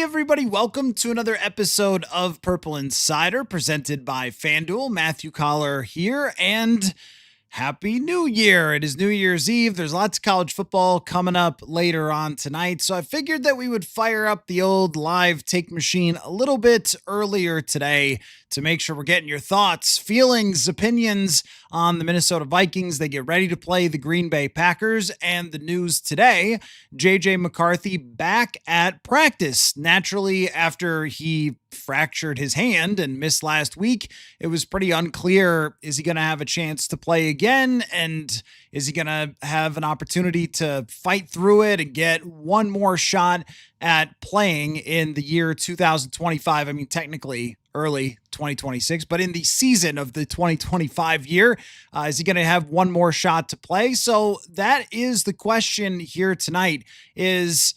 everybody. Welcome to another episode of Purple Insider presented by FanDuel. Matthew Coller here, and Happy New Year. It is New Year's Eve. There's lots of college football coming up later on tonight, so I figured that we would fire up the old live take machine a little bit earlier today to make sure we're getting your thoughts, feelings, opinions on the Minnesota Vikings. They get ready to play the Green Bay Packers, and the news today, J.J. McCarthy back at practice. Naturally, after he fractured his hand and missed last week, it was pretty unclear, is he going to have a chance to play again? And is he going to have an opportunity to fight through it and get one more shot at playing in the year 2025? I mean, technically early 2026, but in the season of the 2025 year, is he going to have one more shot to play? So that is the question here tonight, is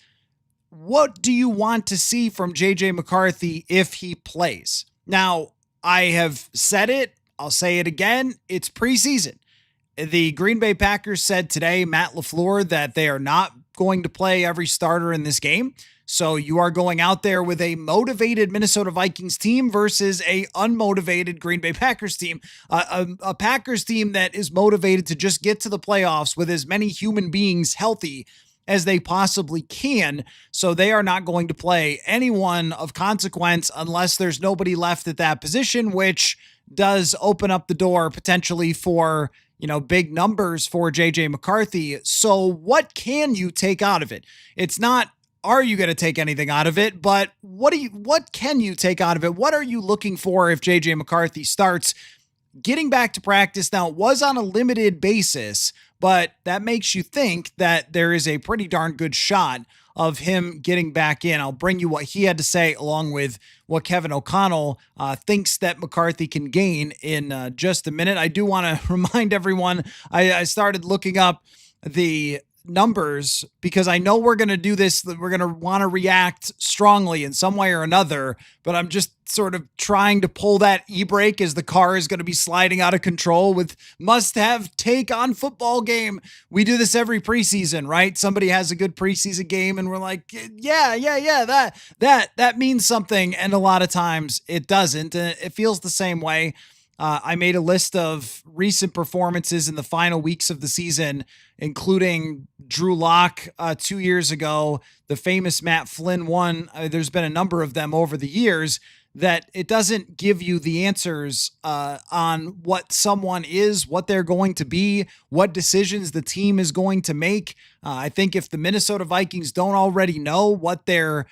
what do you want to see from J.J. McCarthy if he plays? Now, I have said it. I'll say it again. It's preseason. The Green Bay Packers said today, Matt LaFleur, that they are not going to play every starter in this game. So you are going out there with a motivated Minnesota Vikings team versus a unmotivated Green Bay Packers team, a Packers team that is motivated to just get to the playoffs with as many human beings healthy as they possibly can. So they are not going to play anyone of consequence unless there's nobody left at that position, which does open up the door potentially for, big numbers for J.J. McCarthy. So what can you take out of it? It's not, are you going to take anything out of it? But what can you take out of it? What are you looking for if J.J. McCarthy starts getting back to practice? Now, it was on a limited basis, but that makes you think that there is a pretty darn good shot of him getting back in. I'll bring you what he had to say along with what Kevin O'Connell thinks that McCarthy can gain in just a minute. I do want to remind everyone, I started looking up the numbers because I know we're going to do this. We're going to want to react strongly in some way or another, but I'm just sort of trying to pull that e-brake as the car is going to be sliding out of control with must-have take on football game. We do this every preseason, right? Somebody has a good preseason game and we're like, yeah, that means something. And a lot of times it doesn't. And it feels the same way. I made a list of recent performances in the final weeks of the season, including Drew Lock 2 years ago, the famous Matt Flynn one. There's been a number of them over the years that it doesn't give you the answers on what someone is, what they're going to be, what decisions the team is going to make. I think if the Minnesota Vikings don't already know what their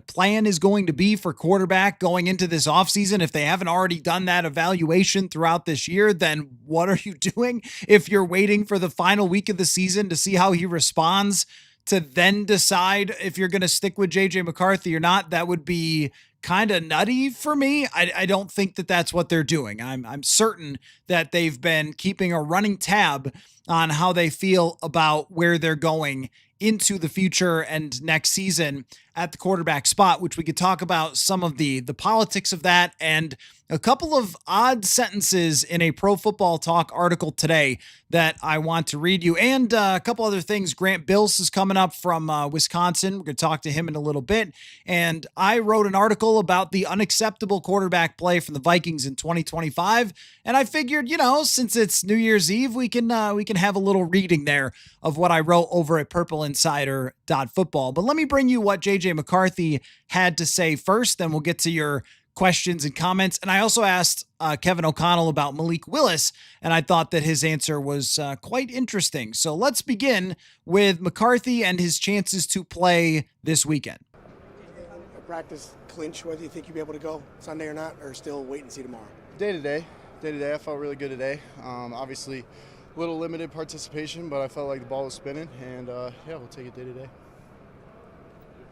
plan is going to be for quarterback going into this offseason, if they haven't already done that evaluation throughout this year, then what are you doing? If you're waiting for the final week of the season to see how he responds to then decide if you're going to stick with J.J. McCarthy or not, that would be kind of nutty for me. I don't think that that's what they're doing. I'm certain that they've been keeping a running tab on how they feel about where they're going into the future and next season at the quarterback spot, which we could talk about some of the politics of that and a couple of odd sentences in a Pro Football Talk article today that I want to read you, and a couple other things. Grant Bills is coming up from Wisconsin. We're going to talk to him in a little bit. And I wrote an article about the unacceptable quarterback play from the Vikings in 2025. And I figured, since it's New Year's Eve, we can have a little reading there of what I wrote over at purpleinsider.football. But let me bring you what J.J. McCarthy had to say first, then we'll get to your questions and comments. And I also asked Kevin O'Connell about Malik Willis, and I thought that his answer was quite interesting. So let's begin with McCarthy and his chances to play this weekend. Practice clinch whether you think you'll be able to go Sunday or not, or still wait and see tomorrow? Day to day, I felt really good today. Obviously, a little limited participation, but I felt like the ball was spinning, and we'll take it day to day.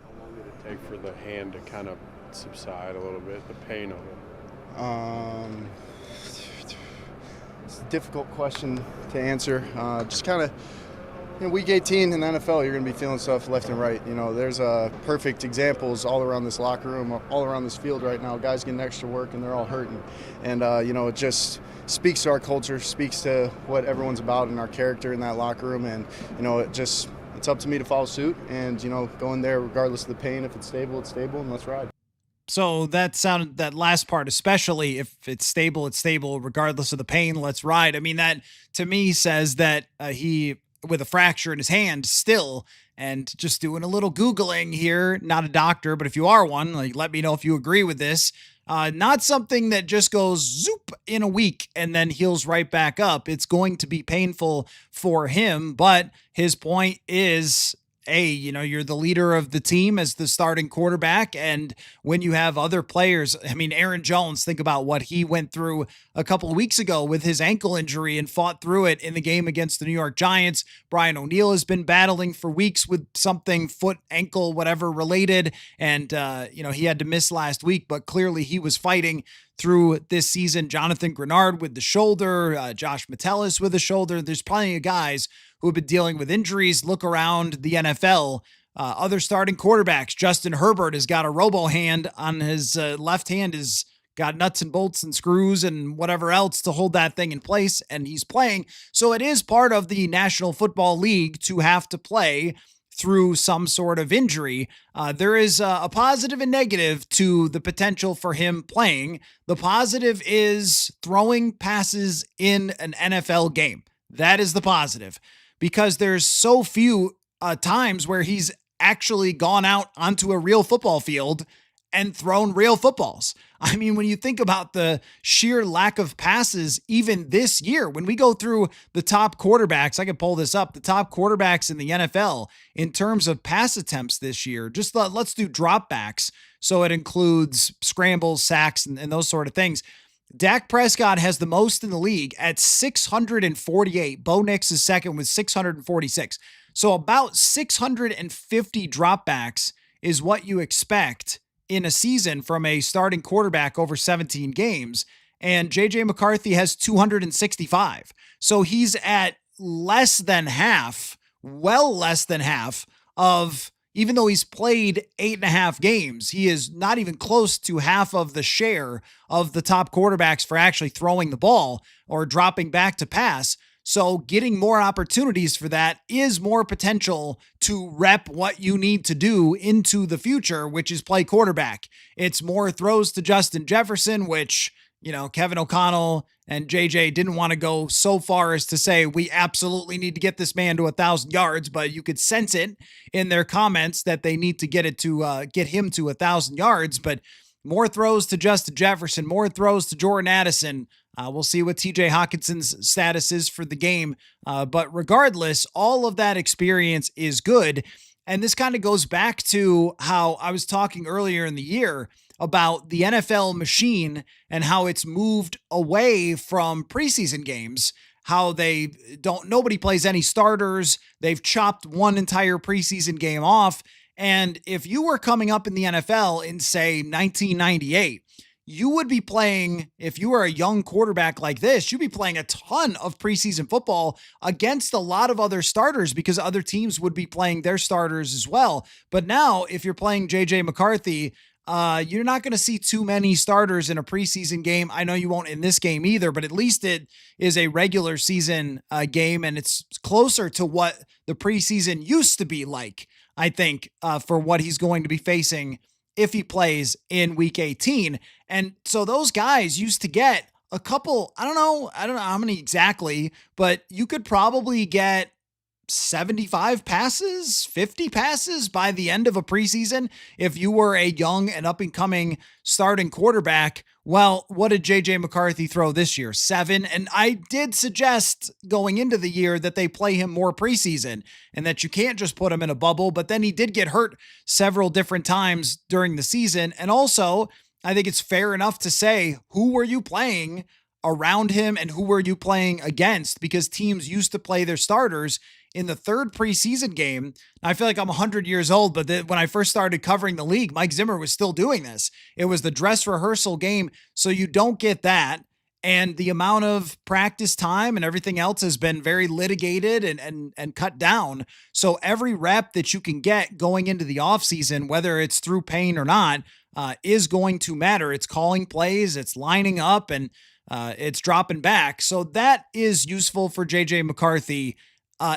How long did it take for the hand to kind of subside a little bit, the pain of it? It's a difficult question to answer. Just kind of, week 18 in the NFL, you're going to be feeling stuff left and right. There's perfect examples all around this locker room, all around this field right now. Guys getting extra work and they're all hurting. And, it just speaks to our culture, speaks to what everyone's about and our character in that locker room. And, it's up to me to follow suit and, go in there regardless of the pain. If it's stable, and let's ride. So that last part, especially if it's stable, regardless of the pain, let's ride. I mean, that to me says that he, with a fracture in his hand still, and just doing a little Googling here, not a doctor, but if you are one, like, let me know if you agree with this. Not something that just goes zoop in a week and then heals right back up. It's going to be painful for him, but his point is, you're the leader of the team as the starting quarterback. And when you have other players, I mean, Aaron Jones, think about what he went through a couple of weeks ago with his ankle injury and fought through it in the game against the New York Giants. Brian O'Neill has been battling for weeks with something, foot, ankle, whatever related. And, he had to miss last week, but clearly he was fighting through this season. Jonathan Grenard with the shoulder, Josh Metellus with the shoulder. There's plenty of guys who have been dealing with injuries. Look around the NFL. Other starting quarterbacks. Justin Herbert has got a robo hand on his left hand, has got nuts and bolts and screws and whatever else to hold that thing in place, and he's playing. So it is part of the National Football League to have to play through some sort of injury. There is a positive and negative to the potential for him playing. The positive is throwing passes in an NFL game. That is the positive, because there's so few times where he's actually gone out onto a real football field and thrown real footballs. I mean, when you think about the sheer lack of passes, even this year, when we go through the top quarterbacks, I can pull this up, the top quarterbacks in the NFL in terms of pass attempts this year, just let's do dropbacks. So it includes scrambles, sacks, and those sort of things. Dak Prescott has the most in the league at 648. Bo Nix is second with 646. So about 650 dropbacks is what you expect in a season from a starting quarterback over 17 games. And JJ McCarthy has 265. So he's at less than half, well less than half of, even though he's played 8.5 games, he is not even close to half of the share of the top quarterbacks for actually throwing the ball or dropping back to pass. So getting more opportunities for that is more potential to rep what you need to do into the future, which is play quarterback. It's more throws to Justin Jefferson, which, Kevin O'Connell and JJ didn't want to go so far as to say, we absolutely need to get this man to 1,000 yards, but you could sense it in their comments that they need to get him to 1,000 yards. But more throws to Justin Jefferson, more throws to Jordan Addison. We'll see what TJ Hawkinson's status is for the game. But regardless, all of that experience is good. And this kind of goes back to how I was talking earlier in the year about the NFL machine and how it's moved away from preseason games, how nobody plays any starters. They've chopped one entire preseason game off. And if you were coming up in the NFL in, say, 1998, you would be playing, if you were a young quarterback like this, you'd be playing a ton of preseason football against a lot of other starters because other teams would be playing their starters as well. But now, if you're playing JJ McCarthy, you're not going to see too many starters in a preseason game. I know you won't in this game either, but at least it is a regular season game, and it's closer to what the preseason used to be like, I think, for what he's going to be facing if he plays in week 18. And so those guys used to get a couple, I don't know how many exactly, but you could probably get 75 passes, 50 passes by the end of a preseason if you were a young and up and coming starting quarterback. Well, what did JJ McCarthy throw this year? 7. And I did suggest going into the year that they play him more preseason and that you can't just put him in a bubble, but then he did get hurt several different times during the season. And also, I think it's fair enough to say, who were you playing around him and who were you playing against? Because teams used to play their starters in the third preseason game. I feel like I'm 100 years old, but when I first started covering the league, Mike Zimmer was still doing this. It was the dress rehearsal game, so you don't get that. And the amount of practice time and everything else has been very litigated and cut down. So every rep that you can get going into the offseason, whether it's through pain or not, is going to matter. It's calling plays, it's lining up, and it's dropping back. So that is useful for JJ McCarthy.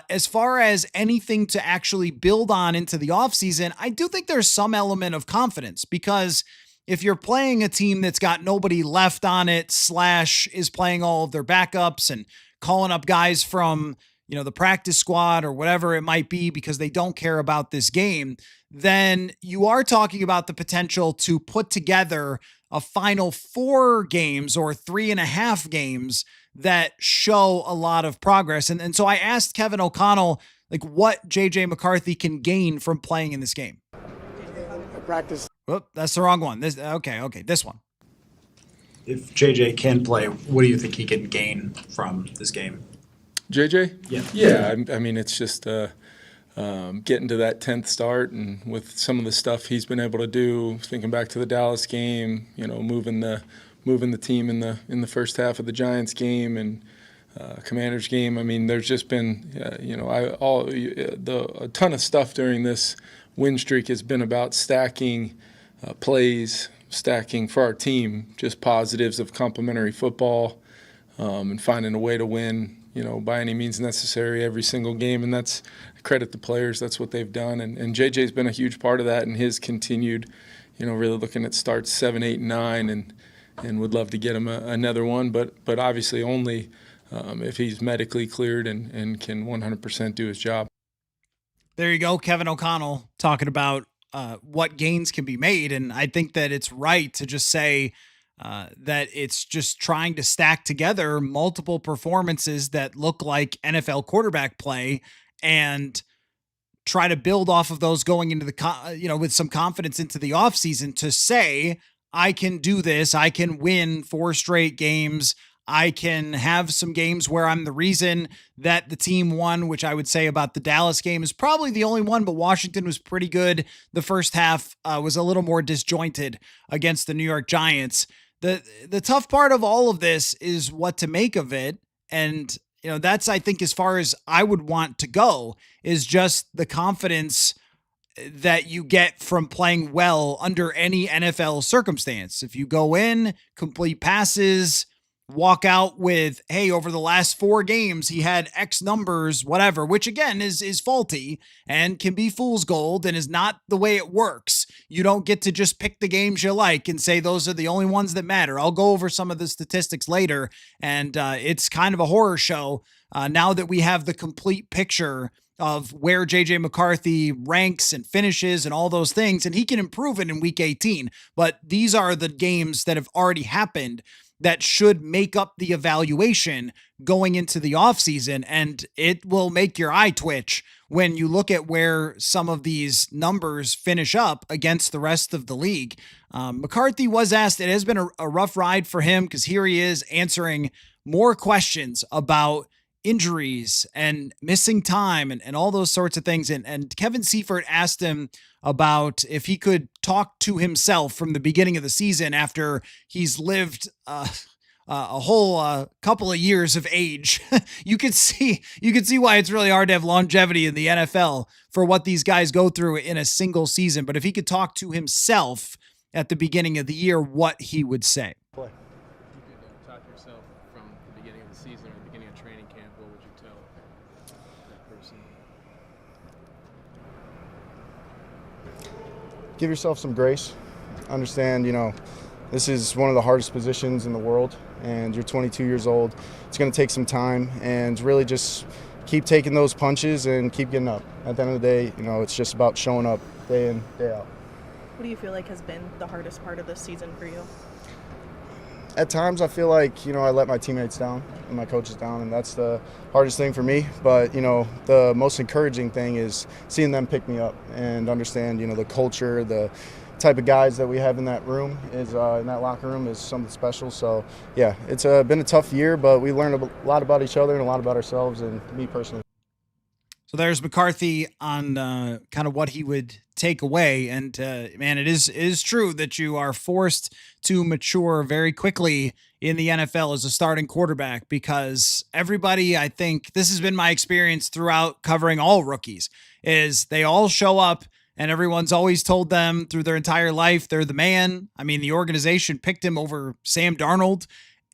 As far as anything to actually build on into the offseason, I do think there's some element of confidence, because if you're playing a team that's got nobody left on it, / is playing all of their backups and calling up guys from, the practice squad or whatever it might be because they don't care about this game, then you are talking about the potential to put together a final 4 games or 3.5 games that show a lot of progress. And so I asked Kevin O'Connell, what JJ McCarthy can gain from playing in this game. Practice. Oh, that's the wrong one. This one. If JJ can play, what do you think he can gain from this game? JJ? Yeah. I mean, it's just getting to that 10th start, and with some of the stuff he's been able to do, thinking back to the Dallas game, moving the team in the first half of the Giants game and Commanders game. I mean, there's just been a ton of stuff during this win streak has been about stacking plays, stacking for our team, just positives of complementary football, and finding a way to win, by any means necessary every single game. And that's credit the players. That's what they've done. And JJ's been a huge part of that, and his continued, really looking at starts 7, 8, and 9, and would love to get him another one. But obviously only if he's medically cleared and can 100% do his job. There you go. Kevin O'Connell talking about what gains can be made. And I think that it's right to just say that it's just trying to stack together multiple performances that look like NFL quarterback play and try to build off of those going into the, with some confidence into the offseason to say, I can do this. I can win 4 straight games. I can have some games where I'm the reason that the team won, which I would say about the Dallas game is probably the only one, but Washington was pretty good. The first half was a little more disjointed against the New York Giants. The tough part of all of this is what to make of it. And, that's, I think, as far as I would want to go, is just the confidence that you get from playing well under any NFL circumstance. If you go in, complete passes, walk out with, hey, over the last 4 games, he had X numbers, whatever, which again is faulty and can be fool's gold and is not the way it works. You don't get to just pick the games you like and say those are the only ones that matter. I'll go over some of the statistics later, and it's kind of a horror show now that we have the complete picture of where JJ McCarthy ranks and finishes and all those things, and he can improve it in week 18. But these are the games that have already happened that should make up the evaluation going into the offseason. And it will make your eye twitch when you look at where some of these numbers finish up against the rest of the league. McCarthy was asked, it has been a rough ride for him, because here he is answering more questions about injuries and missing time and all those sorts of things. And Kevin Seifert asked him about if he could talk to himself from the beginning of the season after he's lived a whole couple of years of age. You could see why it's really hard to have longevity in the NFL for what these guys go through in a single season. But if he could talk to himself at the beginning of the year, what he would say. Talk to yourself from the beginning of the season or the beginning of training camp, what would you tell that person? Give yourself some grace. Understand, this is one of the hardest positions in the world, and you're 22 years old. It's going to take some time, and really just keep taking those punches and keep getting up. At the end of the day, it's just about showing up day in, day out. What do you feel like has been the hardest part of this season for you? At times I feel like, I let my teammates down and my coaches down, and that's the hardest thing for me. But, the most encouraging thing is seeing them pick me up and understand, the culture, the type of guys that we have in that room is in that locker room is something special. So, yeah, it's been a tough year, but we learned a lot about each other and a lot about ourselves and me personally. So there's McCarthy on kind of what he would take away. And man, it is true that you are forced to mature very quickly in the NFL as a starting quarterback, because everybody, I think this has been my experience throughout covering all rookies, is they all show up and everyone's always told them through their entire life they're the man. I mean, the organization picked him over Sam Darnold,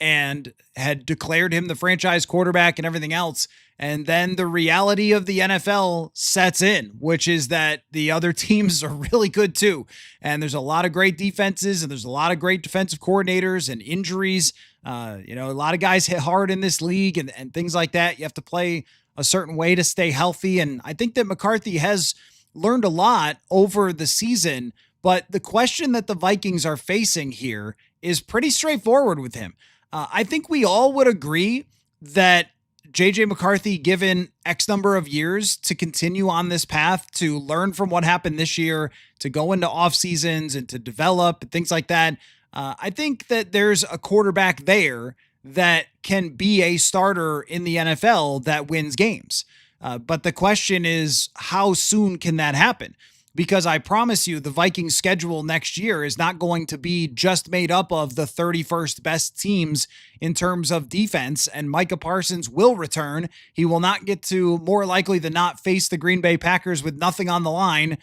and had declared him the franchise quarterback and everything else. And then the reality of the NFL sets in, which is that the other teams are really good too. And there's a lot of great defenses and there's a lot of great defensive coordinators and injuries. A lot of guys hit hard in this league and things like that. You have to play a certain way to stay healthy. And I think that McCarthy has learned a lot over the season, but the question that the Vikings are facing here is pretty straightforward with him. I think we all would agree that JJ McCarthy, given X number of years to continue on this path, to learn from what happened this year, to go into off seasons and to develop and things like that, I think that there's a quarterback there that can be a starter in the NFL that wins games. But the question is, how soon can that happen? Because I promise you, the Vikings schedule next year is not going to be just made up of the 31st best teams in terms of defense, and Micah Parsons will return. He will not get to, more likely than not, face the Green Bay Packers with nothing on the line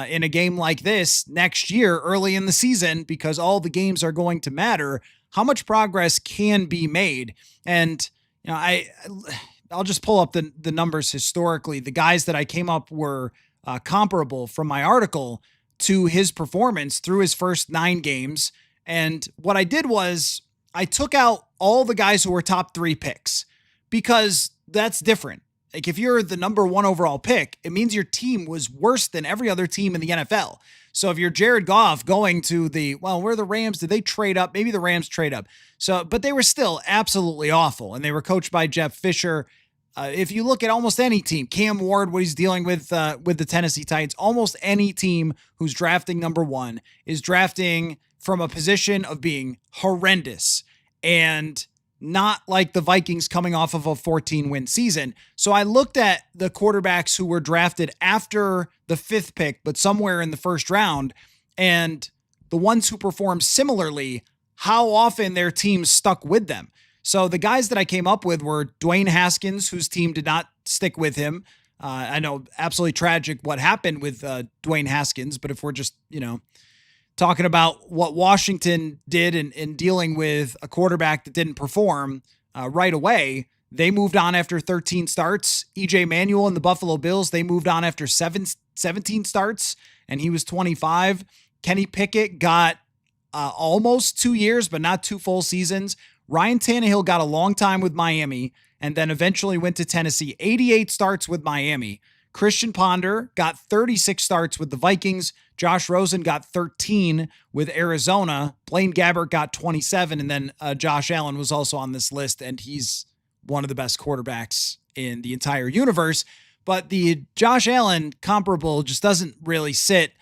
in a game like this next year, early in the season, because all the games are going to matter. How much progress can be made? And I'll just pull up the numbers historically. The guys that I came up were comparable from my article to his performance through his first 9 games. And what I did was I took out all the guys who were top 3 picks, because that's different. Like, if you're the number 1 overall pick, it means your team was worse than every other team in the NFL. So if you're Jared Goff going to where the Rams, did they trade up? Maybe the Rams trade up. But they were still absolutely awful. And they were coached by Jeff Fisher. If you look at almost any team, Cam Ward, what he's dealing with the Tennessee Titans, almost any team who's drafting number 1 is drafting from a position of being horrendous and not like the Vikings coming off of a 14-win season. So I looked at the quarterbacks who were drafted after the 5th pick, but somewhere in the first round, and the ones who performed similarly, how often their teams stuck with them. So the guys that I came up with were Dwayne Haskins, whose team did not stick with him. I know, absolutely tragic what happened with Dwayne Haskins, but if we're just, talking about what Washington did in dealing with a quarterback that didn't perform right away, they moved on after 13 starts. EJ Manuel and the Buffalo Bills, they moved on after 17 starts, and he was 25. Kenny Pickett got almost 2 years, but not 2 full seasons. Ryan Tannehill got a long time with Miami and then eventually went to Tennessee. 88 starts with Miami. Christian Ponder got 36 starts with the Vikings. Josh Rosen got 13 with Arizona. Blaine Gabbert got 27. And then Josh Allen was also on this list, and he's one of the best quarterbacks in the entire universe. But the Josh Allen comparable just doesn't really sit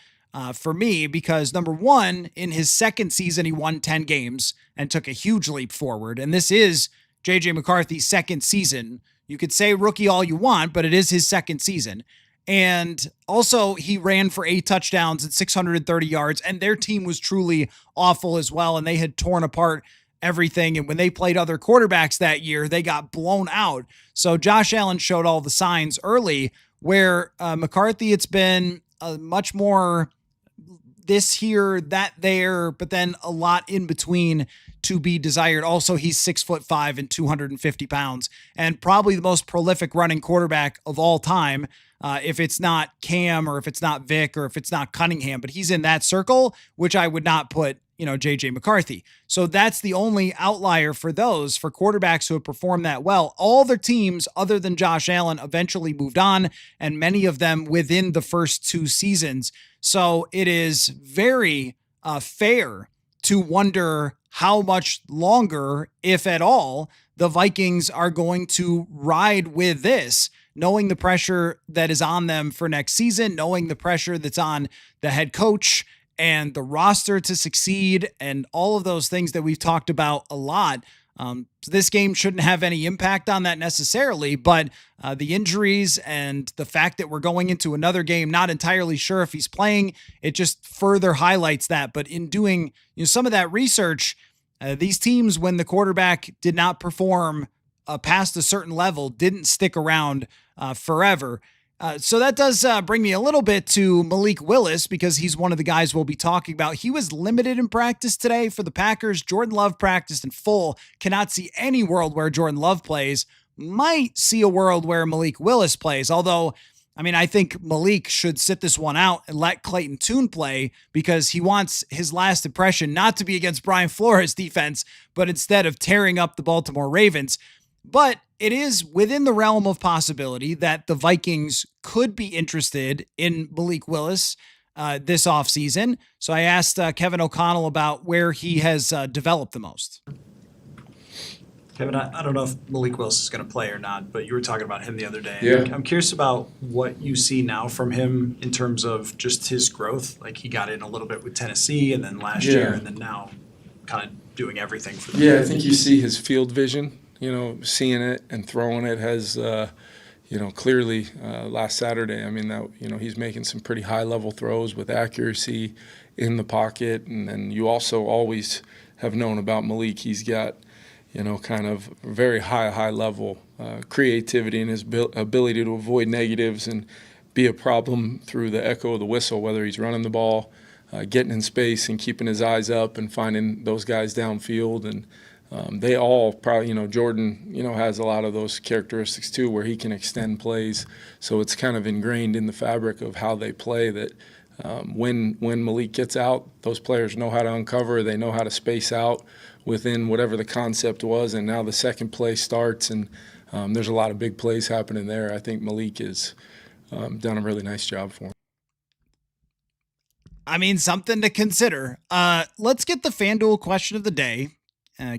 for me, because number 1, in his second season, he won 10 games and took a huge leap forward. And this is JJ McCarthy's second season. You could say rookie all you want, but it is his second season. And also he ran for 8 touchdowns and 630 yards, and their team was truly awful as well. And they had torn apart everything. And when they played other quarterbacks that year, they got blown out. So Josh Allen showed all the signs early, where McCarthy, it's been much more this here, that there, but then a lot in between to be desired. Also, he's 6'5" and 250 pounds, and probably the most prolific running quarterback of all time. If it's not Cam, or if it's not Vic, or if it's not Cunningham, but he's in that circle, which I would not put, JJ McCarthy. So that's the only outlier for quarterbacks who have performed that well. All their teams, other than Josh Allen, eventually moved on, and many of them within the first 2 seasons. So it is very fair to wonder how much longer, if at all, the Vikings are going to ride with this, knowing the pressure that is on them for next season, knowing the pressure that's on the head coach and the roster to succeed, and all of those things that we've talked about a lot. This game shouldn't have any impact on that necessarily, but the injuries and the fact that we're going into another game, not entirely sure if he's playing, it just further highlights that. But in doing some of that research, these teams, when the quarterback did not perform past a certain level, didn't stick around forever. So that does bring me a little bit to Malik Willis, because he's one of the guys we'll be talking about. He was limited in practice today for the Packers. Jordan Love practiced in full. Cannot see any world where Jordan Love plays. Might see a world where Malik Willis plays, although, I mean, I think Malik should sit this one out and let Clayton Tune play, because he wants his last impression not to be against Brian Flores' defense, but instead of tearing up the Baltimore Ravens. But it is within the realm of possibility that the Vikings could be interested in Malik Willis this offseason. So I asked Kevin O'Connell about where he has developed the most. Kevin, I don't know if Malik Willis is going to play or not, but you were talking about him the other day. Yeah. I'm curious about what you see now from him in terms of just his growth. Like, he got in a little bit with Tennessee and then last year, and then now kind of doing everything for them. Yeah, I think you see his field vision, seeing it and throwing it has, clearly last Saturday. I mean, that, he's making some pretty high-level throws with accuracy in the pocket. And then you also always have known about Malik. He's got kind of very high level creativity and his ability to avoid negatives and be a problem through the echo of the whistle, whether he's running the ball, getting in space and keeping his eyes up and finding those guys downfield. And they all probably, Jordan, has a lot of those characteristics too, where he can extend plays. So it's kind of ingrained in the fabric of how they play that when Malik gets out, those players know how to uncover, they know how to space out within whatever the concept was, and now the second play starts, and there's a lot of big plays happening there. I think Malik has done a really nice job for him. I mean, something to consider. Let's get the FanDuel question of the day.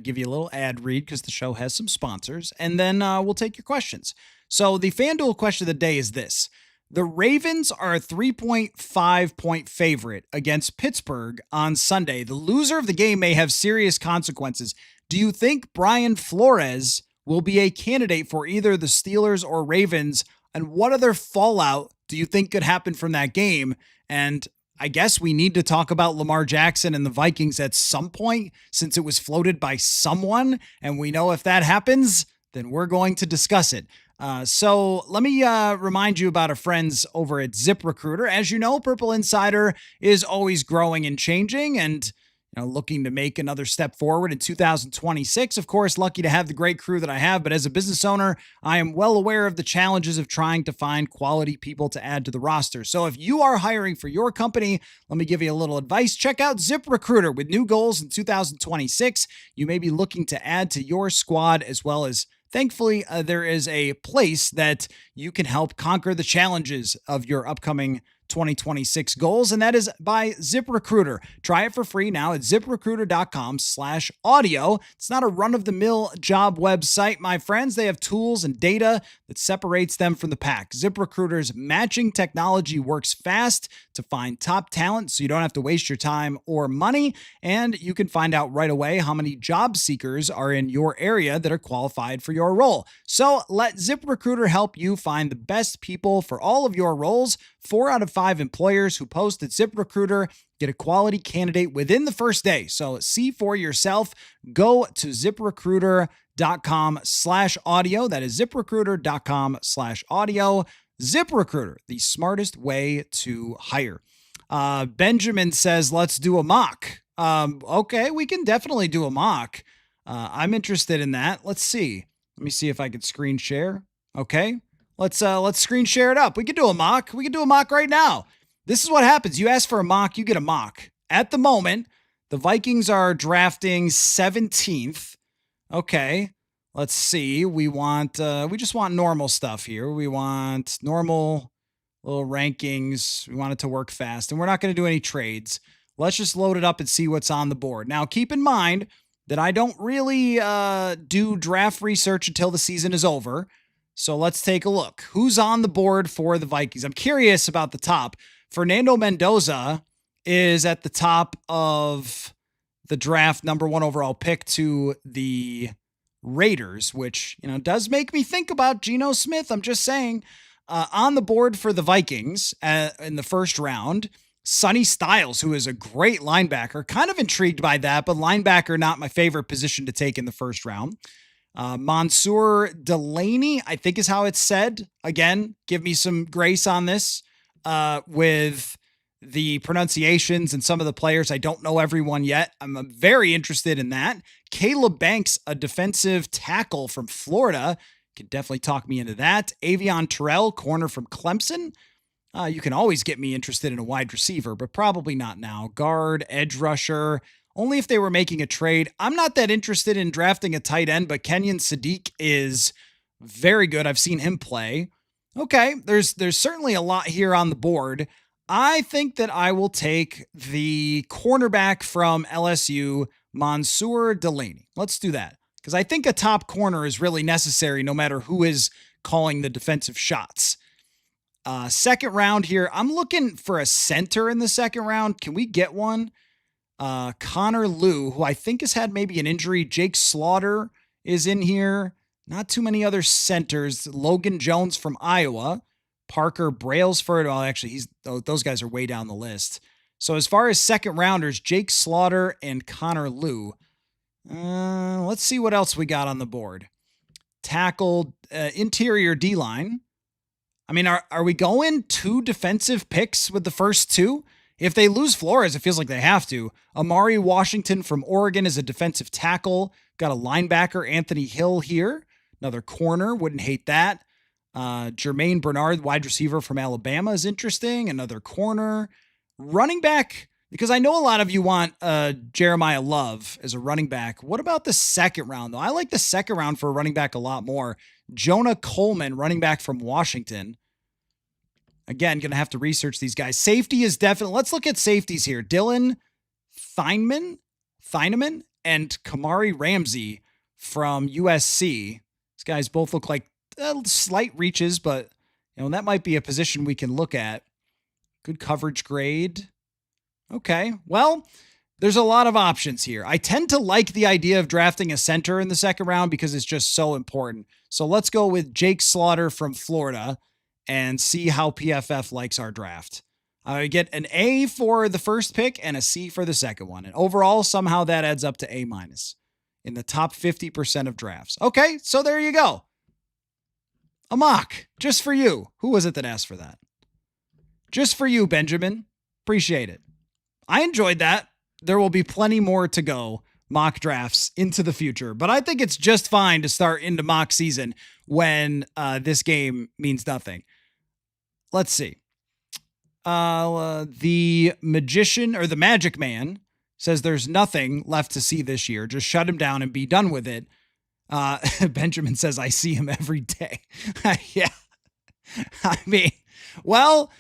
Give you a little ad read because the show has some sponsors, and then we'll take your questions. So the FanDuel question of the day is this. The Ravens are a 3.5-point favorite against Pittsburgh on Sunday. The loser of the game may have serious consequences. Do you think Brian Flores will be a candidate for either the Steelers or Ravens? And what other fallout do you think could happen from that game? And I guess we need to talk about Lamar Jackson and the Vikings at some point, since it was floated by someone. And we know if that happens, then we're going to discuss it. So let me remind you about our friends over at ZipRecruiter. As you know, Purple Insider is always growing and changing and looking to make another step forward in 2026. Of course, lucky to have the great crew that I have, but as a business owner, I am well aware of the challenges of trying to find quality people to add to the roster. So if you are hiring for your company, let me give you a little advice. Check out ZipRecruiter. With new goals in 2026, you may be looking to add to your squad, as well as thankfully, there is a place that you can help conquer the challenges of your upcoming 2026 goals, and that is by ZipRecruiter. Try it for free now at ZipRecruiter.com/audio. It's not a run-of-the-mill job website, my friends. They have tools and data that separates them from the pack. ZipRecruiter's matching technology works fast to find top talent, so you don't have to waste your time or money, and you can find out right away how many job seekers are in your area that are qualified for your role. So let ZipRecruiter help you find the best people for all of your roles. 4 out of 5 employers who post at ZipRecruiter get a quality candidate within the first day. So see for yourself. Go to ZipRecruiter.com/audio. That is ZipRecruiter.com/audio. ZipRecruiter, the smartest way to hire. Benjamin says, let's do a mock. Okay, we can definitely do a mock. I'm interested in that. Let's see. Let me see if I can screen share. Okay. Let's screen share it up. We could do a mock. We could do a mock right now. This is what happens. You ask for a mock, you get a mock. At the moment, the Vikings are drafting 17th. Okay. Let's see. We just want normal stuff here. We want normal little rankings. We want it to work fast, and we're not going to do any trades. Let's just load it up and see what's on the board. Now, keep in mind that I don't really do draft research until the season is over. So let's take a look. Who's on the board for the Vikings? I'm curious about the top. Fernando Mendoza is at the top of the draft, number 1 overall pick to the Raiders, which, does make me think about Geno Smith. I'm just saying. On the board for the Vikings in the first round, Sonny Styles, who is a great linebacker. Kind of intrigued by that, but linebacker not my favorite position to take in the first round. Mansour Delaney, I think is how it's said. Again, give me some grace on this with the pronunciations and some of the players. I don't know everyone yet. I'm very interested in that. Caleb Banks, a defensive tackle from Florida, could definitely talk me into that. Avion Terrell, corner from Clemson. You can always get me interested in a wide receiver, but probably not now. Guard, edge rusher, only if they were making a trade. I'm not that interested in drafting a tight end, but Kenyon Sadiq is very good. I've seen him play. Okay, there's certainly a lot here on the board. I think that I will take the cornerback from LSU, Mansour Delaney. Let's do that, because I think a top corner is really necessary no matter who is calling the defensive shots. Second round here, I'm looking for a center in the second round. Can we get one? Connor Liu, who I think has had maybe an injury. Jake Slaughter is in here. Not too many other centers. Logan Jones from Iowa. Parker Brailsford. Well, actually, those guys are way down the list. So as far as second rounders, Jake Slaughter and Connor Liu. Let's see what else we got on the board. Tackle, interior D-line. I mean, are we going 2 defensive picks with the first 2? If they lose Flores, it feels like they have to. Amari Washington from Oregon is a defensive tackle. Got a linebacker, Anthony Hill here. Another corner, wouldn't hate that. Jermaine Bernard, wide receiver from Alabama, is interesting. Another corner. Running back, because I know a lot of you want Jeremiah Love as a running back. What about the second round, though? I like the second round for a running back a lot more. Jonah Coleman, running back from Washington. Again, going to have to research these guys. Safety is definitely, let's look at safeties here. Dylan Theineman and Kamari Ramsey from USC. These guys both look like slight reaches, but that might be a position we can look at. Good coverage grade. Okay, well, there's a lot of options here. I tend to like the idea of drafting a center in the second round because it's just so important. So let's go with Jake Slaughter from Florida and see how PFF likes our draft. I get an A for the first pick and a C for the second one. And overall, somehow that adds up to A- in the top 50% of drafts. Okay, so there you go. A mock just for you. Who was it that asked for that? Just for you, Benjamin. Appreciate it. I enjoyed that. There will be plenty more to go, mock drafts into the future, but I think it's just fine to start into mock season when this game means nothing. Let's see. The magician or the magic man says there's nothing left to see this year. Just shut him down and be done with it. Benjamin says, I see him every day. Yeah. I mean, well,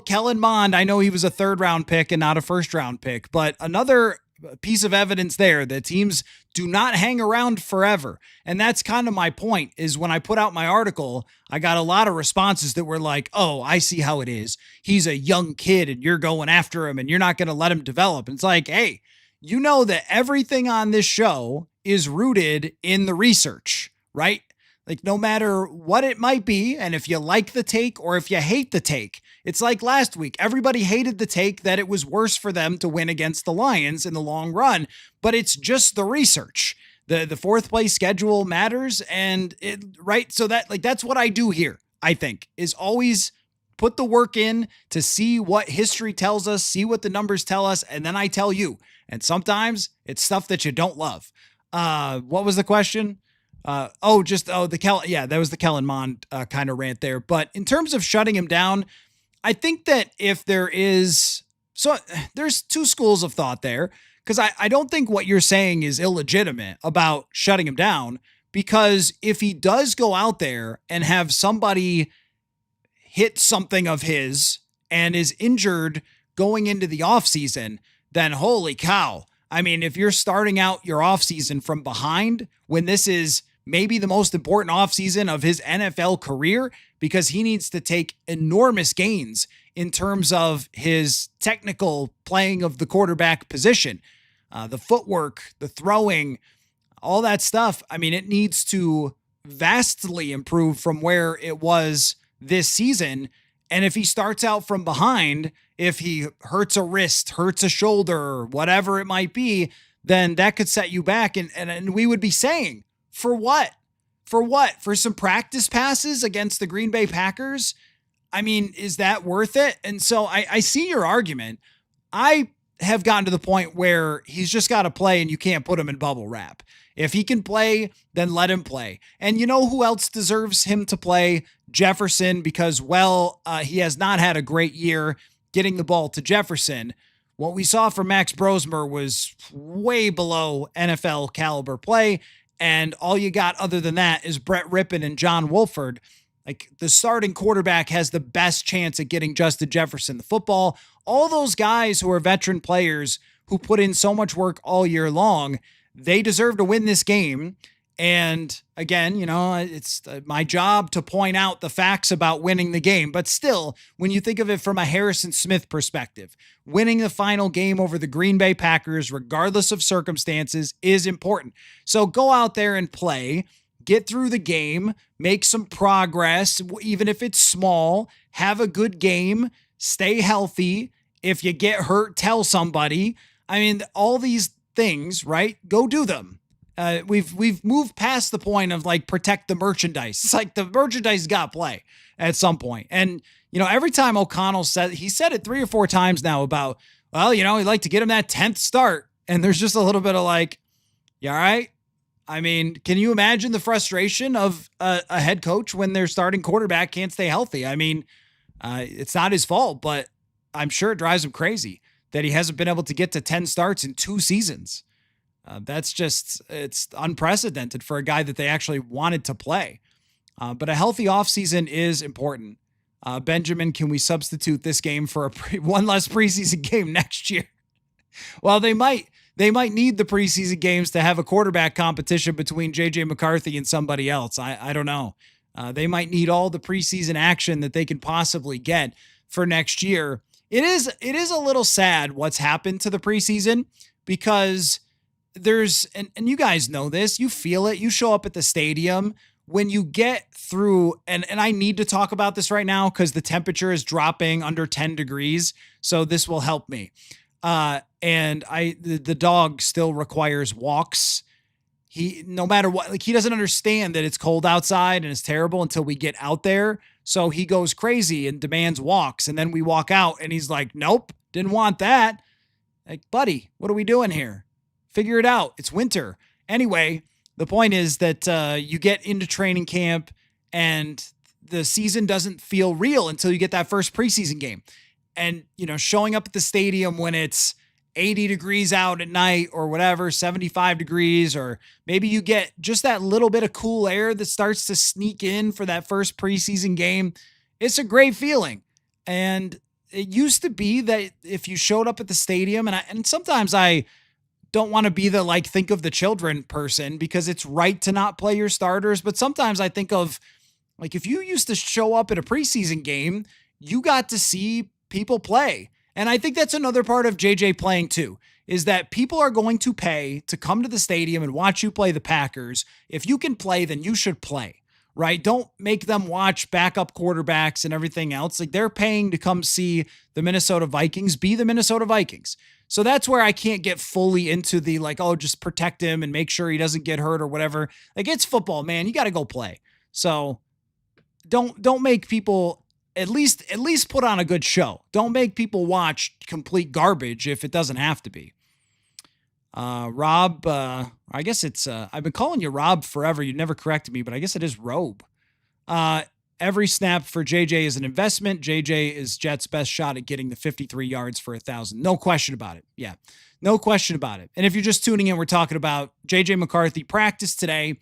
Kellen Mond, I know he was a third round pick and not a first round pick, but another piece of evidence there that teams do not hang around forever. And that's kind of my point, is when I put out my article, I got a lot of responses that were like, oh, I see how it is. He's a young kid and you're going after him and you're not going to let him develop. And it's like, hey, you know that everything on this show is rooted in the research, right? Like no matter what it might be, and if you like the take or if you hate the take, it's like last week. Everybody hated the take that it was worse for them to win against the Lions in the long run, but it's just the research. The fourth place schedule matters, and right? So that's what I do here, I think, is always put the work in to see what history tells us, see what the numbers tell us, and then I tell you. And sometimes it's stuff that you don't love. What was the question? That was the Kellen Mond kind of rant there. But in terms of shutting him down, I think that if there's 2 schools of thought there, because I don't think what you're saying is illegitimate about shutting him down, because if he does go out there and have somebody hit something of his and is injured going into the offseason, then holy cow. I mean, if you're starting out your offseason from behind when this is maybe the most important offseason of his NFL career, because he needs to take enormous gains in terms of his technical playing of the quarterback position, the footwork, the throwing, all that stuff. I mean, it needs to vastly improve from where it was this season. And if he starts out from behind, if he hurts a wrist, hurts a shoulder, whatever it might be, then that could set you back. And we would be saying, For what? For what? For some practice passes against the Green Bay Packers? I mean, is that worth it? And so I see your argument. I have gotten to the point where he's just got to play and you can't put him in bubble wrap. If he can play, then let him play. And you know who else deserves him to play? Jefferson, because, well, he has not had a great year getting the ball to Jefferson. What we saw from Max Brosmer was way below NFL caliber play. And all you got other than that is Brett Rippon and John Wolford. Like, the starting quarterback has the best chance at getting Justin Jefferson the football. All those guys who are veteran players who put in so much work all year long, they deserve to win this game. And again, you know, it's my job to point out the facts about winning the game. But still, when you think of it from a Harrison Smith perspective, winning the final game over the Green Bay Packers, regardless of circumstances, is important. So go out there and play, get through the game, make some progress, even if it's small, have a good game, stay healthy. If you get hurt, tell somebody. I mean, all these things, right? Go do them. We've moved past the point of like protect the merchandise. It's like the merchandise got to play at some point. And, you know, every time O'Connell he said it 3 or 4 times now about, well, you know, he'd like to get him that 10th start. And there's just a little bit of like, you all right? I mean, can you imagine the frustration of a head coach when their starting quarterback can't stay healthy? I mean, it's not his fault, but I'm sure it drives him crazy that he hasn't been able to get to 10 starts in 2 seasons. That's just, it's unprecedented for a guy that they actually wanted to play. But a healthy offseason is important. Benjamin, can we substitute this game for one less preseason game next year? Well, they might need the preseason games to have a quarterback competition between JJ McCarthy and somebody else. I don't know. They might need all the preseason action that they can possibly get for next year. It is a little sad what's happened to the preseason because there's, and you guys know this, you feel it, you show up at the stadium when you get through, and I need to talk about this right now because the temperature is dropping under 10 degrees. So this will help me. And the dog still requires walks. No matter what, like he doesn't understand that it's cold outside and it's terrible until we get out there. So he goes crazy and demands walks. And then we walk out and he's like, nope, didn't want that. Like, buddy, what are we doing here? Figure it out. It's winter. Anyway, the point is that you get into training camp and the season doesn't feel real until you get that first preseason game. And, you know, showing up at the stadium when it's 80 degrees out at night or whatever, 75 degrees, or maybe you get just that little bit of cool air that starts to sneak in for that first preseason game. It's a great feeling. And it used to be that if you showed up at the stadium, and sometimes I don't want to be the like think of the children person because it's right to not play your starters. But sometimes I think of like if you used to show up at a preseason game, you got to see people play. And I think that's another part of JJ playing too, is that people are going to pay to come to the stadium and watch you play the Packers. If you can play, then you should play, right? Don't make them watch backup quarterbacks and everything else. Like they're paying to come see the Minnesota Vikings be the Minnesota Vikings. So that's where I can't get fully into the like, oh, just protect him and make sure he doesn't get hurt or whatever. Like it's football, man. You got to go play. So don't make people at least put on a good show. Don't make people watch complete garbage if it doesn't have to be. Rob, I guess it's, I've been calling you Rob forever. You never corrected me, but I guess it is Robe. Every snap for JJ is an investment. JJ is Jets' best shot at getting the 53 yards for 1,000. No question about it. Yeah, no question about it. And if you're just tuning in, we're talking about JJ McCarthy practice today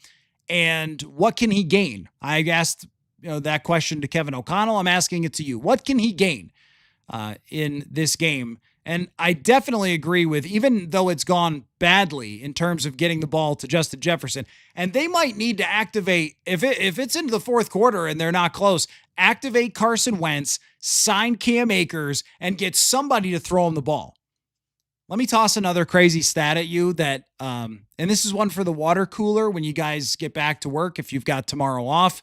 and what can he gain? I asked that question to Kevin O'Connell. I'm asking it to you. What can he gain in this game? And I definitely agree with, even though it's gone badly in terms of getting the ball to Justin Jefferson, and they might need to activate, if it's into the fourth quarter and they're not close, activate Carson Wentz, sign Cam Akers, and get somebody to throw him the ball. Let me toss another crazy stat at you that, and this is one for the water cooler when you guys get back to work, if you've got tomorrow off,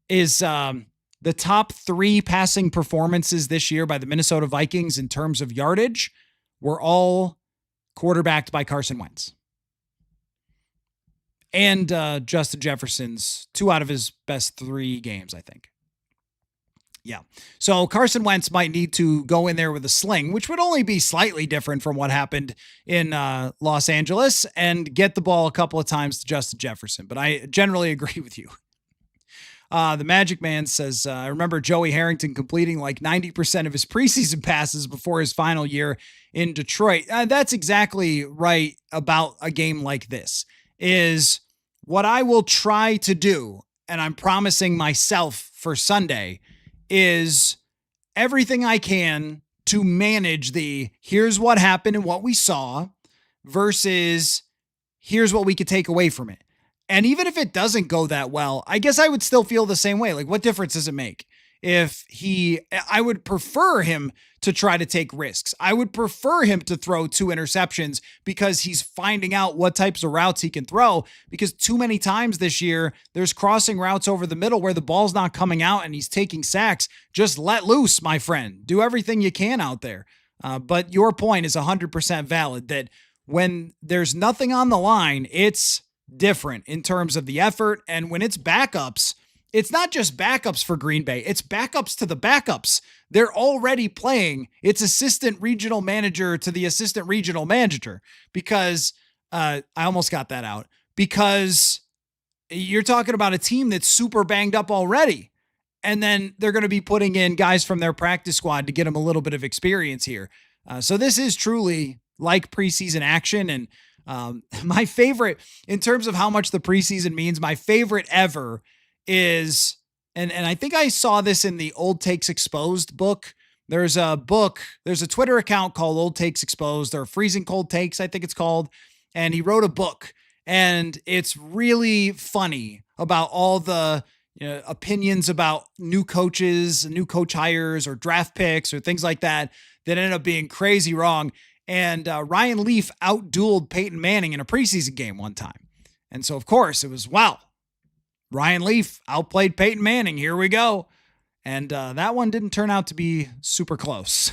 is the top 3 passing performances this year by the Minnesota Vikings in terms of yardage were all quarterbacked by Carson Wentz. and Justin Jefferson's 2 out of his best 3 games, I think. Yeah. So Carson Wentz might need to go in there with a sling, which would only be slightly different from what happened in Los Angeles, and get the ball a couple of times to Justin Jefferson. But I generally agree with you. The Magic Man says, I remember Joey Harrington completing like 90% of his preseason passes before his final year in Detroit. That's exactly right about a game like this, is what I will try to do, and I'm promising myself for Sunday, is everything I can to manage the here's what happened and what we saw versus here's what we could take away from it. And even if it doesn't go that well, I guess I would still feel the same way. Like, what difference does it make? I would prefer him to try to take risks. I would prefer him to throw 2 interceptions because he's finding out what types of routes he can throw, because too many times this year, there's crossing routes over the middle where the ball's not coming out and he's taking sacks. Just let loose, my friend. Do everything you can out there. But your point is 100% valid that when there's nothing on the line, it's different in terms of the effort. And when it's backups, it's not just backups for Green Bay. It's backups to the backups. They're already playing. It's assistant regional manager to the assistant regional manager, because I almost got that out, because you're talking about a team that's super banged up already. And then they're going to be putting in guys from their practice squad to get them a little bit of experience here. So this is truly like preseason action. And my favorite, in terms of how much the preseason means, my favorite ever is, and I think I saw this in the Old Takes Exposed book. There's a Twitter account called Old Takes Exposed, or Freezing Cold Takes, I think it's called. And he wrote a book, and it's really funny about all the opinions about new coaches, new coach hires, or draft picks, or things like that ended up being crazy wrong. And Ryan Leaf outdueled Peyton Manning in a preseason game one time. And so, of course, it was, wow, Ryan Leaf outplayed Peyton Manning. Here we go. And that one didn't turn out to be super close.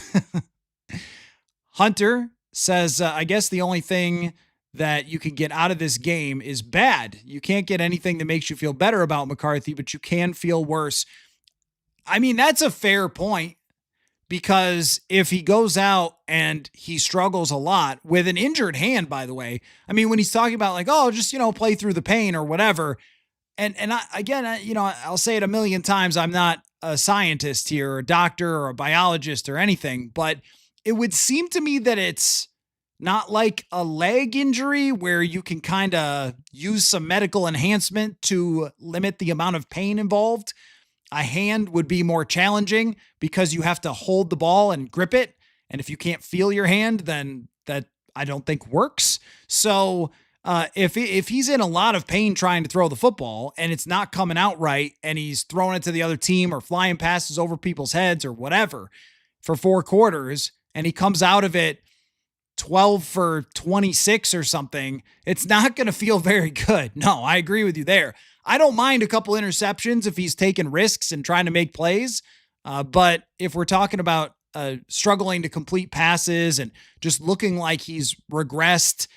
Hunter says, I guess the only thing that you can get out of this game is bad. You can't get anything that makes you feel better about McCarthy, but you can feel worse. I mean, that's a fair point. Because if he goes out and he struggles a lot with an injured hand, by the way, I mean, when he's talking about like, oh, just, play through the pain or whatever. And I'll say it a million times. I'm not a scientist here, or a doctor or a biologist or anything, but it would seem to me that it's not like a leg injury where you can kind of use some medical enhancement to limit the amount of pain involved. A hand would be more challenging because you have to hold the ball and grip it. And if you can't feel your hand, then that I don't think works. So if he's in a lot of pain trying to throw the football and it's not coming out right, and he's throwing it to the other team or flying passes over people's heads or whatever for 4 quarters, and he comes out of it 12 for 26 or something, it's not going to feel very good. No, I agree with you there. I don't mind a couple interceptions if he's taking risks and trying to make plays. But if we're talking about struggling to complete passes and just looking like he's regressed,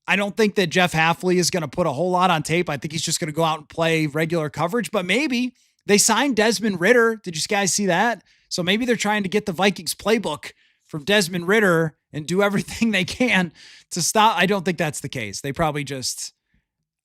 I don't think that Jeff Hafley is going to put a whole lot on tape. I think he's just going to go out and play regular coverage. But maybe they signed Desmond Ridder. Did you guys see that? So maybe they're trying to get the Vikings playbook from Desmond Ridder and do everything they can to stop. I don't think that's the case. They probably just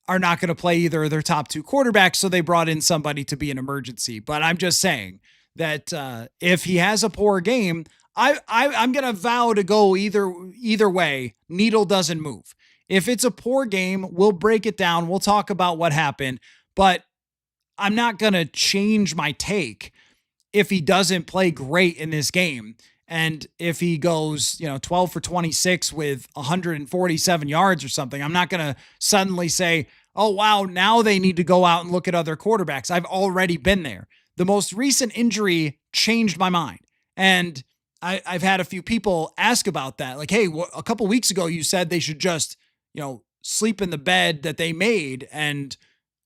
are not going to play either of their top 2 quarterbacks, so they brought in somebody to be an emergency. But I'm just saying that if he has a poor game, I'm going to vow to go either way. Needle doesn't move. If it's a poor game, we'll break it down. We'll talk about what happened, but I'm not going to change my take if he doesn't play great in this game. And if he goes, 12 for 26 with 147 yards or something, I'm not going to suddenly say, oh, wow, now they need to go out and look at other quarterbacks. I've already been there. The most recent injury changed my mind. And I've had a few people ask about that. Like, hey, a couple weeks ago, you said they should just, sleep in the bed that they made, and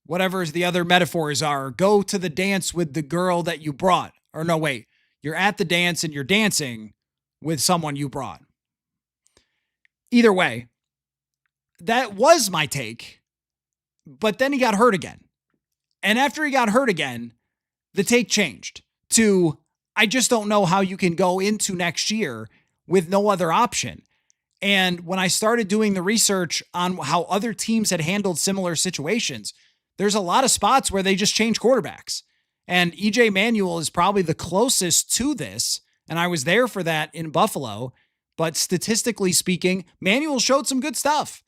whatever the other metaphors are, go to the dance with the girl that you brought. Or no, wait. You're at the dance and you're dancing with someone you brought. Either way, that was my take. but then he got hurt again. And after he got hurt again, the take changed to, I just don't know how you can go into next year with no other option. And when I started doing the research on how other teams had handled similar situations, there's a lot of spots where they just change quarterbacks. And EJ Manuel is probably the closest to this. And I was there for that in Buffalo. But statistically speaking, Manuel showed some good stuff.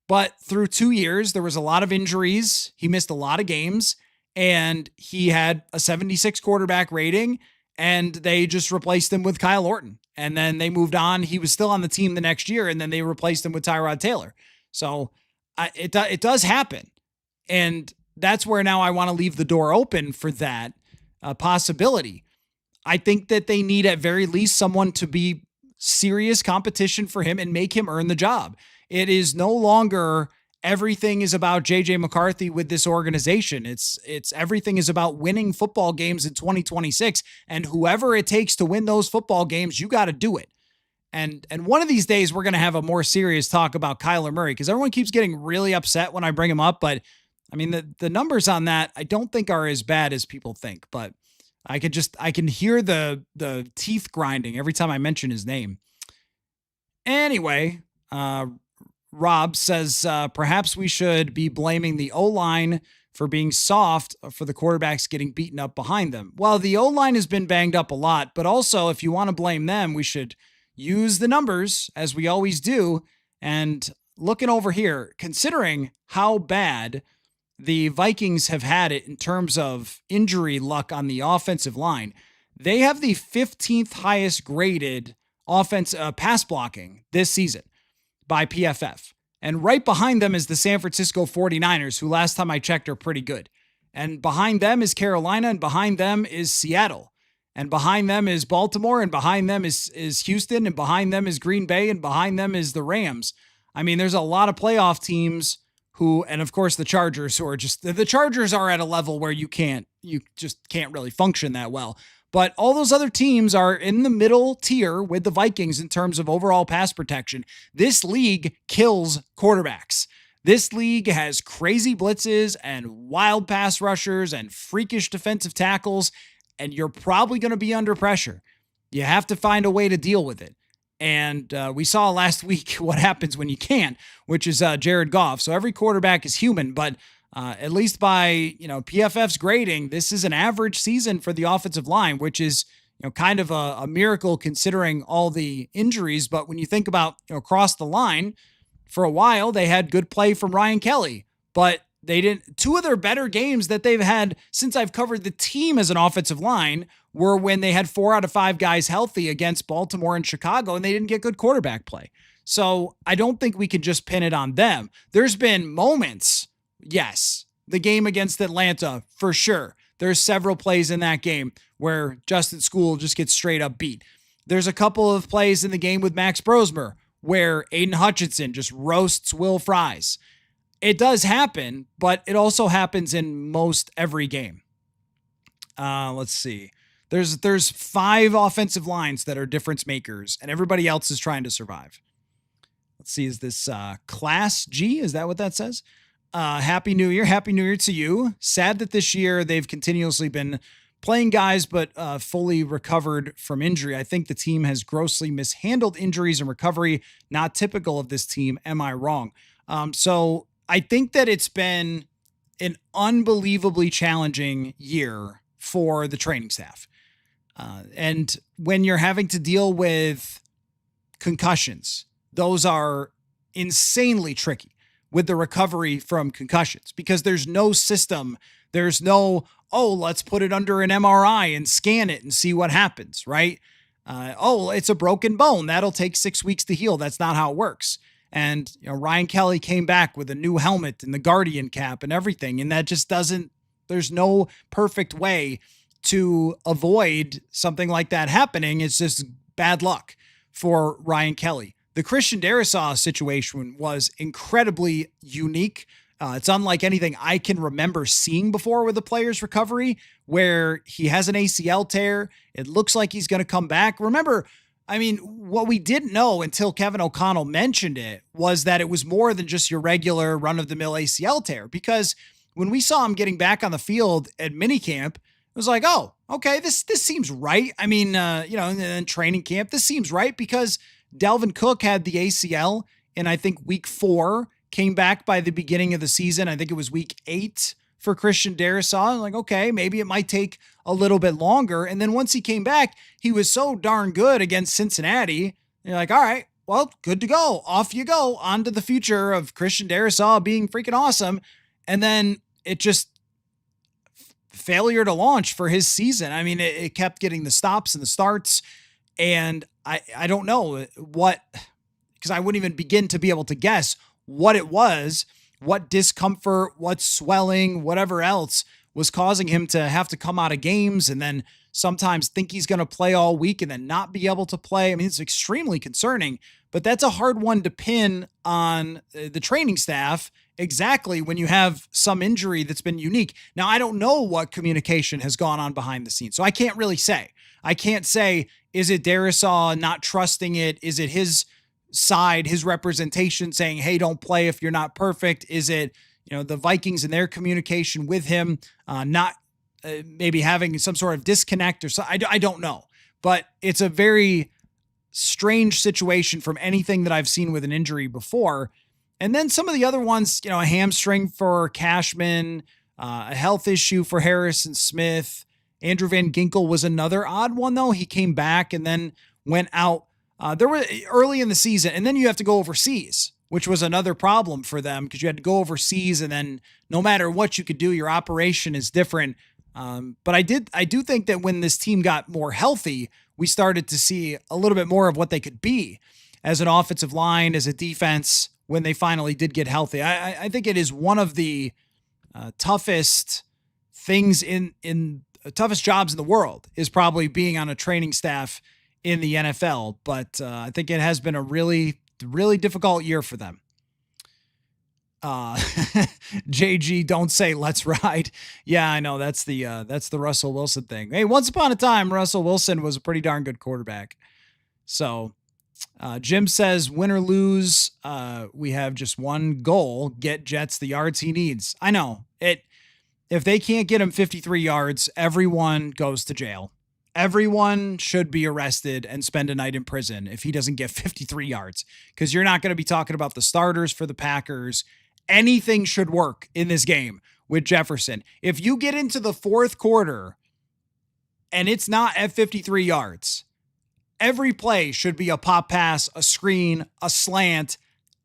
But through 2 years, there was a lot of injuries. He missed a lot of games. And he had a 76 quarterback rating. And they just replaced him with Kyle Orton. And then they moved on. He was still on the team the next year. And then they replaced him with Tyrod Taylor. So it does happen. And that's where now I want to leave the door open for that possibility. I think that they need at very least someone to be serious competition for him and make him earn the job. It is no longer everything is about JJ McCarthy with this organization. It's everything is about winning football games in 2026, and whoever it takes to win those football games, you got to do it. And one of these days we're going to have a more serious talk about Kyler Murray, because everyone keeps getting really upset when I bring him up, but I mean, the numbers on that I don't think are as bad as people think, but I can hear the teeth grinding every time I mention his name. Anyway, Rob says, perhaps we should be blaming the O-line for being soft for the quarterbacks getting beaten up behind them. Well, the O-line has been banged up a lot, but also if you want to blame them, we should use the numbers as we always do. And looking over here, considering how bad the Vikings have had it in terms of injury luck on the offensive line, they have the 15th highest graded pass blocking this season by PFF. And right behind them is the San Francisco 49ers, who last time I checked are pretty good. And behind them is Carolina, and behind them is Seattle. And behind them is Baltimore, and behind them is Houston, and behind them is Green Bay, and behind them is the Rams. I mean, there's a lot of playoff teams who, and of course the Chargers, who are just, the Chargers are at a level where you just can't really function that well. But all those other teams are in the middle tier with the Vikings in terms of overall pass protection. This league kills quarterbacks. This league has crazy blitzes and wild pass rushers and freakish defensive tackles, and you're probably going to be under pressure. You have to find a way to deal with it. And we saw last week what happens when you can't, which is Jared Goff. So every quarterback is human, but at least by PFF's grading, this is an average season for the offensive line, which is kind of a miracle considering all the injuries. But when you think about across the line, for a while they had good play from Ryan Kelly, but they didn't. Two of their better games that they've had since I've covered the team as an offensive line were when they had 4 out of 5 guys healthy against Baltimore and Chicago, and they didn't get good quarterback play. So I don't think we can just pin it on them. There's been moments. Yes, the game against Atlanta, for sure. There's several plays in that game where Justin School just gets straight up beat. There's a couple of plays in the game with Max Brosmer where Aiden Hutchinson just roasts Will Fries. It does happen, but it also happens in most every game. Let's see. There's 5 offensive lines that are difference makers, and everybody else is trying to survive. Let's see. Is this Class G? Is that what that says? Happy New Year. Happy New Year to you. Sad that this year they've continuously been playing guys, but fully recovered from injury. I think the team has grossly mishandled injuries and recovery. Not typical of this team. Am I wrong? So I think that it's been an unbelievably challenging year for the training staff. And when you're having to deal with concussions, those are insanely tricky with the recovery from concussions, because there's no system. There's no, let's put it under an MRI and scan it and see what happens, right? It's a broken bone. That'll take 6 weeks to heal. That's not how it works. And Ryan Kelly came back with a new helmet and the Guardian cap and everything. And that just there's no perfect way to avoid something like that happening. It's just bad luck for Ryan Kelly. The Christian Darrisaw situation was incredibly unique. It's unlike anything I can remember seeing before with a player's recovery, where he has an ACL tear. It looks like he's going to come back. Remember, I mean, what we didn't know until Kevin O'Connell mentioned it was that it was more than just your regular run-of-the-mill ACL tear, because when we saw him getting back on the field at minicamp, it was like, oh, okay, this seems right. I mean, and then training camp, this seems right, because Dalvin Cook had the ACL in, I think, week 4, came back by the beginning of the season. I think it was week 8 for Christian Darrisaw. I'm like, okay, maybe it might take a little bit longer. And then once he came back, he was so darn good against Cincinnati. And you're like, all right, well, good to go. Off you go, on to the future of Christian Darrisaw being freaking awesome. And then it just failure to launch for his season. I mean, it kept getting the stops and the starts. And I don't know what, because I wouldn't even begin to be able to guess what it was, what discomfort, what swelling, whatever else was causing him to have to come out of games and then sometimes think he's going to play all week and then not be able to play. I mean, it's extremely concerning, but that's a hard one to pin on the training staff exactly when you have some injury that's been unique. Now, I don't know what communication has gone on behind the scenes, so I can't really say. I can't say, is it Darrisaw not trusting it? Is it his side, his representation saying, hey, don't play if you're not perfect? Is it, the Vikings and their communication with him not maybe having some sort of disconnect or so? I don't know, but it's a very strange situation from anything that I've seen with an injury before. And then some of the other ones, a hamstring for Cashman, a health issue for Harrison Smith. Andrew Van Ginkel was another odd one, though. He came back and then went out. There were early in the season, and then you have to go overseas, which was another problem for them because you had to go overseas, and then no matter what you could do, your operation is different. But I do think that when this team got more healthy, we started to see a little bit more of what they could be as an offensive line, as a defense, when they finally did get healthy. I think it is one of the toughest things in toughest jobs in the world is probably being on a training staff in the NFL. But I think it has been a really, really difficult year for them. JG, don't say let's ride. Yeah, I know that's the Russell Wilson thing. Hey, once upon a time, Russell Wilson was a pretty darn good quarterback. So Jim says, win or lose, we have just one goal, get Jets the yards he needs. I know it. If they can't get him 53 yards, everyone goes to jail. Everyone should be arrested and spend a night in prison if he doesn't get 53 yards, because you're not going to be talking about the starters for the Packers. Anything should work in this game with Jefferson. If you get into the fourth quarter and it's not at 53 yards, every play should be a pop pass, a screen, a slant,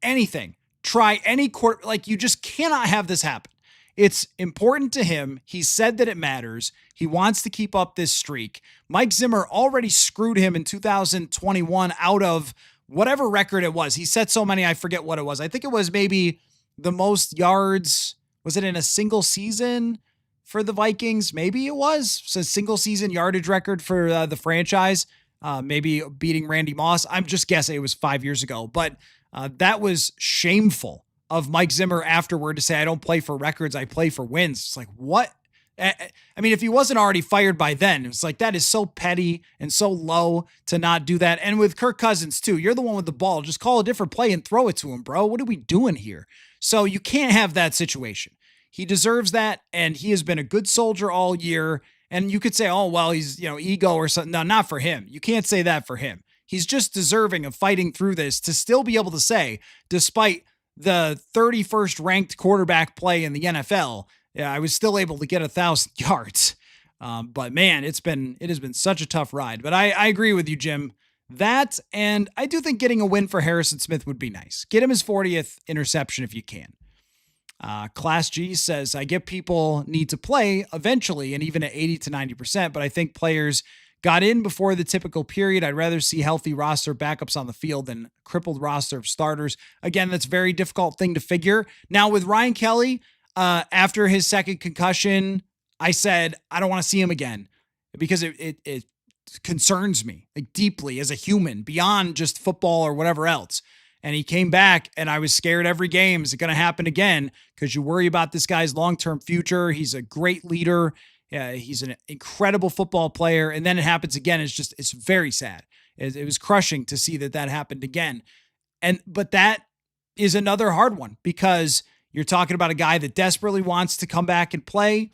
anything. Try any court. Like, you just cannot have this happen. It's important to him. He said that it matters. He wants to keep up this streak. Mike Zimmer already screwed him in 2021 out of whatever record it was. He set so many, I forget what it was. I think it was maybe the most yards. Was it in a single season for the Vikings? Maybe it was. So single season yardage record for the franchise. Maybe beating Randy Moss. I'm just guessing it was 5 years ago, but that was shameful of Mike Zimmer afterward to say, I don't play for records, I play for wins. It's like, what? I mean, if he wasn't already fired by then, it's like, that is so petty and so low to not do that. And with Kirk Cousins too, you're the one with the ball. Just call a different play and throw it to him, bro. What are we doing here? So you can't have that situation. He deserves that. And he has been a good soldier all year. And you could say, oh, well, he's, ego or something. No, not for him. You can't say that for him. He's just deserving of fighting through this to still be able to say, despite the 31st ranked quarterback play in the NFL, yeah, I was still able to get 1,000 yards. But man, it has been such a tough ride. But I agree with you, Jim. That, and I do think getting a win for Harrison Smith would be nice. Get him his 40th interception if you can. Class G says, I get people need to play eventually, and even at 80 to 90%, but I think players got in before the typical period. I'd rather see healthy roster backups on the field than crippled roster of starters. Again, that's a very difficult thing to figure. Now with Ryan Kelly, after his second concussion, I said, I don't want to see him again because it concerns me like deeply as a human beyond just football or whatever else. And he came back and I was scared every game. Is it going to happen again? Because you worry about this guy's long-term future. He's a great leader. He's an incredible football player. And then it happens again. It's very sad. It was crushing to see that happened again. But that is another hard one because you're talking about a guy that desperately wants to come back and play,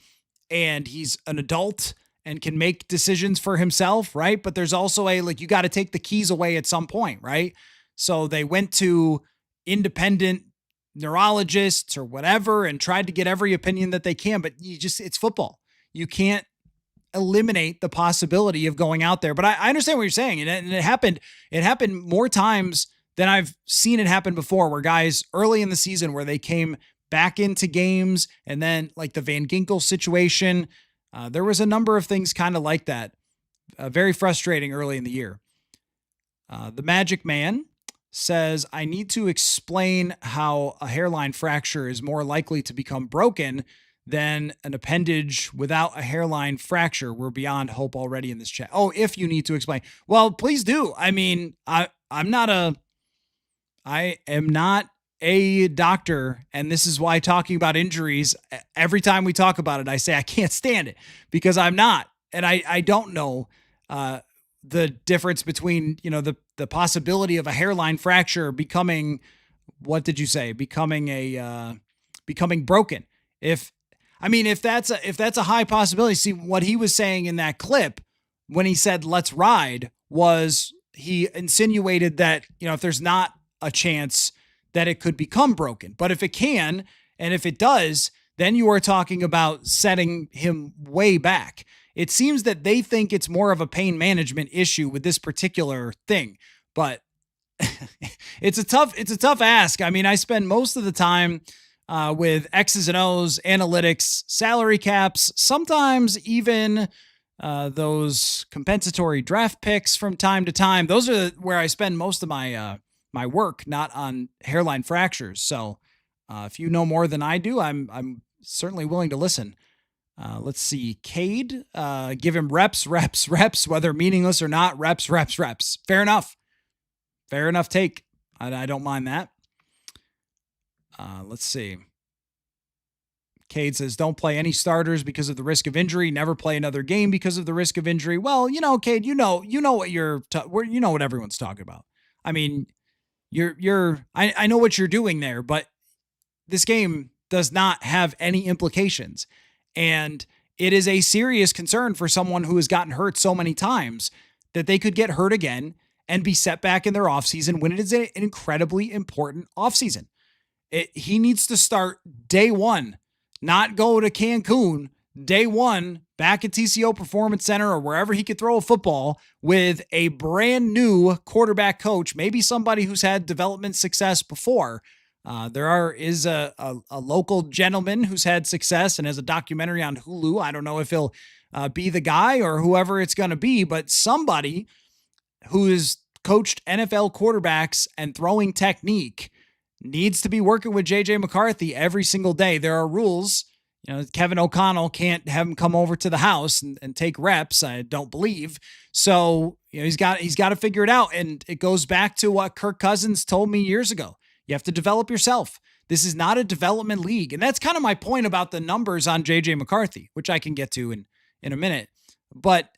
and he's an adult and can make decisions for himself, right? But there's also you got to take the keys away at some point, right? So they went to independent neurologists or whatever and tried to get every opinion that they can, but it's football. You can't eliminate the possibility of going out there. But I understand what you're saying. And it happened more times than I've seen it happen before, where guys early in the season where they came back into games, and then like the Van Ginkel situation, there was a number of things kind of like that. Very frustrating early in the year. The Magic Man says, I need to explain how a hairline fracture is more likely to become broken than an appendage without a hairline fracture. We're beyond hope already in this chat. Oh, if you need to explain. Well, please do. I mean, I am not a doctor, and this is why talking about injuries, every time we talk about it, I say I can't stand it because I'm not. And I don't know the difference between, the possibility of a hairline fracture becoming, what did you say? Becoming broken. If that's a high possibility. See, what he was saying in that clip when he said, let's ride, was he insinuated that, if there's not a chance that it could become broken, but if it can, and if it does, then you are talking about setting him way back. It seems that they think it's more of a pain management issue with this particular thing, but it's a tough ask. I mean, I spend most of the time with X's and O's, analytics, salary caps, sometimes even those compensatory draft picks from time to time. Those are where I spend most of my my work, not on hairline fractures. So if you know more than I do, I'm certainly willing to listen. Let's see. Cade, give him reps, whether meaningless or not. Reps. Fair enough take. I don't mind that. Let's see. Cade says, don't play any starters because of the risk of injury. Never play another game because of the risk of injury. Well, Cade, you know what you know what everyone's talking about. I mean, I know what you're doing there, but this game does not have any implications. And it is a serious concern for someone who has gotten hurt so many times that they could get hurt again and be set back in their offseason when it is an incredibly important offseason. He needs to start day one, not go to Cancun, day one, back at TCO Performance Center or wherever he could throw a football with a brand new quarterback coach, maybe somebody who's had development success before. There is a local gentleman who's had success and has a documentary on Hulu. I don't know if he'll be the guy or whoever it's going to be, but somebody who has coached NFL quarterbacks and throwing technique needs to be working with JJ McCarthy every single day. There are rules. Kevin O'Connell can't have him come over to the house and take reps, I don't believe. So, he's got to figure it out. And it goes back to what Kirk Cousins told me years ago. You have to develop yourself. This is not a development league. And that's kind of my point about the numbers on JJ McCarthy, which I can get to in a minute. But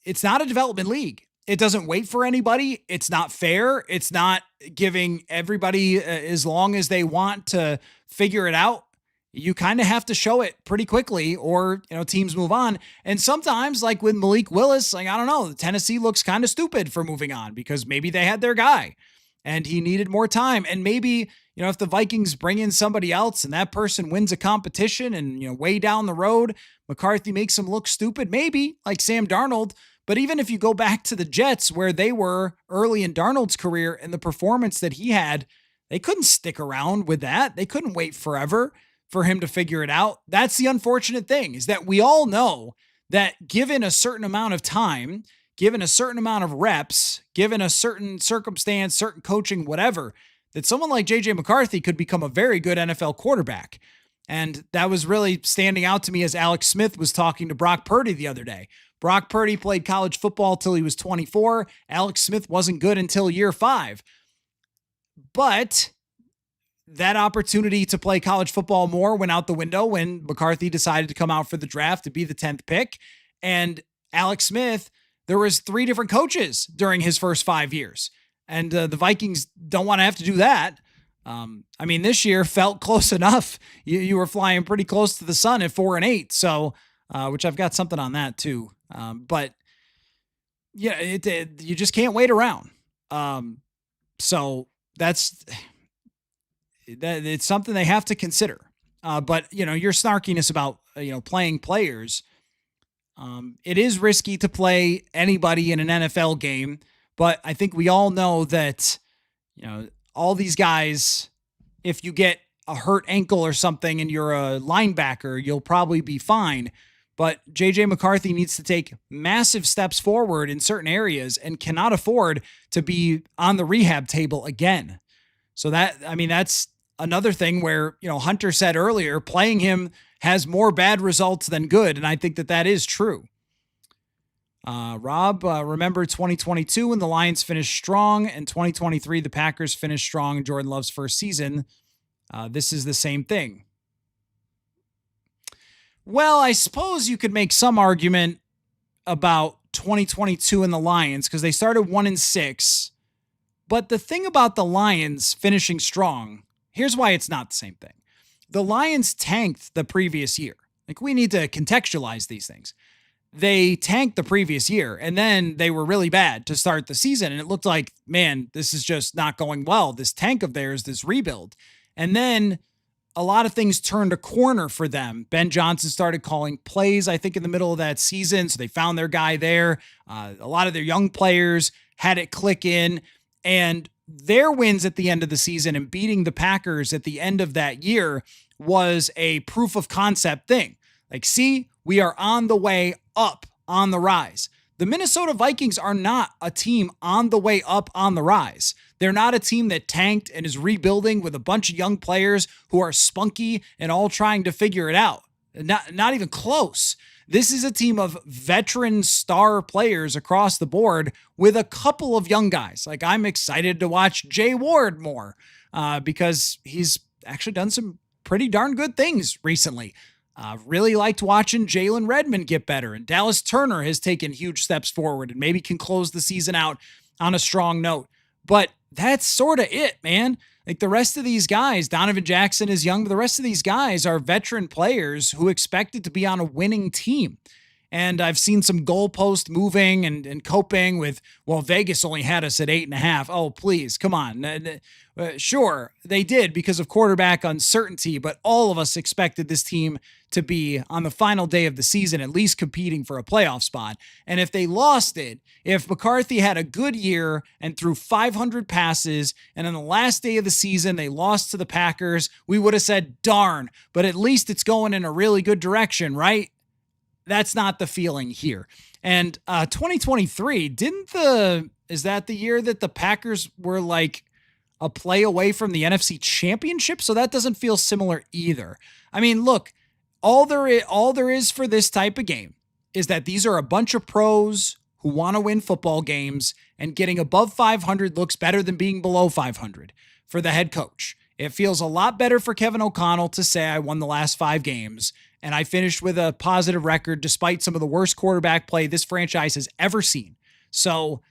it's not a development league. It doesn't wait for anybody. It's not fair. It's not giving everybody as long as they want to figure it out. You kind of have to show it pretty quickly or, teams move on. And sometimes, like with Malik Willis, I don't know, Tennessee looks kind of stupid for moving on because maybe they had their guy and he needed more time. And maybe, if the Vikings bring in somebody else and that person wins a competition and, way down the road, McCarthy makes him look stupid, maybe like Sam Darnold. But even if you go back to the Jets where they were early in Darnold's career and the performance that he had, they couldn't stick around with that. They couldn't wait forever for him to figure it out. That's the unfortunate thing, is that we all know that given a certain amount of time, given a certain amount of reps, given a certain circumstance, certain coaching, whatever, that someone like JJ McCarthy could become a very good NFL quarterback. And that was really standing out to me as Alex Smith was talking to Brock Purdy the other day. Brock Purdy played college football till he was 24. Alex Smith wasn't good until year 5. But that opportunity to play college football more went out the window when McCarthy decided to come out for the draft to be the 10th pick. And Alex Smith, there was 3 different coaches during his first 5 years. And the Vikings don't want to have to do that. I mean, this year felt close enough. You were flying pretty close to the sun at 4-8. So, which I've got something on that too. But yeah, you just can't wait around. So it's something they have to consider. But your snarkiness about, playing players, it is risky to play anybody in an NFL game, but I think we all know that, all these guys, if you get a hurt ankle or something and you're a linebacker, you'll probably be fine. But J.J. McCarthy needs to take massive steps forward in certain areas and cannot afford to be on the rehab table again. So that's another thing where, Hunter said earlier, playing him has more bad results than good. And I think that is true. Rob, remember 2022 when the Lions finished strong, and 2023, the Packers finished strong in Jordan Love's first season. This is the same thing. Well, I suppose you could make some argument about 2022 and the Lions because they started 1-6. But the thing about the Lions finishing strong, here's why it's not the same thing. The Lions tanked the previous year. Like, we need to contextualize these things. They tanked the previous year, and then they were really bad to start the season. And it looked like, man, this is just not going well. This tank of theirs, this rebuild. And then a lot of things turned a corner for them. Ben Johnson started calling plays, I think, in the middle of that season. So they found their guy there. A lot of their young players had it click in. And their wins at the end of the season and beating the Packers at the end of that year was a proof of concept thing. Like, see, we are on the way up, on the rise. The Minnesota Vikings are not a team on the way up, on the rise. They're not a team that tanked and is rebuilding with a bunch of young players who are spunky and all trying to figure it out. Not even close. This is a team of veteran star players across the board with a couple of young guys. Like, I'm excited to watch Jay Ward more because he's actually done some pretty darn good things recently. Really liked watching Jalen Redmond get better, and Dallas Turner has taken huge steps forward and maybe can close the season out on a strong note. But that's sort of it, man. Like, the rest of these guys, Donovan Jackson is young, but the rest of these guys are veteran players who expected to be on a winning team. And I've seen some goalpost moving and coping with, well, Vegas only had us at 8.5. Oh, please, come on. Sure, they did because of quarterback uncertainty, but all of us expected this team to be on the final day of the season, at least competing for a playoff spot. And if they lost it, if McCarthy had a good year and threw 500 passes, and on the last day of the season, they lost to the Packers, we would have said, darn, but at least it's going in a really good direction, right? That's not the feeling here. And 2023, is that the year that the Packers were like a play away from the NFC Championship? So that doesn't feel similar either. I mean, look, all there is for this type of game is that these are a bunch of pros who want to win football games, and getting above 500 looks better than being below 500 for the head coach. It feels a lot better for Kevin O'Connell to say, I won the last 5 games and I finished with a positive record despite some of the worst quarterback play this franchise has ever seen. So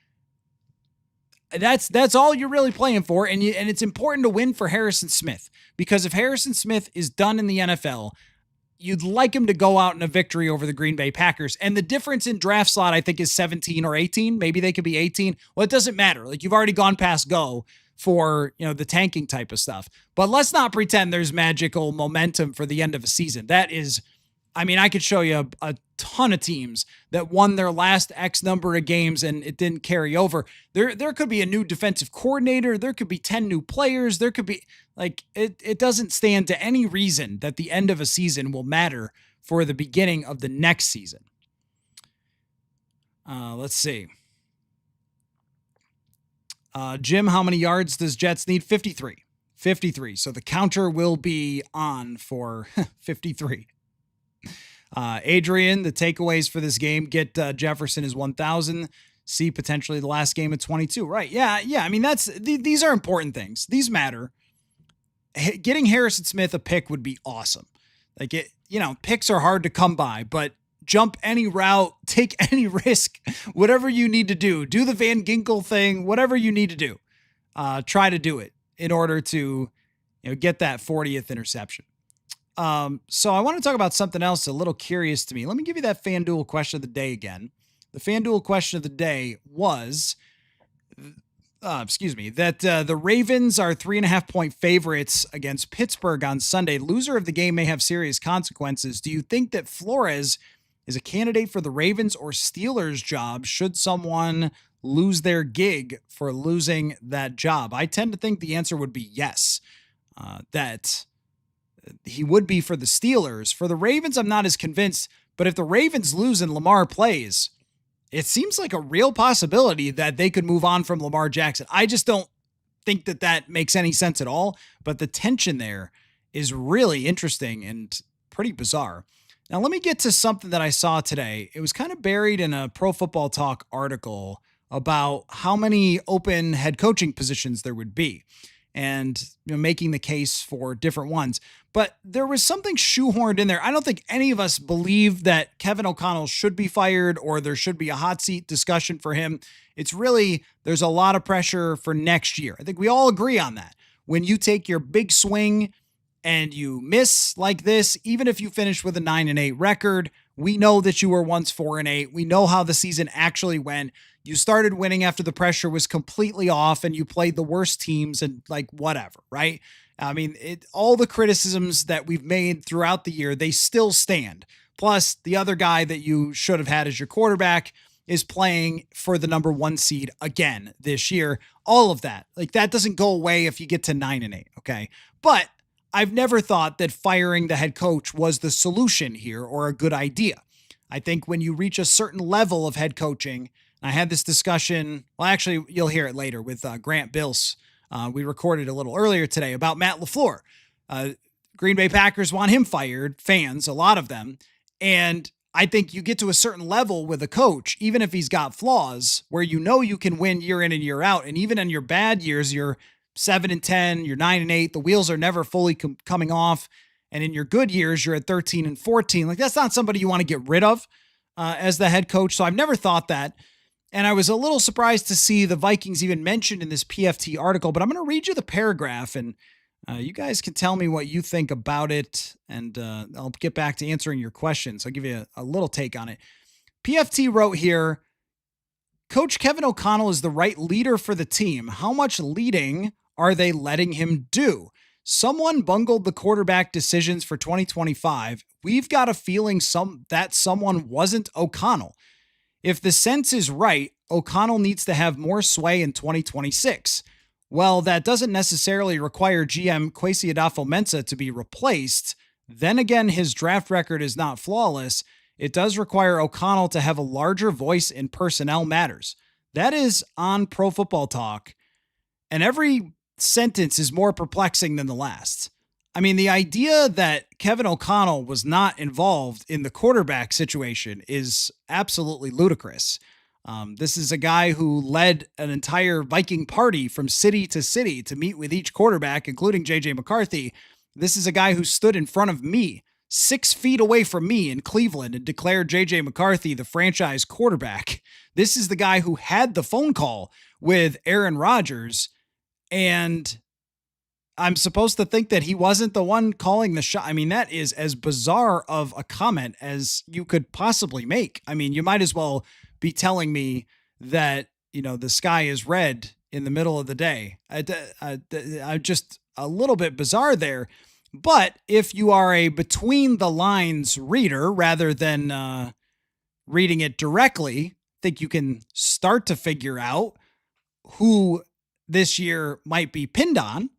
that's all you're really playing for. And it's important to win for Harrison Smith, because if Harrison Smith is done in the NFL, you'd like him to go out in a victory over the Green Bay Packers. And the difference in draft slot, I think, is 17 or 18. Maybe they could be 18. Well, it doesn't matter. Like, you've already gone past go for, the tanking type of stuff. But let's not pretend there's magical momentum for the end of a season. That is, I could show you a ton of teams that won their last X number of games and it didn't carry over. There could be a new defensive coordinator. There could be 10 new players. There could be, it doesn't stand to any reason that the end of a season will matter for the beginning of the next season. Let's see. Jim, how many yards does Jets need? 53. 53. So the counter will be on for 53. Adrian, the takeaways for this game: get Jefferson is 1,000. See potentially the last game at 22. Right. Yeah. These are important things. These matter. Getting Harrison Smith a pick would be awesome. Picks are hard to come by, but jump any route, take any risk, whatever you need to do. Do the Van Ginkel thing, whatever you need to do. Try to do it in order to get that 40th interception. So I want to talk about something else a little curious to me. Let me give you that FanDuel question of the day again. The FanDuel question of the day was, that the Ravens are 3.5-point favorites against Pittsburgh on Sunday. Loser of the game may have serious consequences. Do you think that Flores is a candidate for the Ravens or Steelers job should someone lose their gig for losing that job? I tend to think the answer would be yes, that he would be for the Steelers. For the Ravens, I'm not as convinced, but if the Ravens lose and Lamar plays, it seems like a real possibility that they could move on from Lamar Jackson. I just don't think that that makes any sense at all, but the tension there is really interesting and pretty bizarre. Now, let me get to something that I saw today. It was kind of buried in a Pro Football Talk article about how many open head coaching positions there would be and making the case for different ones. But there was something shoehorned in there. I don't think any of us believe that Kevin O'Connell should be fired or there should be a hot seat discussion for him. It's really, there's a lot of pressure for next year. I think we all agree on that. When you take your big swing and you miss like this, even if you finish with a 9-8 record, we know that you were once 4-8. We know how the season actually went. You started winning after the pressure was completely off and you played the worst teams and like whatever, right? I mean, all the criticisms that we've made throughout the year, they still stand. Plus, the other guy that you should have had as your quarterback is playing for the number 1 seed again this year. All of that, like that doesn't go away if you get to 9-8, okay? But I've never thought that firing the head coach was the solution here or a good idea. I think when you reach a certain level of head coaching, I had this discussion, well, actually, you'll hear it later with Grant Bills. We recorded a little earlier today about Matt LaFleur. Green Bay Packers want him fired, fans, a lot of them. And I think you get to a certain level with a coach, even if he's got flaws, where you can win year in and year out. And even in your bad years, you're 7-10, you're 9-8, the wheels are never fully coming off. And in your good years, you're at 13-14. Like that's not somebody you want to get rid of as the head coach. So I've never thought that. And I was a little surprised to see the Vikings even mentioned in this PFT article, but I'm going to read you the paragraph and you guys can tell me what you think about it. And I'll get back to answering your questions. I'll give you a little take on it. PFT wrote here, Coach Kevin O'Connell is the right leader for the team. How much leading are they letting him do? Someone bungled the quarterback decisions for 2025. We've got a feeling that someone wasn't O'Connell. If the sense is right, O'Connell needs to have more sway in 2026. Well, that doesn't necessarily require GM Kwesi Adolfo-Mensah to be replaced. Then again, his draft record is not flawless. It does require O'Connell to have a larger voice in personnel matters. That is on Pro Football Talk. And every sentence is more perplexing than the last. I mean, the idea that Kevin O'Connell was not involved in the quarterback situation is absolutely ludicrous. This is a guy who led an entire Viking party from city to city to meet with each quarterback, including J.J. McCarthy. This is a guy who stood in front of me, 6 feet away from me in Cleveland, and declared J.J. McCarthy the franchise quarterback. This is the guy who had the phone call with Aaron Rodgers, and I'm supposed to think that he wasn't the one calling the shot. I mean, that is as bizarre of a comment as you could possibly make. I mean, you might as well be telling me that, the sky is red in the middle of the day. I just a little bit bizarre there. But if you are a between the lines reader rather than reading it directly, I think you can start to figure out who this year might be pinned on.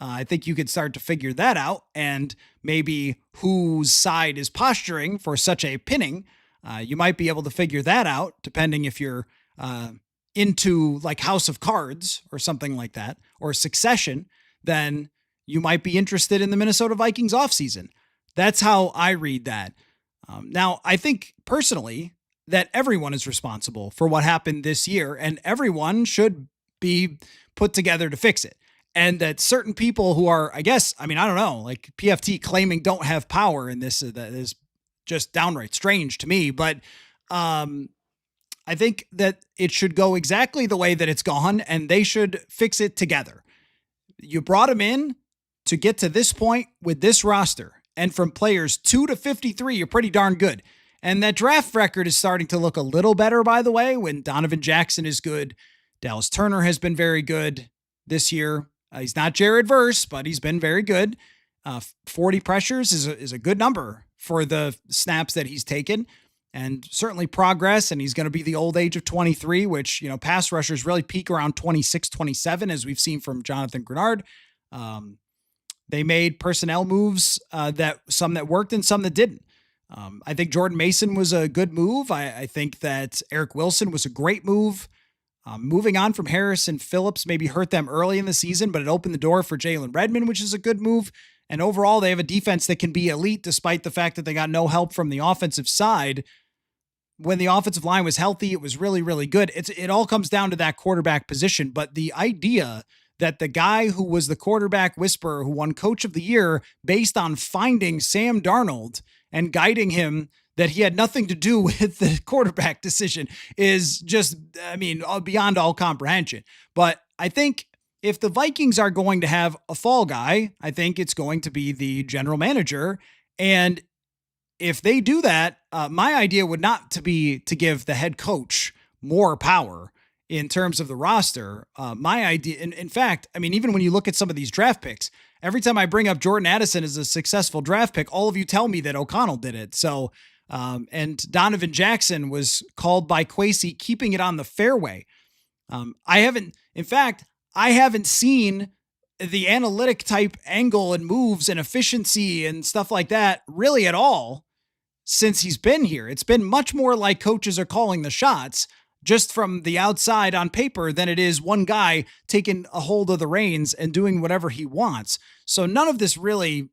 I think you could start to figure that out and maybe whose side is posturing for such a pinning. You might be able to figure that out depending if you're into like House of Cards or something like that, or Succession, then you might be interested in the Minnesota Vikings offseason. That's how I read that. Now, I think personally that everyone is responsible for what happened this year and everyone should be put together to fix it. And that certain people who are, I don't know, like PFT claiming don't have power in this, that is just downright strange to me. But I think that it should go exactly the way that it's gone, and they should fix it together. You brought him in to get to this point with this roster, and from players 2 to 53, you're pretty darn good. And that draft record is starting to look a little better, by the way, when Donovan Jackson is good. Dallas Turner has been very good this year. He's not Jared Verse, but he's been very good. 40 pressures is a good number for the snaps that he's taken, and certainly progress. And he's going to be the old age of 23, which, pass rushers really peak around 26, 27, as we've seen from Jonathan Grenard. They made personnel moves some that worked and some that didn't. I think Jordan Mason was a good move. I think that Eric Wilson was a great move. Moving on from Harrison Phillips maybe hurt them early in the season, but it opened the door for Jalen Redmond, which is a good move. And overall, they have a defense that can be elite despite the fact that they got no help from the offensive side. When the offensive line was healthy, it was really, really good. It all comes down to that quarterback position. But the idea that the guy who was the quarterback whisperer who won Coach of the Year based on finding Sam Darnold and guiding him, that he had nothing to do with the quarterback decision is just, beyond all comprehension. But I think if the Vikings are going to have a fall guy, I think it's going to be the general manager. And if they do that, my idea would not to be to give the head coach more power in terms of the roster. My idea, in fact, even when you look at some of these draft picks, every time I bring up Jordan Addison as a successful draft pick, all of you tell me that O'Connell did it. So, and Donovan Jackson was called by Kwesi keeping it on the fairway. I haven't seen the analytic type angle and moves and efficiency and stuff like that really at all since he's been here. It's been much more like coaches are calling the shots just from the outside on paper than it is one guy taking a hold of the reins and doing whatever he wants. So none of this really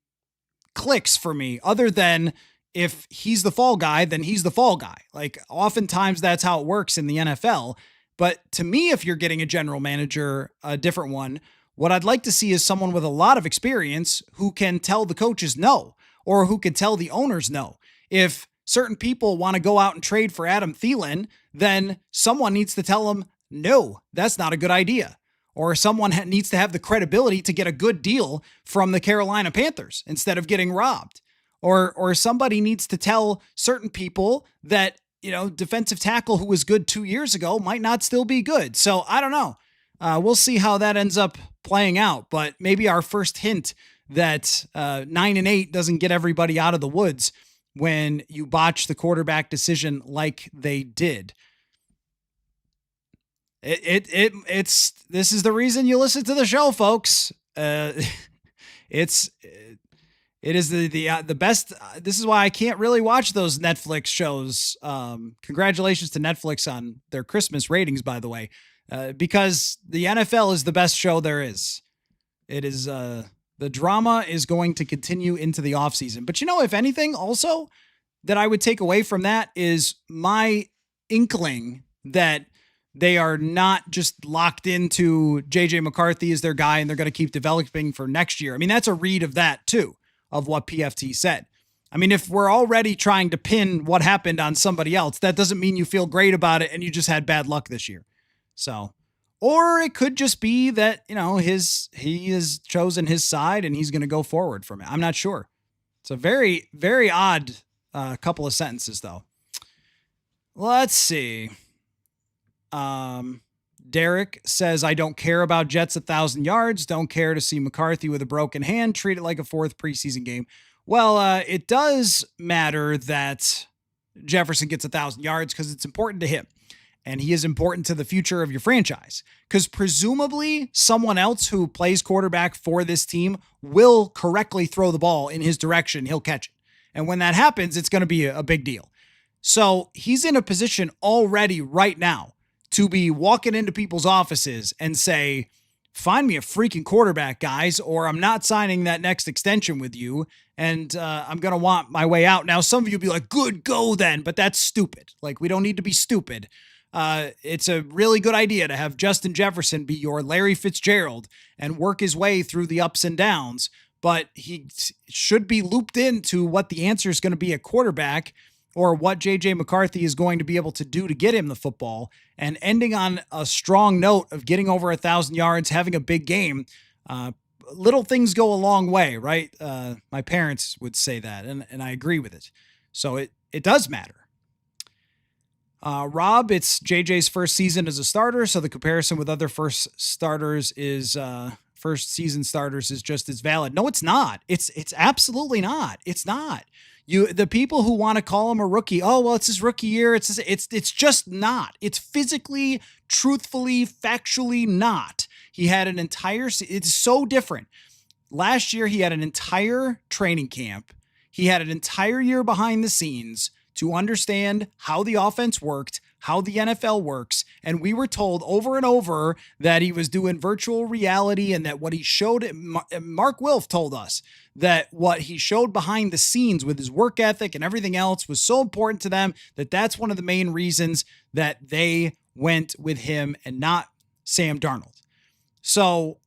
clicks for me, other than if he's the fall guy, then he's the fall guy. Like, oftentimes that's how it works in the NFL. But to me, if you're getting a general manager, a different one, what I'd like to see is someone with a lot of experience who can tell the coaches no, or who can tell the owners no. If certain people want to go out and trade for Adam Thielen, then someone needs to tell them, no, that's not a good idea. Or someone needs to have the credibility to get a good deal from the Carolina Panthers instead of getting robbed. Or somebody needs to tell certain people that, defensive tackle who was good 2 years ago might not still be good. So I don't know. We'll see how that ends up playing out. But maybe our first hint that 9-8 doesn't get everybody out of the woods when you botch the quarterback decision like they did. This is the reason you listen to the show, folks. It is the best. This is why I can't really watch those Netflix shows. Congratulations to Netflix on their Christmas ratings, by the way, because the NFL is the best show there is. It is, the drama is going to continue into the offseason. But if anything also that I would take away from that is my inkling that they are not just locked into JJ McCarthy as their guy and they're going to keep developing for next year. That's a read of that too, of what PFT said. If we're already trying to pin what happened on somebody else, that doesn't mean you feel great about it and you just had bad luck this year. So, or it could just be that, he has chosen his side and he's going to go forward from it. I'm not sure. It's a very, very odd couple of sentences though. Let's see. Derek says, I don't care about Jets 1,000 yards. Don't care to see McCarthy with a broken hand. Treat it like a fourth preseason game. Well, it does matter that Jefferson gets 1,000 yards because it's important to him. And he is important to the future of your franchise. Because presumably someone else who plays quarterback for this team will correctly throw the ball in his direction. He'll catch it. And when that happens, it's going to be a big deal. So he's in a position already right now to be walking into people's offices and say, find me a freaking quarterback, guys, or I'm not signing that next extension with you, and I'm going to want my way out. Now, some of you will be like, good, go then, but that's stupid. Like, we don't need to be stupid. It's a really good idea to have Justin Jefferson be your Larry Fitzgerald and work his way through the ups and downs. but he should be looped into what the answer is going to be at quarterback, or what J.J. McCarthy is going to be able to do to get him the football. And ending on a strong note of getting over 1,000 yards, having a big game, little things go a long way, right? My parents would say that, and I agree with it. So it does matter. Rob, it's JJ's first season as a starter, so the comparison with other first season starters is just as valid. No, it's not. It's absolutely not. It's not. The people who want to call him a rookie, oh, well, it's his rookie year. It's just not. It's physically, truthfully, factually not. He had an entire, it's so different. Last year, he had an entire training camp. He had an entire year behind the scenes to understand how the offense worked, how the NFL works. And we were told over and over that he was doing virtual reality, and that what he showed, Mark Wilf told us that what he showed behind the scenes with his work ethic and everything else was so important to them that that's one of the main reasons that they went with him and not Sam Darnold. So,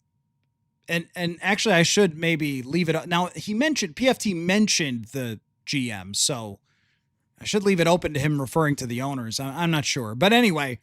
and actually I should maybe leave it up. Now PFT mentioned the GM, so I should leave it open to him referring to the owners. I'm not sure, but anyway,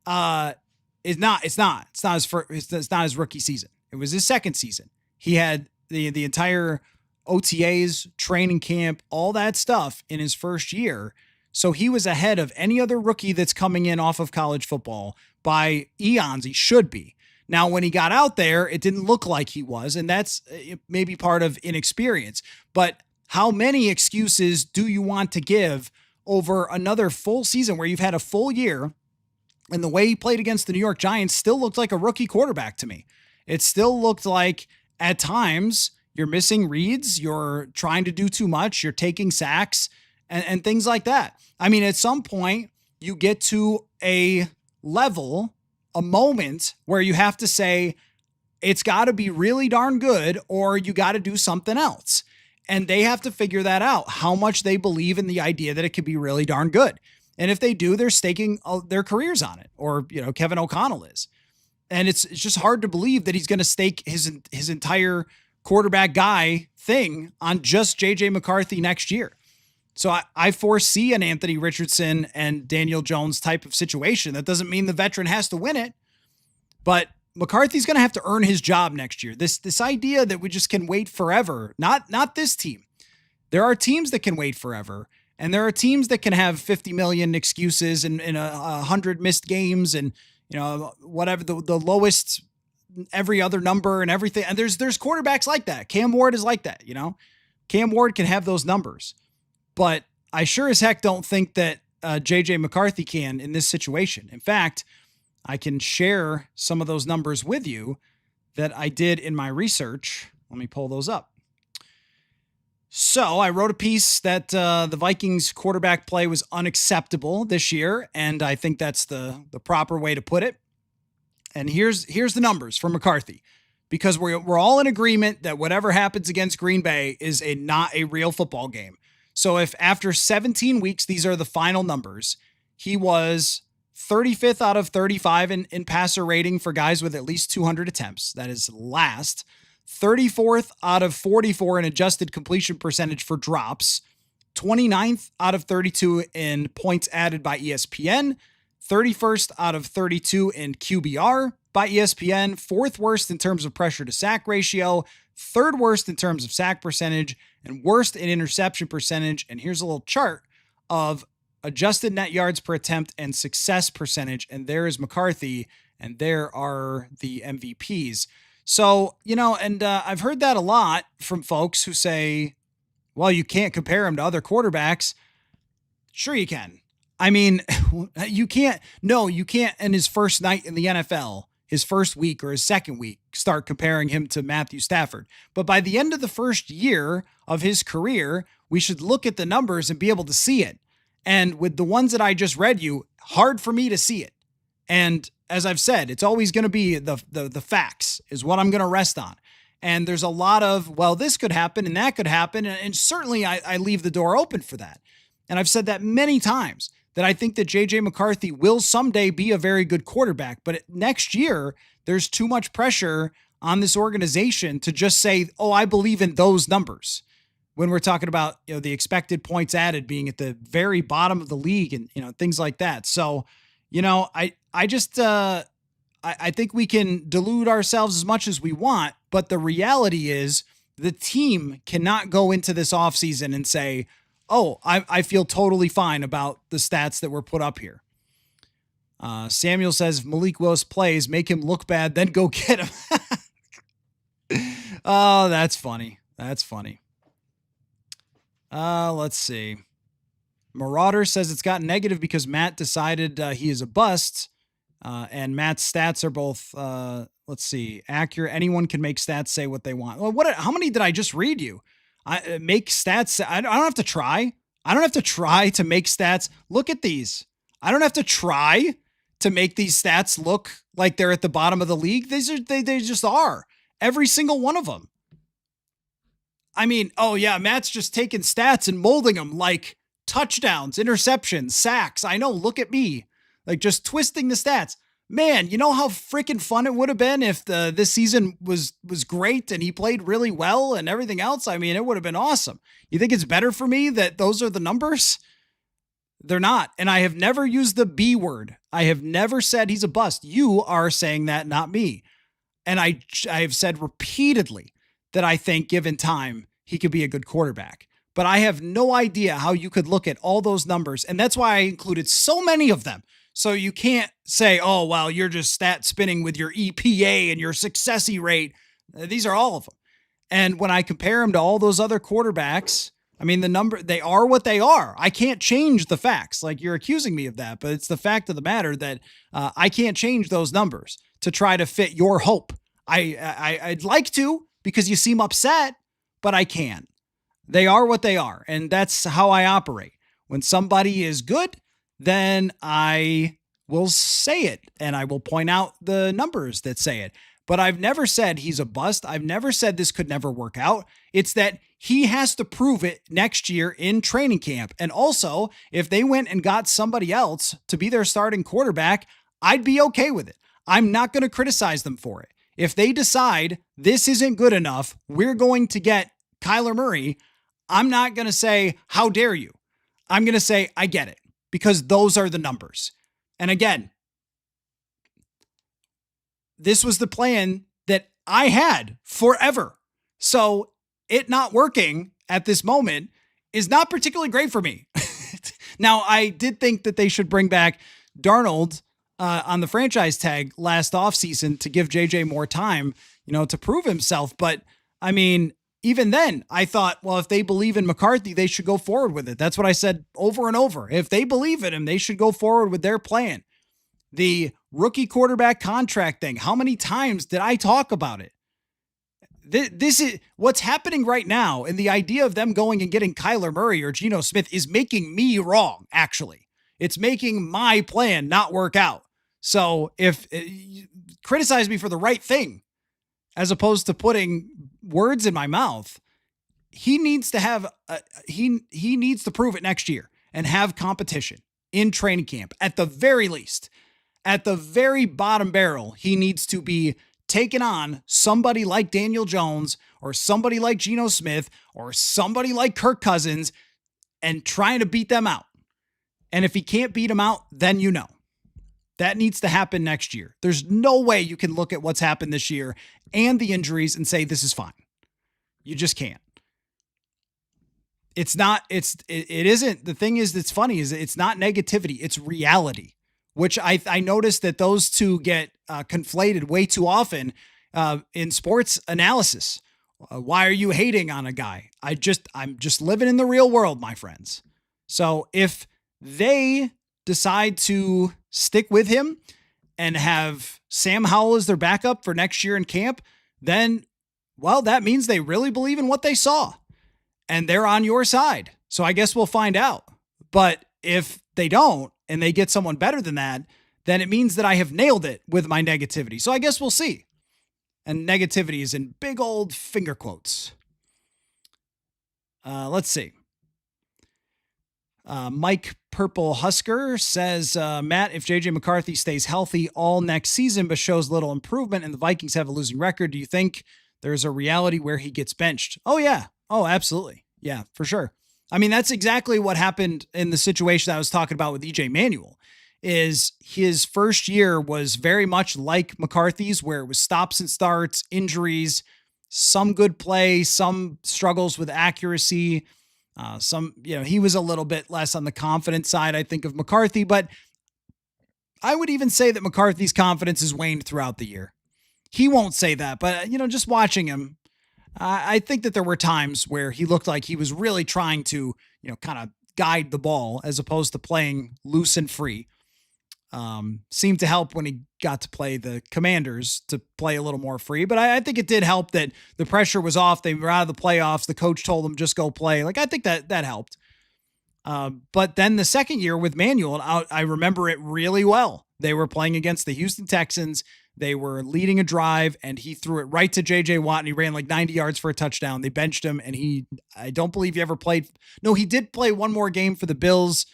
it's not his rookie season. It was his second season. He had the entire OTAs, training camp, all that stuff in his first year. So he was ahead of any other rookie that's coming in off of college football by eons. He should be. Now, when he got out there, it didn't look like he was, and that's maybe part of inexperience. But how many excuses do you want to give over another full season where you've had a full year, and the way he played against the New York Giants still looked like a rookie quarterback to me? It still looked like at times you're missing reads, you're trying to do too much, you're taking sacks and things like that. I mean, at some point you get to a level, a moment where you have to say it's got to be really darn good, or you got to do something else. And they have to figure that out, how much they believe in the idea that it could be really darn good. And if they do, they're staking their careers on it, or, Kevin O'Connell is. And it's just hard to believe that he's going to stake his entire quarterback guy thing on just J.J. McCarthy next year. So I foresee an Anthony Richardson and Daniel Jones type of situation. That doesn't mean the veteran has to win it, but McCarthy's going to have to earn his job next year. This idea that we just can wait forever, not this team. There are teams that can wait forever, and there are teams that can have 50 million excuses and 100 missed games and whatever the lowest every other number and everything. And there's quarterbacks like that. Cam Ward is like that. Cam Ward can have those numbers, but I sure as heck don't think that J.J. McCarthy can in this situation. In fact, I can share some of those numbers with you that I did in my research. Let me pull those up. So I wrote a piece that the Vikings quarterback play was unacceptable this year, and I think that's the proper way to put it. And here's the numbers for McCarthy, because we're all in agreement that whatever happens against Green Bay is not a real football game. So if after 17 weeks, these are the final numbers, he was 35th out of 35 in passer rating for guys with at least 200 attempts. That is last. 34th out of 44 in adjusted completion percentage for drops. 29th out of 32 in points added by ESPN. 31st out of 32 in QBR by ESPN. 4th worst in terms of pressure to sack ratio. 3rd worst in terms of sack percentage. And worst in interception percentage. And here's a little chart of adjusted net yards per attempt and success percentage. And there is McCarthy, and there are the MVPs. So, and I've heard that a lot from folks who say, well, you can't compare him to other quarterbacks. Sure you can. I mean, you can't. No, you can't in his first night in the NFL, his first week or his second week, start comparing him to Matthew Stafford. But by the end of the first year of his career, we should look at the numbers and be able to see it. And with the ones that I just read you, hard for me to see it. And as I've said, it's always going to be the facts is what I'm going to rest on. And there's a lot of, well, this could happen and that could happen. And certainly I leave the door open for that. And I've said that many times, that I think that J.J. McCarthy will someday be a very good quarterback. But next year, there's too much pressure on this organization to just say, oh, I believe in those numbers when we're talking about, the expected points added being at the very bottom of the league and, things like that. So, I think we can delude ourselves as much as we want, but the reality is the team cannot go into this offseason and say, oh, I feel totally fine about the stats that were put up here. Samuel says, if Malik Willis plays, make him look bad, then go get him. Oh, that's funny. That's funny. Let's see. Marauder says it's gotten negative because Matt decided he is a bust. And Matt's stats are both, let's see, accurate. Anyone can make stats say what they want. Well, how many did I just read you? I make stats. I don't have to try. I don't have to try to make stats. Look at these. I don't have to try to make these stats look like they're at the bottom of the league. They just are. Every single one of them. I mean, oh yeah, Matt's just taking stats and molding them like touchdowns, interceptions, sacks. I know, look at me. Like just twisting the stats. Man, you know how freaking fun it would have been if this season was great and he played really well and everything else? I mean, it would have been awesome. You think it's better for me that those are the numbers? They're not. And I have never used the B word. I have never said he's a bust. You are saying that, not me. And I have said repeatedly that I think given time, he could be a good quarterback. But I have no idea how you could look at all those numbers. And that's why I included so many of them. So you can't say, oh, well, you're just stat spinning with your EPA and your successy rate. These are all of them. And when I compare them to all those other quarterbacks, I mean, they are what they are. I can't change the facts. Like you're accusing me of that, but it's the fact of the matter that I can't change those numbers to try to fit your hope. I'd like to because you seem upset, but I can't. They are what they are. And that's how I operate. When somebody is good, then I will say it and I will point out the numbers that say it. But I've never said he's a bust. I've never said this could never work out. It's that he has to prove it next year in training camp. And also, if they went and got somebody else to be their starting quarterback, I'd be okay with it. I'm not going to criticize them for it. If they decide this isn't good enough, we're going to get Kyler Murray, I'm not going to say, how dare you? I'm going to say, I get it. Because those are the numbers. And again, this was the plan that I had forever. So it not working at this moment is not particularly great for me. Now, I did think that they should bring back Darnold on the franchise tag last offseason to give JJ more time, to prove himself. But I mean, even then, I thought, well, if they believe in McCarthy, they should go forward with it. That's what I said over and over. If they believe in him, they should go forward with their plan. The rookie quarterback contract thing, how many times did I talk about it? This is what's happening right now. And the idea of them going and getting Kyler Murray or Geno Smith is making me wrong, actually. It's making my plan not work out. So if criticize me for the right thing, as opposed to putting words in my mouth, he needs to have he needs to prove it next year and have competition in training camp at the very least. At the very bottom barrel, he needs to be taking on somebody like Daniel Jones or somebody like Geno Smith or somebody like Kirk Cousins and trying to beat them out. And if he can't beat them out, then that needs to happen next year. There's no way you can look at what's happened this year and the injuries and say, this is fine. You just can't. It isn't. The thing is, that's funny is it's not negativity. It's reality, which I noticed that those two get conflated way too often in sports analysis. Why are you hating on a guy? I'm just living in the real world, my friends. So if they decide to stick with him and have Sam Howell as their backup for next year in camp, then, well, that means they really believe in what they saw and they're on your side. So I guess we'll find out. But if they don't and they get someone better than that, then it means that I have nailed it with my negativity. So I guess we'll see. And negativity is in big old finger quotes. Let's see. Mike Purple Husker says, Matt, if JJ McCarthy stays healthy all next season but shows little improvement and the Vikings have a losing record, do you think there's a reality where he gets benched? Oh, yeah. Oh, absolutely. Yeah, for sure. I mean, that's exactly what happened in the situation I was talking about with EJ Manuel. Is his first year was very much like McCarthy's, where it was stops and starts, injuries, some good play, some struggles with accuracy. He was a little bit less on the confident side, I think, of McCarthy, but I would even say that McCarthy's confidence has waned throughout the year. He won't say that, but, just watching him, I think that there were times where he looked like he was really trying to, kind of guide the ball as opposed to playing loose and free. Seemed to help when he got to play the Commanders to play a little more free. But I think it did help that the pressure was off. They were out of the playoffs. The coach told them just go play. Like, I think that helped. But then the second year with Manuel, I remember it really well. They were playing against the Houston Texans. They were leading a drive, and he threw it right to J.J. Watt, and he ran like 90 yards for a touchdown. They benched him, and I don't believe he ever played. No, he did play one more game for the Bills.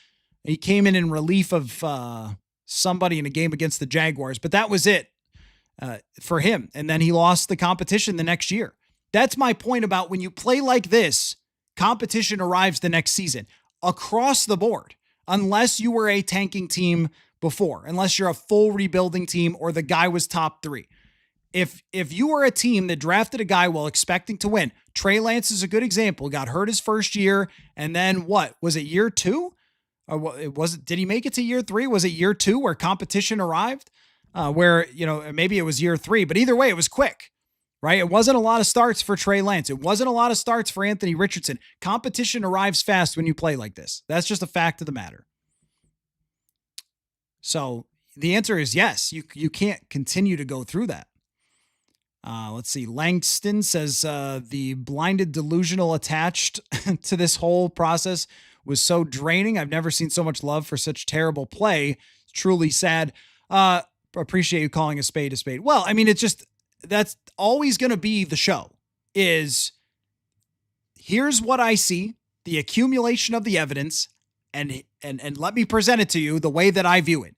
He came in relief of somebody in a game against the Jaguars, but that was it for him. And then he lost the competition the next year. That's my point about when you play like this, competition arrives the next season across the board, unless you were a tanking team before, unless you're a full rebuilding team or the guy was top 3. If you were a team that drafted a guy while expecting to win, Trey Lance is a good example, got hurt his first year. And then what was it, year 2? Did he make it to year 3? Was it year 2 where competition arrived? Maybe it was year 3, but either way, it was quick, right? It wasn't a lot of starts for Trey Lance. It wasn't a lot of starts for Anthony Richardson. Competition arrives fast when you play like this. That's just a fact of the matter. So the answer is yes. You can't continue to go through that. Let's see. Langston says the blinded delusional attached to this whole process was so draining. I've never seen so much love for such terrible play. It's truly sad. Appreciate you calling a spade a spade. Well, I mean, that's always going to be the show is here's what I see, the accumulation of the evidence, and let me present it to you the way that I view it.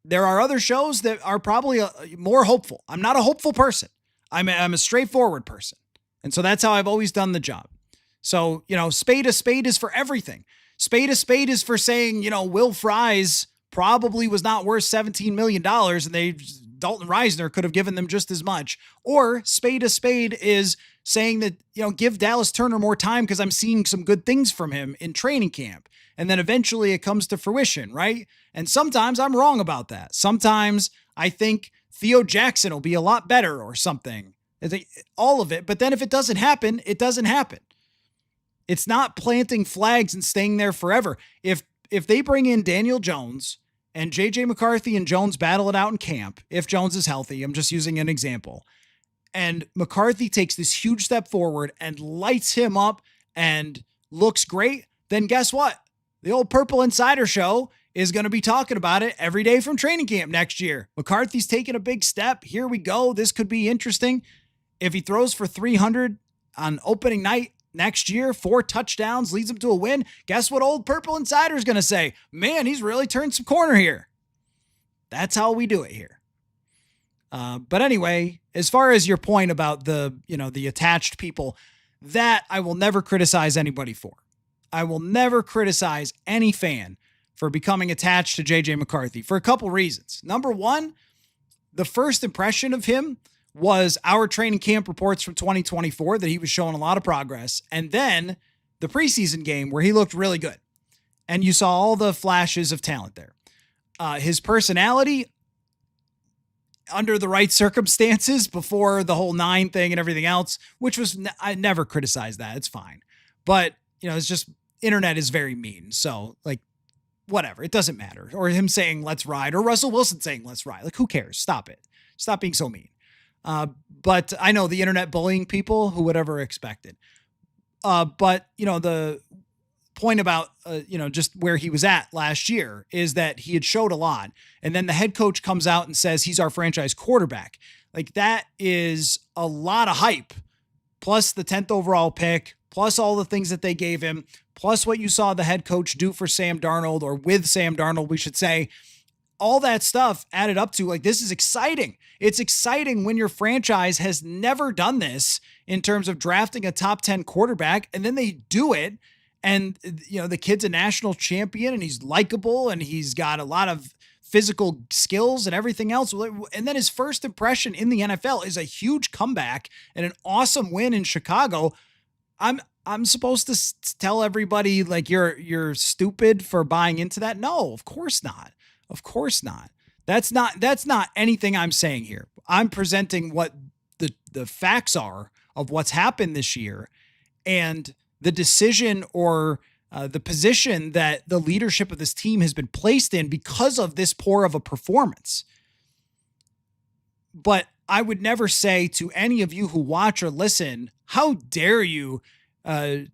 There are other shows that are probably more hopeful. I'm not a hopeful person. I'm a straightforward person. And so that's how I've always done the job. So, spade a spade is for everything. Spade a spade is for saying, Will Fries probably was not worth $17 million and Dalton Reisner could have given them just as much. Or spade a spade is saying that, give Dallas Turner more time because I'm seeing some good things from him in training camp. And then eventually it comes to fruition, right? And sometimes I'm wrong about that. Sometimes I think Theo Jackson will be a lot better or something. All of it. But then if it doesn't happen, it doesn't happen. It's not planting flags and staying there forever. If they bring in Daniel Jones and JJ McCarthy and Jones battle it out in camp, if Jones is healthy, I'm just using an example, and McCarthy takes this huge step forward and lights him up and looks great, then guess what? The old Purple Insider Show is going to be talking about it every day from training camp next year. McCarthy's taking a big step. Here we go. This could be interesting. If he throws for 300 on opening night next year, 4 touchdowns, leads him to a win, guess what old Purple Insider is going to say? Man, he's really turned some corner here. That's how we do it here. But anyway, as far as your point about the attached people, that I will never criticize anybody for. I will never criticize any fan for becoming attached to JJ McCarthy for a couple reasons. Number one, the first impression of him was our training camp reports from 2024 that he was showing a lot of progress. And then the preseason game where he looked really good. And you saw all the flashes of talent there. His personality under the right circumstances before the whole 9 thing and everything else, which was, I never criticized that. It's fine. But, it's just, internet is very mean. So whatever, it doesn't matter. Or him saying, let's ride, or Russell Wilson saying, let's ride. Who cares? Stop it. Stop being so mean. But I know the internet bullying people, who would ever expect it. But the point about, just where he was at last year is that he had showed a lot. And then the head coach comes out and says, he's our franchise quarterback. That is a lot of hype, plus the 10th overall pick, plus all the things that they gave him, plus what you saw the head coach do for Sam Darnold, or with Sam Darnold, we should say, all that stuff added up to, like, this is exciting. It's exciting when your franchise has never done this in terms of drafting a top 10 quarterback, and then they do it. And, the kid's a national champion, and he's likable, and he's got a lot of physical skills and everything else. And then his first impression in the NFL is a huge comeback and an awesome win in Chicago. I'm supposed to tell everybody, like, you're stupid for buying into that? No, of course not. Of course not. That's not anything I'm saying here. I'm presenting what the facts are of what's happened this year, and the decision or the position that the leadership of this team has been placed in because of this poor of a performance. But I would never say to any of you who watch or listen, how dare you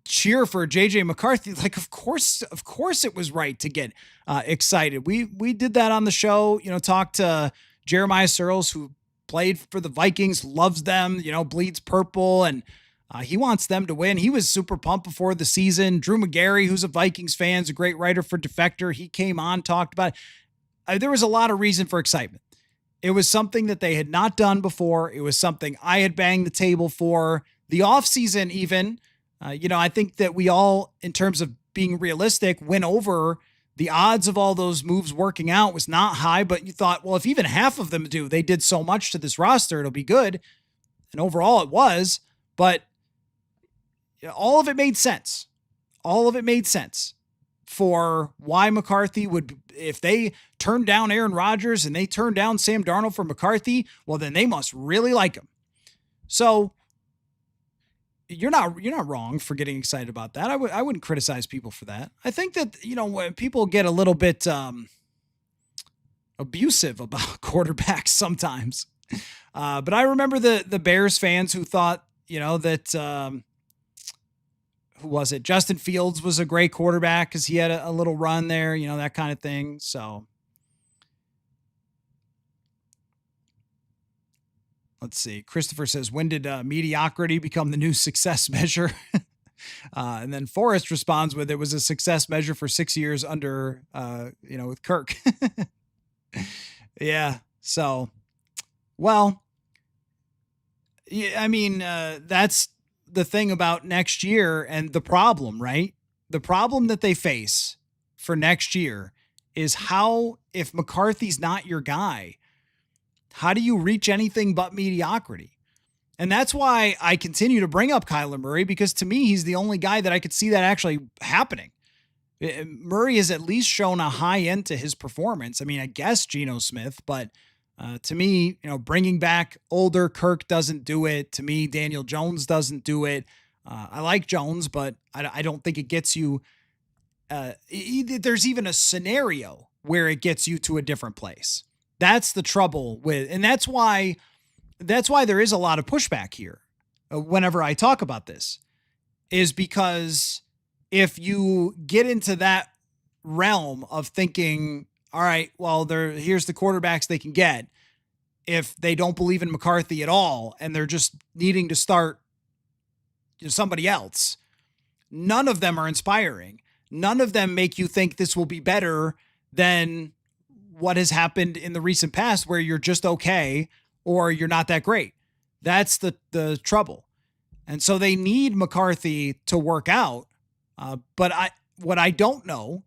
cheer for JJ McCarthy? Like, of course it was right to get excited. We did that on the show, talked to Jeremiah Searles, who played for the Vikings, loves them, bleeds purple, and he wants them to win. He was super pumped before the season. Drew McGarry, who's a Vikings fan, is a great writer for Defector. He came on, talked about it. There was a lot of reason for excitement. It was something that they had not done before. It was something I had banged the table for. The offseason even, I think that we all, in terms of being realistic, went over the odds of all those moves working out was not high, but you thought, well, if even half of them do, they did so much to this roster, it'll be good. And overall it was, but all of it made sense. All of it made sense for why McCarthy would, if they turned down Aaron Rodgers and they turned down Sam Darnold for McCarthy, well, then they must really like him. So you're not wrong for getting excited about that. I wouldn't criticize people for that. I think that, when people get a little bit abusive about quarterbacks sometimes. But I remember the Bears fans who thought, that, who was it? Justin Fields was a great quarterback because he had a little run there, that kind of thing. So let's see. Christopher says, when did mediocrity become the new success measure? And then Forrest responds with, it was a success measure for 6 years under, with Kirk. Yeah. So, well, yeah, I mean, that's the thing about next year and the problem, right? The problem that they face for next year is how, if McCarthy's not your guy, how do you reach anything but mediocrity? And that's why I continue to bring up Kyler Murray, because to me, he's the only guy that I could see that actually happening. Murray has at least shown a high end to his performance. I mean, I guess Geno Smith, but to me, bringing back older Kirk doesn't do it. To me, Daniel Jones doesn't do it. I like Jones, but I don't think it gets you. There's even a scenario where it gets you to a different place. That's the trouble with, and that's why there is a lot of pushback here. Whenever I talk about this, is because if you get into that realm of thinking, all right, well, here's the quarterbacks they can get. If they don't believe in McCarthy at all, and they're just needing to start somebody else, none of them are inspiring. None of them make you think this will be better than what has happened in the recent past, where you're just okay or you're not that great. That's the trouble. And so they need McCarthy to work out. But what I don't know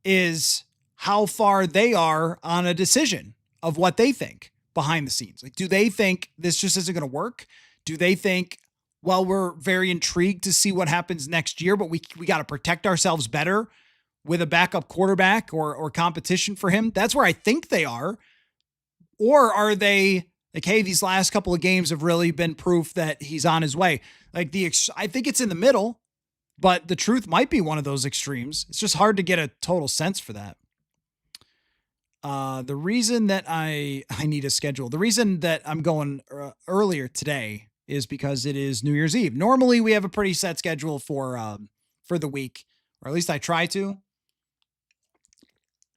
is how far they are on a decision of what they think behind the scenes. Like, do they think this just isn't going to work? Do they think, well, we're very intrigued to see what happens next year, but we got to protect ourselves better with a backup quarterback or competition for him? That's where I think they are. Or are they like, hey, these last couple of games have really been proof that he's on his way? Like, I think it's in the middle, but the truth might be one of those extremes. It's just hard to get a total sense for that. The reason that I need a schedule, the reason that I'm going earlier today is because it is New Year's Eve. Normally we have a pretty set schedule for the week, or at least I try to.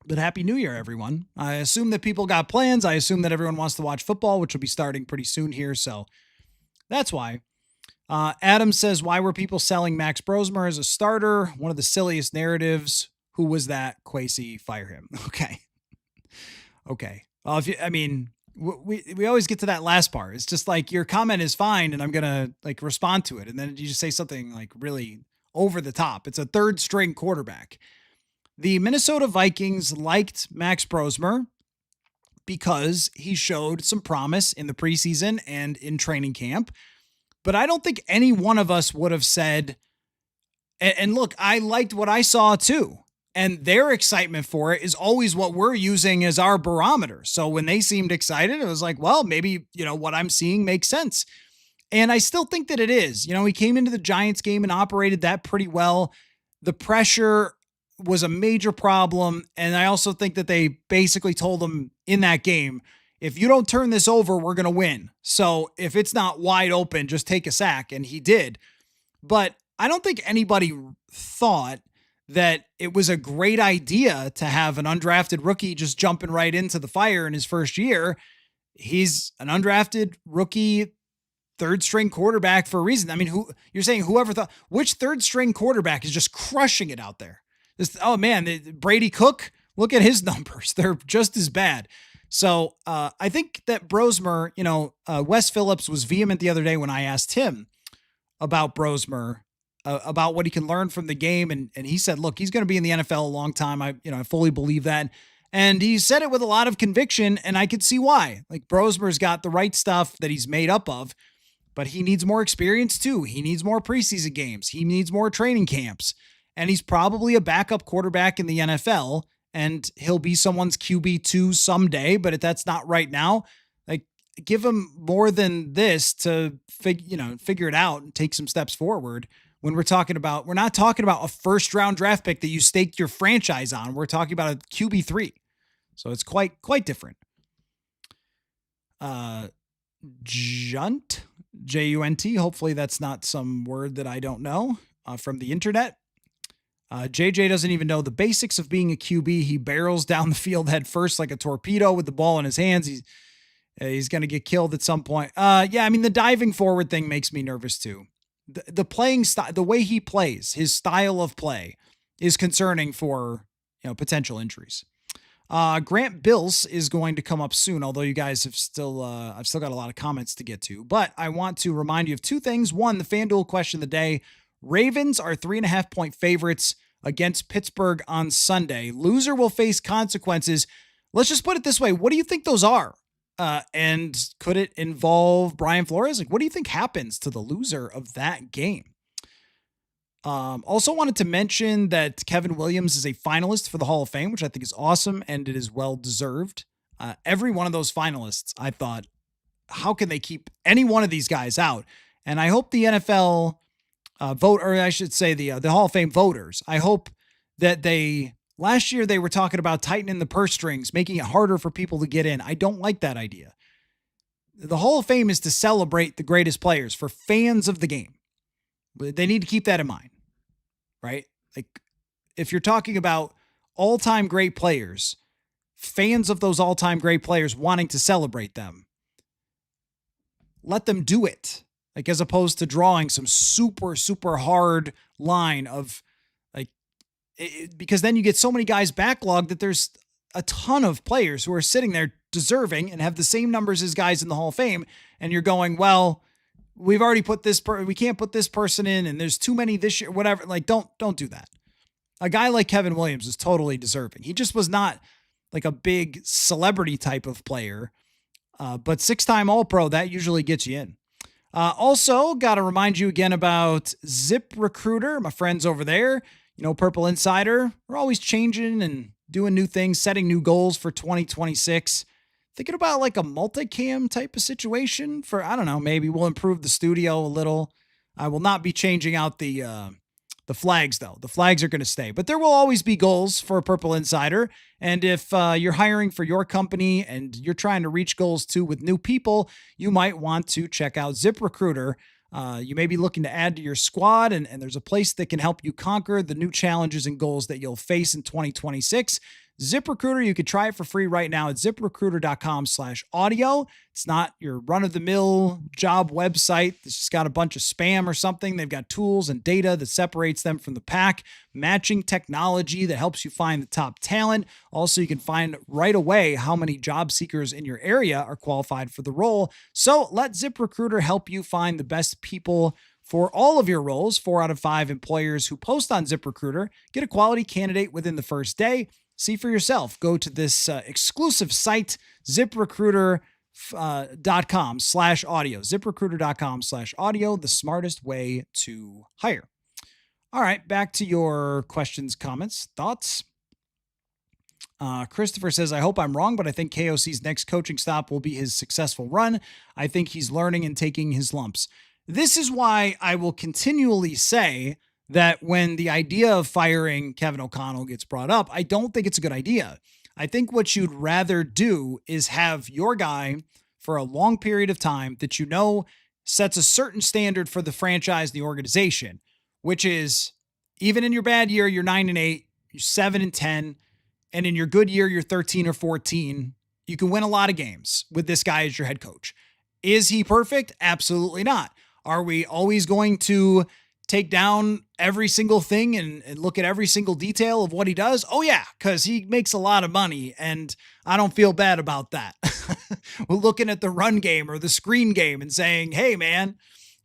But Happy New Year, everyone. I assume that people got plans. I assume that everyone wants to watch football, which will be starting pretty soon here. So that's why. Adam says, why were people selling Max Brosmer as a starter? One of the silliest narratives. Who was that? Kwesi, fire him. Okay. Okay. Well, we always get to that last part. It's just like your comment is fine and I'm going to like respond to it. And then you just say something like really over the top. It's a third string quarterback. The Minnesota Vikings liked Max Brosmer because he showed some promise in the preseason and in training camp. But I don't think any one of us would have said, and look, I liked what I saw too. And their excitement for it is always what we're using as our barometer. So when they seemed excited, it was like, well, maybe, what I'm seeing makes sense. And I still think that it is. He came into the Giants game and operated that pretty well. The pressure was a major problem. And I also think that they basically told him in that game, if you don't turn this over, we're going to win. So if it's not wide open, just take a sack. And he did. But I don't think anybody thought that it was a great idea to have an undrafted rookie just jumping right into the fire in his first year. He's an undrafted rookie, third string quarterback for a reason. I mean, you're saying whoever thought, which third string quarterback is just crushing it out there? Brady Cook, look at his numbers. They're just as bad. So I think that Brosmer, Wes Phillips was vehement the other day when I asked him about Brosmer, about what he can learn from the game. And he said, look, he's going to be in the NFL a long time. I fully believe that. And he said it with a lot of conviction, and I could see why. Like, Brosmer's got the right stuff that he's made up of, but he needs more experience too. He needs more preseason games. He needs more training camps. And he's probably a backup quarterback in the NFL, and he'll be someone's QB2 someday, but if that's not right now, like, give him more than this to figure it out and take some steps forward. When we're not talking about a first round draft pick that you staked your franchise on. We're talking about a QB3. So it's quite different. Junt, Junt. Hopefully that's not some word that I don't know from the internet. JJ doesn't even know the basics of being a QB. He barrels down the field head first like a torpedo with the ball in his hands. He's going to get killed at some point. The diving forward thing makes me nervous too. The playing style, the way he plays, his style of play is concerning for, potential injuries. Grant Bills is going to come up soon, although you guys have I've still got a lot of comments to get to, but I want to remind you of two things. One, the FanDuel question of the day: Ravens are 3.5-point favorites against Pittsburgh on Sunday. Loser will face consequences. Let's just put it this way. What do you think those are? And could it involve Brian Flores? Like, what do you think happens to the loser of that game? Also wanted to mention that Kevin Williams is a finalist for the Hall of Fame, which I think is awesome, and it is well deserved. Every one of those finalists, I thought, how can they keep any one of these guys out? And I hope the NFL the Hall of Fame voters, I hope that last year they were talking about tightening the purse strings, making it harder for people to get in. I don't like that idea. The Hall of Fame is to celebrate the greatest players for fans of the game. They need to keep that in mind, right? Like, if you're talking about all-time great players, fans of those all-time great players wanting to celebrate them, let them do it. Like, as opposed to drawing some super, super hard line of because then you get so many guys backlogged that there's a ton of players who are sitting there deserving and have the same numbers as guys in the Hall of Fame. And you're going, well, we've already put we can't put this person in, and there's too many this year, whatever. Like, don't do that. A guy like Kevin Williams is totally deserving. He just was not like a big celebrity type of player, but 6-time All-Pro, that usually gets you in. Also, got to remind you again about ZipRecruiter, my friends over there. Purple Insider, we're always changing and doing new things, setting new goals for 2026. Thinking about like a multicam type of situation for, I don't know, maybe we'll improve the studio a little. I will not be changing out the flags though. The flags are going to stay, but there will always be goals for Purple Insider. And if you're hiring for your company and you're trying to reach goals too with new people, you might want to check out ZipRecruiter. You may be looking to add to your squad, and there's a place that can help you conquer the new challenges and goals that you'll face in 2026. ZipRecruiter, you could try it for free right now at ziprecruiter.com/audio. It's not your run-of-the-mill job website that's just got a bunch of spam or something. They've got tools and data that separates them from the pack, matching technology that helps you find the top talent. Also, you can find right away how many job seekers in your area are qualified for the role. So let ZipRecruiter help you find the best people for all of your roles. 4 out of 5 employers who post on ZipRecruiter get a quality candidate within the first day. See for yourself. Go to this exclusive site, ZipRecruiter.com/audio. ZipRecruiter.com/audio, the smartest way to hire. All right, back to your questions, comments, thoughts. Christopher says, I hope I'm wrong, but I think KOC's next coaching stop will be his successful run. I think he's learning and taking his lumps. This is why I will continually say that when the idea of firing Kevin O'Connell gets brought up, I don't think it's a good idea. I think what you'd rather do is have your guy for a long period of time that you know sets a certain standard for the franchise, the organization, which is even in your bad year, you're 9-8, you're 7-10, and in your good year, you're 13 or 14. You can win a lot of games with this guy as your head coach. Is he perfect? Absolutely not. Are we always going to take down every single thing and look at every single detail of what he does? Oh yeah, because he makes a lot of money and I don't feel bad about that. We're looking at the run game or the screen game and saying, hey man,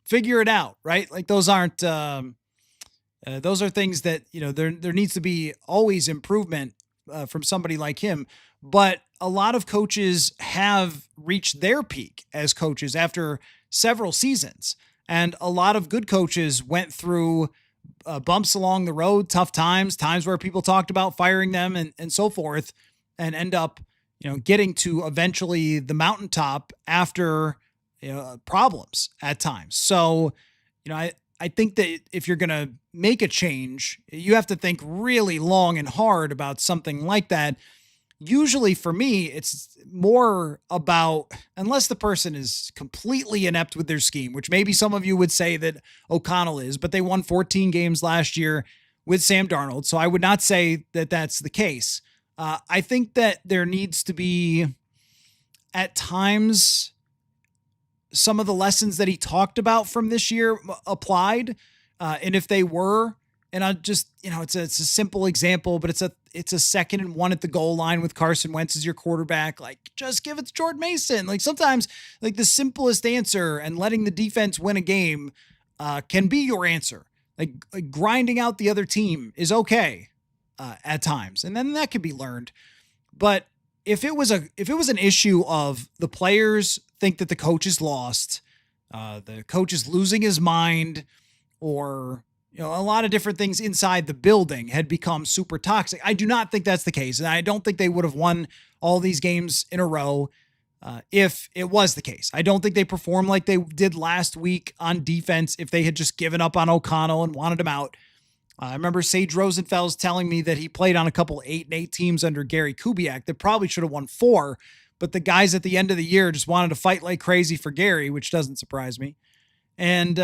figure it out, right? Like those aren't, those are things that, there needs to be always improvement from somebody like him. But a lot of coaches have reached their peak as coaches after several seasons. And a lot of good coaches went through bumps along the road, tough times where people talked about firing them and so forth, and end up, getting to eventually the mountaintop after, problems at times. So, I think that if you're going to make a change, you have to think really long and hard about something like that. Usually for me, it's more about, unless the person is completely inept with their scheme, which maybe some of you would say that O'Connell is, but they won 14 games last year with Sam Darnold. So I would not say that that's the case. I think that there needs to be at times some of the lessons that he talked about from this year applied. And if they were, and I just, it's a simple example, but it's a 2nd and 1 at the goal line with Carson Wentz as your quarterback. Like, just give it to Jordan Mason. Like sometimes like the simplest answer and letting the defense win a game can be your answer. Like grinding out the other team is okay at times. And then that can be learned. But if it was an issue of the players think that the coach is lost, the coach is losing his mind, or a lot of different things inside the building had become super toxic. I do not think that's the case. And I don't think they would have won all these games in a row if it was the case. I don't think they performed like they did last week on defense if they had just given up on O'Connell and wanted him out. I remember Sage Rosenfels telling me that he played on a couple 8-8 teams under Gary Kubiak that probably should have won 4, but the guys at the end of the year just wanted to fight like crazy for Gary, which doesn't surprise me. And,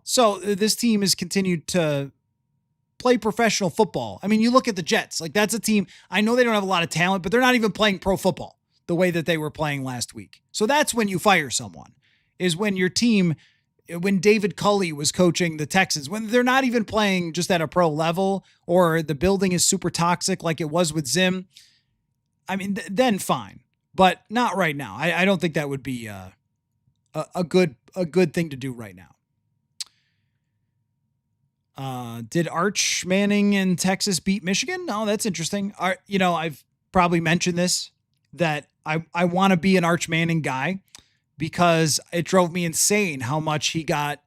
so this team has continued to play professional football. I mean, you look at the Jets, like that's a team, I know they don't have a lot of talent, but they're not even playing pro football the way that they were playing last week. So that's when you fire someone, is when your team, when David Culley was coaching the Texans, when they're not even playing just at a pro level, or the building is super toxic like it was with Zim. I mean, then fine, but not right now. I don't think that would be a good thing to do right now. Did Arch Manning in Texas beat Michigan? No, that's interesting. I've probably mentioned this, that I want to be an Arch Manning guy because it drove me insane how much he got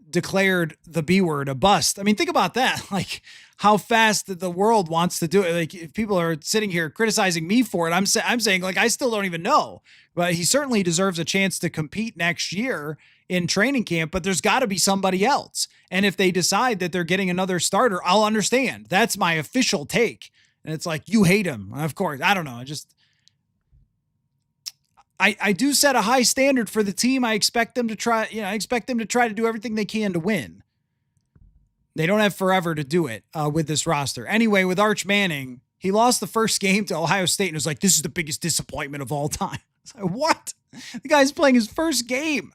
declared the B word, a bust. I mean, think about that. Like how fast the world wants to do it. Like if people are sitting here criticizing me for it, I'm saying like, I still don't even know, but he certainly deserves a chance to compete next year in training camp, but there's got to be somebody else. And if they decide that they're getting another starter, I'll understand. That's my official take. And it's like, you hate him. Of course. I don't know. I do set a high standard for the team. I expect them to try, to do everything they can to win. They don't have forever to do it with this roster. Anyway, with Arch Manning, He lost the first game to Ohio State and was like, this is the biggest disappointment of all time. It's like, what? The guy's playing his first game.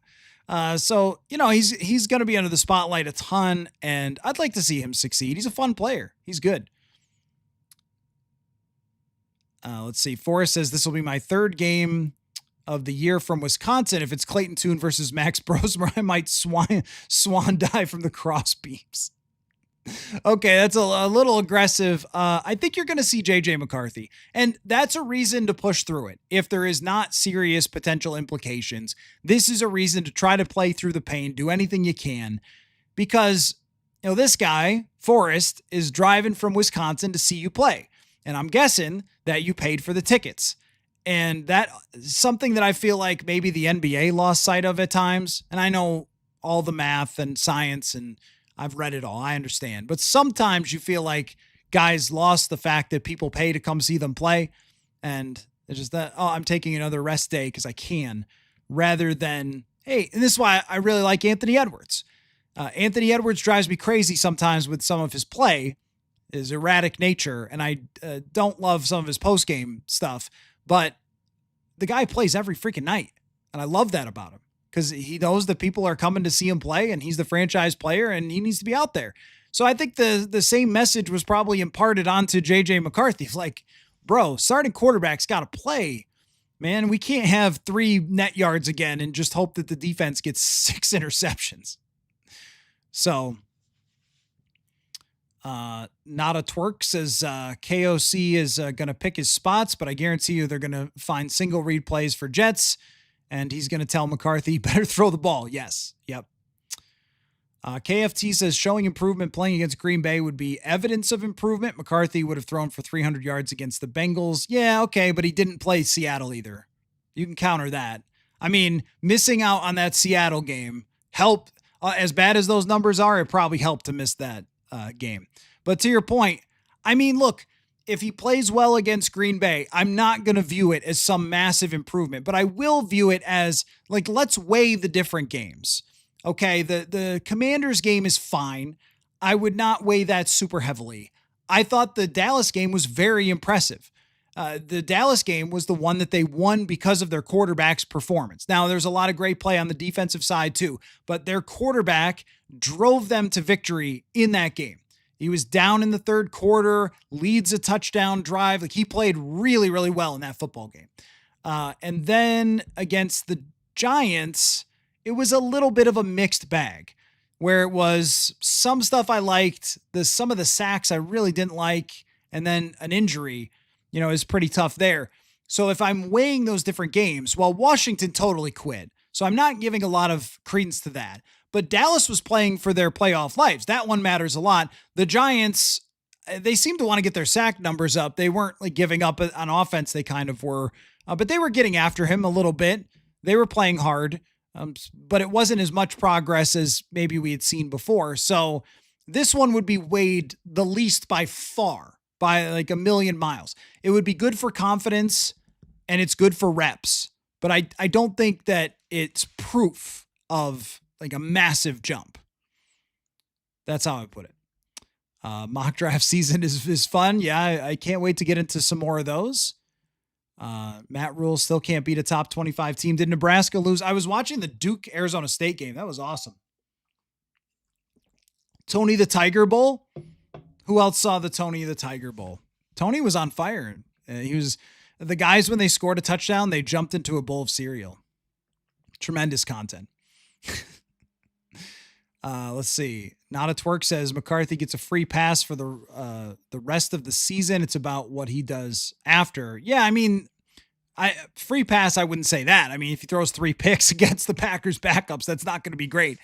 So, he's going to be under the spotlight a ton, and I'd like to see him succeed. He's a fun player. He's good. Let's see. Forrest says this will be my third game of the year from Wisconsin. If it's Clayton Tune versus Max Brosmer, I might swan dive from the cross beams. Okay, that's a little aggressive. I think you're going to see JJ McCarthy, and that's a reason to push through it. If there is not serious potential implications, this is a reason to try to play through the pain, do anything you can, because this guy, Forrest, is driving from Wisconsin to see you play, and I'm guessing that you paid for the tickets. And that is something that I feel like maybe the NBA lost sight of at times. And I know all the math and science, and I've read it all. I understand. But sometimes you feel like guys lost the fact that people pay to come see them play. And it's just that, I'm taking another rest day because I can, rather than, hey, and this is why I really like Anthony Edwards. Anthony Edwards drives me crazy sometimes with some of his play, his erratic nature. And I don't love some of his post-game stuff. But the guy plays every freaking night. And I love that about him because he knows that people are coming to see him play and he's the franchise player and he needs to be out there. So I think the same message was probably imparted onto JJ McCarthy. It's like, bro, starting quarterback's got to play, man. We can't have 3 net yards again and just hope that the defense gets 6 interceptions. So, Not a Twerk says KOC is going to pick his spots, but I guarantee you they're going to find single read plays for Jets, and he's going to tell McCarthy, better throw the ball. Yes. Yep. KFT says showing improvement playing against Green Bay would be evidence of improvement. McCarthy would have thrown for 300 yards against the Bengals. Yeah, okay, but he didn't play Seattle either. You can counter that. I mean, missing out on that Seattle game helped. As bad as those numbers are, it probably helped to miss that game. But to your point, I mean, look, if he plays well against Green Bay, I'm not going to view it as some massive improvement, but I will view it as like, let's weigh the different games. Okay, the Commanders game is fine. I would not weigh that super heavily. I thought the Dallas game was very impressive. The Dallas game was the one that they won because of their quarterback's performance. Now, there's a lot of great play on the defensive side too, but their quarterback drove them to victory in that game. He was down in the third quarter, leads a touchdown drive. Like, he played really, really well in that football game. And then against the Giants, it was a little bit of a mixed bag where it was some stuff I liked, some of the sacks I really didn't like, and then an injury, is pretty tough there. So if I'm weighing those different games, well, Washington totally quit. So I'm not giving a lot of credence to that. But Dallas was playing for their playoff lives. That one matters a lot. The Giants, they seem to want to get their sack numbers up. They weren't like giving up on offense. They kind of were, but they were getting after him a little bit. They were playing hard, but it wasn't as much progress as maybe we had seen before. So this one would be weighed the least by far, by like a million miles. It would be good for confidence and it's good for reps, but I don't think that it's proof of like a massive jump. That's how I put it. Mock draft season is fun. Yeah, I can't wait to get into some more of those. Matt Rule still can't beat a top 25 team. Did Nebraska lose? I was watching the Duke Arizona State game. That was awesome. Tony the Tiger Bowl. Who else saw the Tony the Tiger Bowl? Tony was on fire. The guys, when they scored a touchdown, they jumped into a bowl of cereal. Tremendous content. Let's see. Not a Twerk says McCarthy gets a free pass for the rest of the season. It's about what he does after. Yeah, I mean, free pass, I wouldn't say that. I mean, if he throws 3 picks against the Packers backups, that's not going to be great.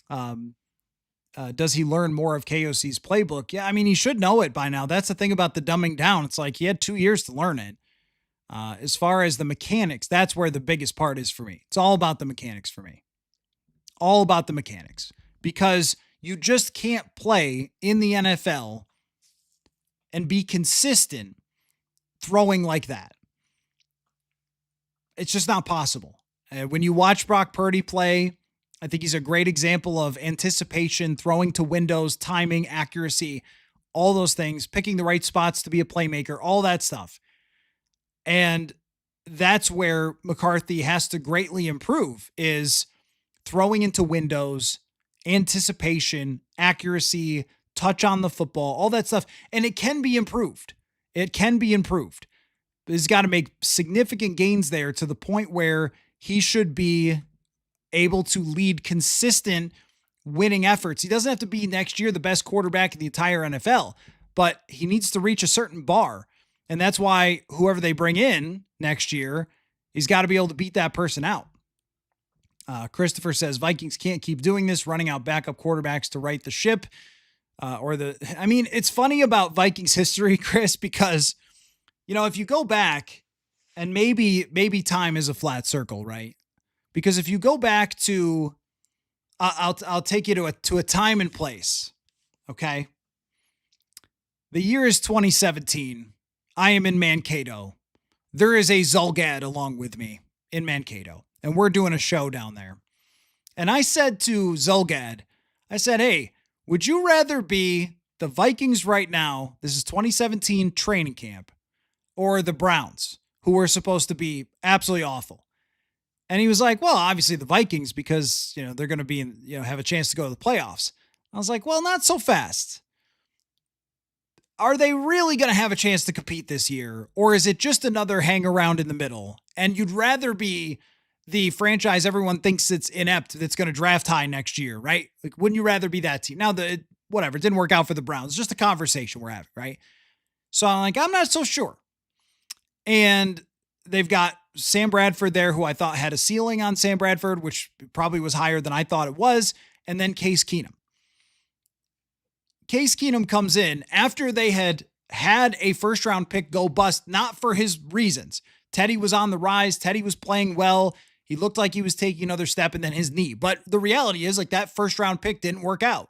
Does he learn more of KOC's playbook? Yeah, I mean, he should know it by now. That's the thing about the dumbing down. It's like he had 2 years to learn it. As far as the mechanics, that's where the biggest part is for me. It's all about the mechanics for me. All about the mechanics. Because you just can't play in the NFL and be consistent throwing like that. It's just not possible. When you watch Brock Purdy play, I think he's a great example of anticipation, throwing to windows, timing, accuracy. all those things, picking the right spots to be a playmaker, all that stuff. And that's where McCarthy has to greatly improve, is throwing into windows, anticipation, accuracy, touch on the football, all that stuff. And it can be improved. It can be improved. But he's got to make significant gains there to the point where he should be able to lead consistent winning efforts. He doesn't have to be next year the best quarterback in the entire NFL, but he needs to reach a certain bar. And that's why whoever they bring in next year, he's got to be able to beat that person out. Christopher says Vikings can't keep doing this, running out backup quarterbacks to right the ship. It's funny about Vikings history, Chris, because, if you go back, and maybe time is a flat circle, right? Because if you go back to, I'll take you to a time and place. Okay. The year is 2017. I am in Mankato. There is a Zulgad along with me in Mankato, and we're doing a show down there. And I said to Zulgad, hey, would you rather be the Vikings right now, this is 2017 training camp, or the Browns, who were supposed to be absolutely awful? And he was like, well, obviously the Vikings, because, they're going to be have a chance to go to the playoffs. I was like, well, not so fast. Are they really going to have a chance to compete this year? Or is it just another hang around in the middle? And you'd rather be the franchise everyone thinks it's inept that's going to draft high next year, right? Like, wouldn't you rather be that team? Now, it didn't work out for the Browns. It's just a conversation we're having, right? So I'm like, I'm not so sure. And they've got Sam Bradford there, who I thought had a ceiling on Sam Bradford, which probably was higher than I thought it was. And then Case Keenum. Case Keenum comes in after they had a first round pick go bust, not for his reasons. Teddy was on the rise. Teddy was playing well. He looked like he was taking another step, and then his knee. But the reality is, that first round pick didn't work out,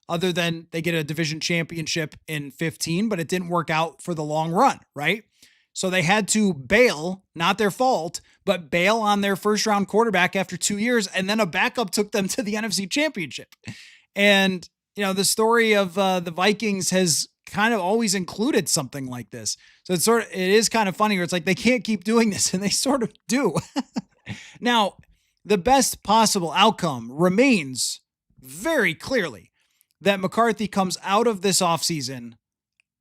other than they get a division championship in 15, but it didn't work out for the long run, right? So they had to bail, not their fault, but bail on their first round quarterback after 2 years. And then a backup took them to the NFC Championship. And, the story of the Vikings has kind of always included something like this. So it is kind of funny where it's like they can't keep doing this, and they sort of do. Now, the best possible outcome remains very clearly that McCarthy comes out of this offseason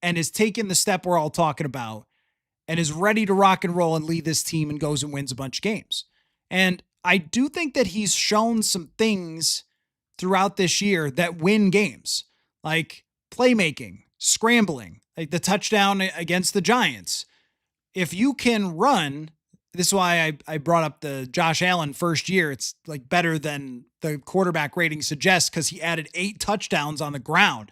and is taking the step we're all talking about and is ready to rock and roll and lead this team and goes and wins a bunch of games. And I do think that he's shown some things throughout this year that win games, like playmaking, scrambling, like the touchdown against the Giants. If you can run, this is why I brought up the Josh Allen first year. It's like better than the quarterback rating suggests, because he added 8 touchdowns on the ground.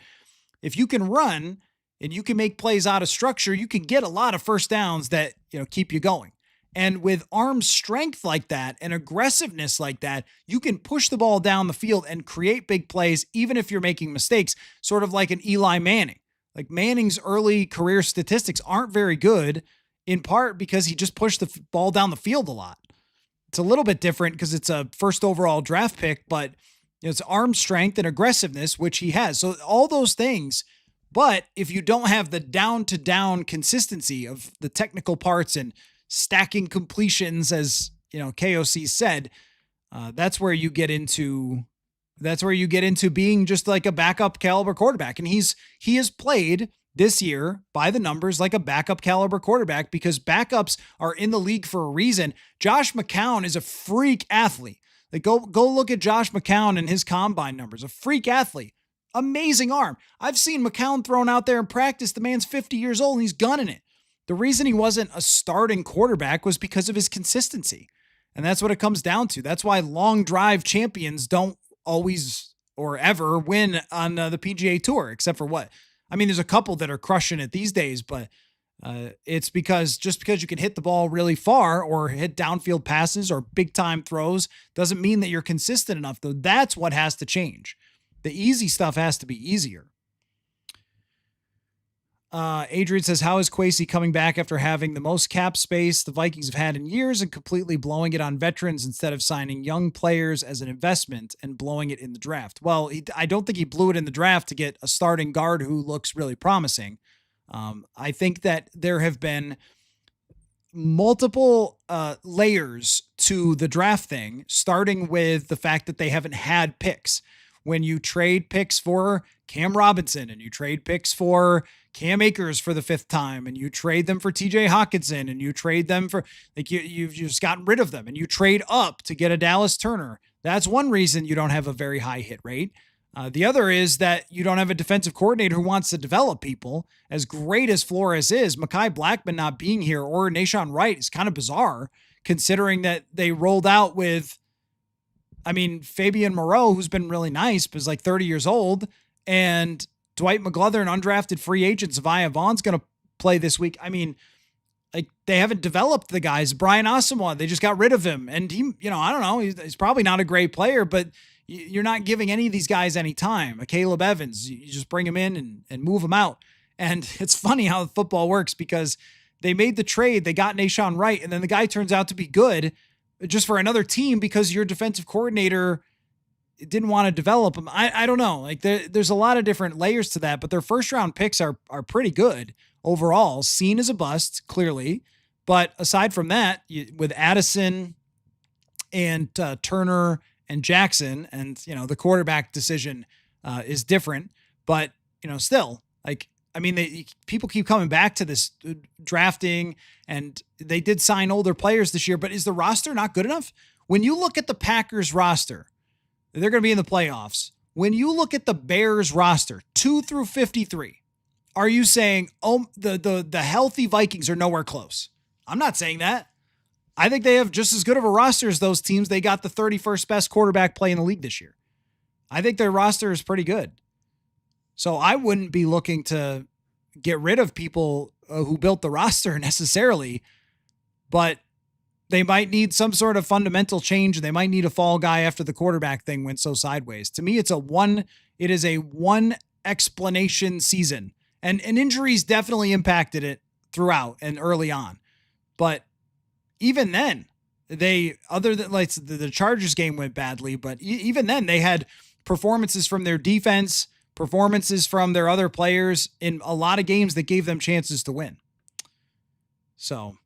If you can run and you can make plays out of structure, you can get a lot of first downs that, keep you going. And with arm strength like that and aggressiveness like that, you can push the ball down the field and create big plays, even if you're making mistakes, sort of like an Eli Manning. Like Manning's early career statistics aren't very good, in part because he just pushed the ball down the field a lot. It's a little bit different because it's a first overall draft pick, but it's arm strength and aggressiveness, which he has. So all those things. But if you don't have the down-to-down consistency of the technical parts and stacking completions, as KOC said, that's where you get into being just like a backup caliber quarterback. And he has played this year by the numbers like a backup caliber quarterback, because backups are in the league for a reason. Josh McCown is a freak athlete. Like go look at Josh McCown and his combine numbers. A freak athlete. Amazing arm. I've seen McCown thrown out there in practice. The man's 50 years old and he's gunning it. The reason he wasn't a starting quarterback was because of his consistency. And that's what it comes down to. That's why long drive champions don't always or ever win on the PGA Tour, except for what? I mean, there's a couple that are crushing it these days, but it's because you can hit the ball really far or hit downfield passes or big time throws doesn't mean that you're consistent enough, though. That's what has to change. The easy stuff has to be easier. Adrian says, how is Kwesi coming back after having the most cap space the Vikings have had in years and completely blowing it on veterans instead of signing young players as an investment and blowing it in the draft? Well, I don't think he blew it in the draft to get a starting guard who looks really promising. I think that there have been multiple layers to the draft thing, starting with the fact that they haven't had picks. When you trade picks for Cam Robinson and you trade picks for Cam Akers for the 5th time and you trade them for TJ Hawkinson and you trade them for you've just gotten rid of them and you trade up to get a Dallas Turner. That's one reason you don't have a very high hit rate. The other is that you don't have a defensive coordinator who wants to develop people. As great as Flores is, Mekhi Blackmon not being here or Nahshon Wright is kind of bizarre considering that they rolled out with, Fabian Moreau, who's been really nice, but is like 30 years old, and Dwight McGlothern, undrafted free agent. Zavia Vaughn's going to play this week. They haven't developed the guys. Brian Asamoah, they just got rid of him. And he, I don't know, he's probably not a great player, but you're not giving any of these guys any time. Caleb Evans, you just bring him in and move him out. And it's funny how football works because they made the trade, they got Nahshon Wright, and then the guy turns out to be good just for another team because your defensive coordinator didn't want to develop him. I don't know. There's a lot of different layers to that, but their first round picks are pretty good overall. Seen as a bust, clearly. But aside from that, with Addison and Turner and Jackson, and, the quarterback decision is different, but, still, people keep coming back to this drafting, and they did sign older players this year, but is the roster not good enough? When you look at the Packers roster, they're going to be in the playoffs. When you look at the Bears roster, 2 through 53, are you saying, the healthy Vikings are nowhere close? I'm not saying that. I think they have just as good of a roster as those teams. They got the 31st best quarterback play in the league this year. I think their roster is pretty good. So I wouldn't be looking to get rid of people who built the roster necessarily, but they might need some sort of fundamental change. They might need a fall guy after the quarterback thing went so sideways. To me, it is a one explanation season, and injuries definitely impacted it throughout and early on. But even then, other than the Chargers game went badly, but even then they had performances from their defense, performances from their other players in a lot of games that gave them chances to win. So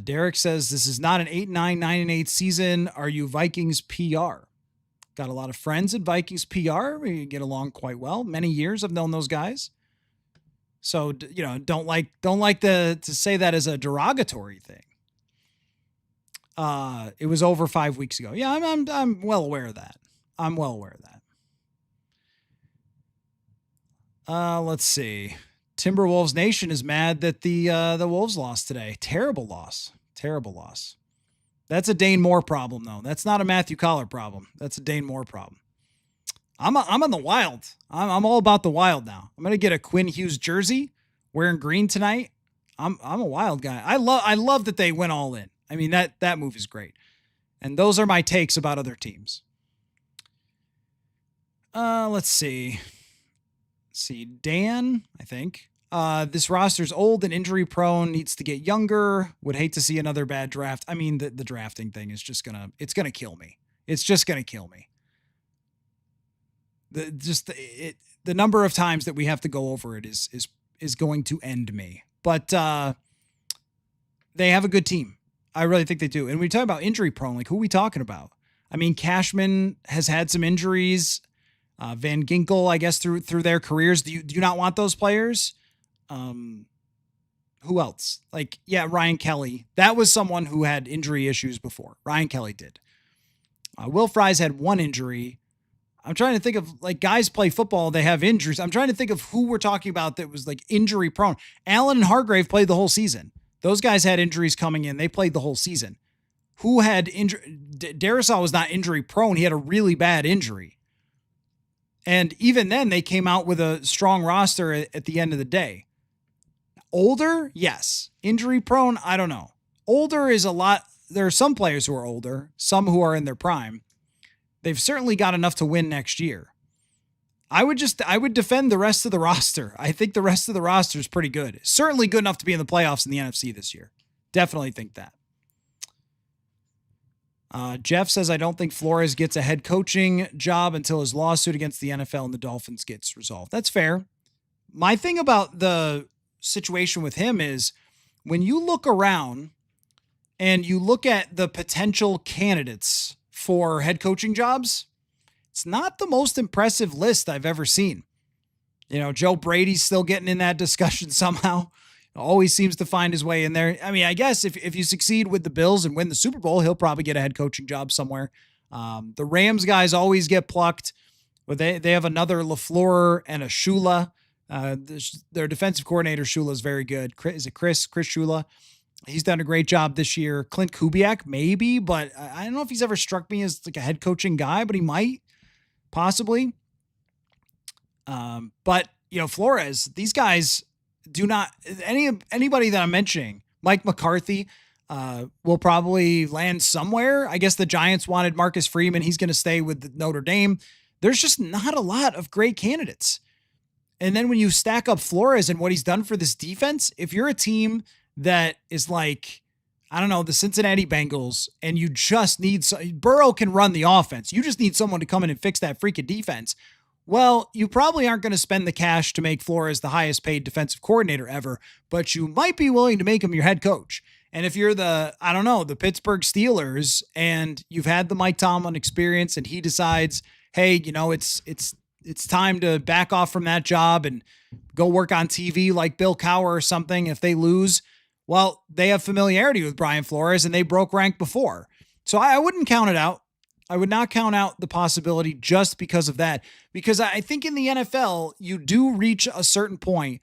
Derek says, this is not an 8-9, 9-8 season. Are you Vikings PR? Got a lot of friends at Vikings PR. We get along quite well. Many years I've known those guys. So, don't like to say that as a derogatory thing. It was over 5 weeks ago. Yeah, I'm well aware of that. Let's see. Timberwolves Nation is mad that the Wolves lost today. Terrible loss. That's a Dane Moore problem, though. That's not a Matthew Coller problem. That's a Dane Moore problem. I'm on the Wild. I'm all about the Wild now. I'm gonna get a Quinn Hughes jersey, wearing green tonight. I'm a Wild guy. I love that they went all in. That move is great. And those are my takes about other teams. Let's see. Dan, I think. This roster's old and injury prone, needs to get younger. Would hate to see another bad draft. The drafting thing is just it's gonna kill me. It's just gonna kill me. The number of times that we have to go over it is going to end me. But they have a good team. I really think they do. And we talk about injury prone, who are we talking about? Cashman has had some injuries. Van Ginkel, I guess, through their careers. Do you not want those players? Who else? Ryan Kelly. That was someone who had injury issues before. Ryan Kelly did. Will Fries had one injury. I'm trying to think of guys play football. They have injuries. I'm trying to think of who we're talking about that was injury prone. Allen and Hargrave played the whole season. Those guys had injuries coming in. They played the whole season. Who had injury? Darisaw was not injury prone. He had a really bad injury. And even then they came out with a strong roster at the end of the day. Older? Yes. Injury prone? I don't know. Older is a lot. There are some players who are older, some who are in their prime. They've certainly got enough to win next year. I would defend the rest of the roster. I think the rest of the roster is pretty good. Certainly good enough to be in the playoffs in the NFC this year. Definitely think that. Jeff says, I don't think Flores gets a head coaching job until his lawsuit against the NFL and the Dolphins gets resolved. That's fair. My thing about the situation with him is when you look around and you look at the potential candidates for head coaching jobs, it's not the most impressive list I've ever seen. You know, Joe Brady's still getting in that discussion somehow. Always seems to find his way in there. I mean, I guess if you succeed with the Bills and win the Super Bowl, he'll probably get a head coaching job somewhere. The Rams guys always get plucked, but they have another LaFleur and a Shula. Their defensive coordinator, Shula, is very good. Is it Chris Shula? He's done a great job this year. Clint Kubiak, maybe, but I don't know if he's ever struck me as like a head coaching guy, but he might, possibly. But, you know, Flores, these guys do not, anybody that I'm mentioning, Mike McCarthy, will probably land somewhere. I guess the Giants wanted Marcus Freeman. He's going to stay with Notre Dame. There's just not a lot of great candidates. And then when you stack up Flores and what he's done for this defense, if you're a team that is like, I don't know, the Cincinnati Bengals, and you just need, Burrow can run the offense. You just need someone to come in and fix that freaking defense. Well, you probably aren't going to spend the cash to make Flores the highest paid defensive coordinator ever, but you might be willing to make him your head coach. And if you're the Pittsburgh Steelers, and you've had the Mike Tomlin experience, and he decides, hey, you know, it's time to back off from that job and go work on TV like Bill Cowher or something if they lose, well, they have familiarity with Brian Flores and they broke rank before. So I wouldn't count it out. I would not count out the possibility just because of that, because I think in the NFL, you do reach a certain point,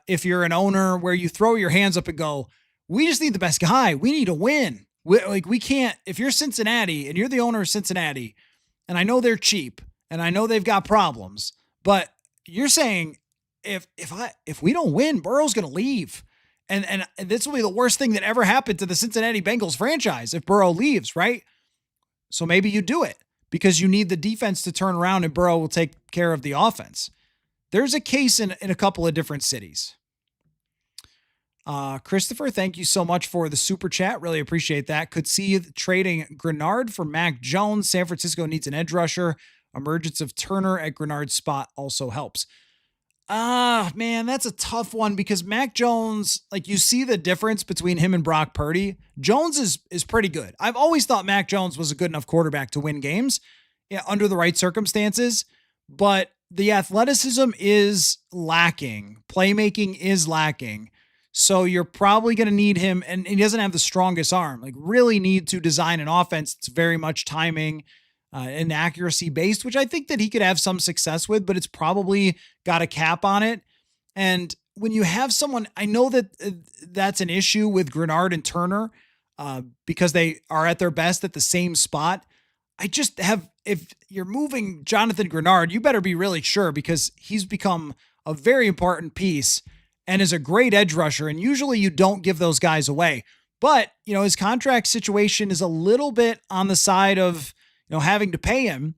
if you're an owner, where you throw your hands up and go, we just need the best guy. We need to win. We can't, if you're Cincinnati and you're the owner of Cincinnati, and I know they're cheap and I know they've got problems, but you're saying if we don't win, Burrow's going to leave. And this will be the worst thing that ever happened to the Cincinnati Bengals franchise if Burrow leaves, right? So maybe you do it because you need the defense to turn around and Burrow will take care of the offense. There's a case in a couple of different cities. Christopher, thank you so much for the super chat. Really appreciate that. Could see trading Grenard for Mac Jones. San Francisco needs an edge rusher. Emergence of Turner at Grenard's spot also helps. Man, that's a tough one because Mac Jones, like, you see the difference between him and Brock Purdy. Jones is pretty good. I've always thought Mac Jones was a good enough quarterback to win games, under the right circumstances, but the athleticism is lacking. Playmaking is lacking. So you're probably going to need him, and he doesn't have the strongest arm. Like, really need to design an offense that's very much timing and accuracy based, which I think that he could have some success with, but it's probably got a cap on it. And when you have someone, I know that that's an issue with Grenard and Turner because they are at their best at the same spot. If you're moving Jonathan Grenard, you better be really sure because he's become a very important piece and is a great edge rusher. And usually you don't give those guys away, but his contract situation is a little bit on the side of, having to pay him.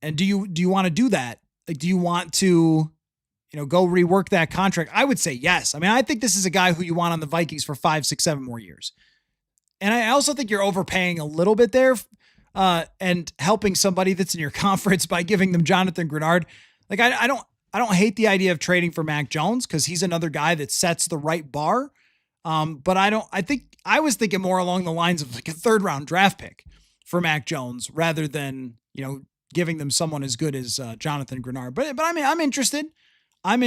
And do you want to do that? Like, do you want to, go rework that contract? I would say yes. I mean, I think this is a guy who you want on the Vikings for 5, 6, 7 more years. And I also think you're overpaying a little bit there and helping somebody that's in your conference by giving them Jonathan Grenard. Like, I don't hate the idea of trading for Mac Jones because he's another guy that sets the right bar. But I was thinking more along the lines of like a 3rd round draft pick for Mac Jones rather than, giving them someone as good as Jonathan Grenard. But I mean, I'm interested. Not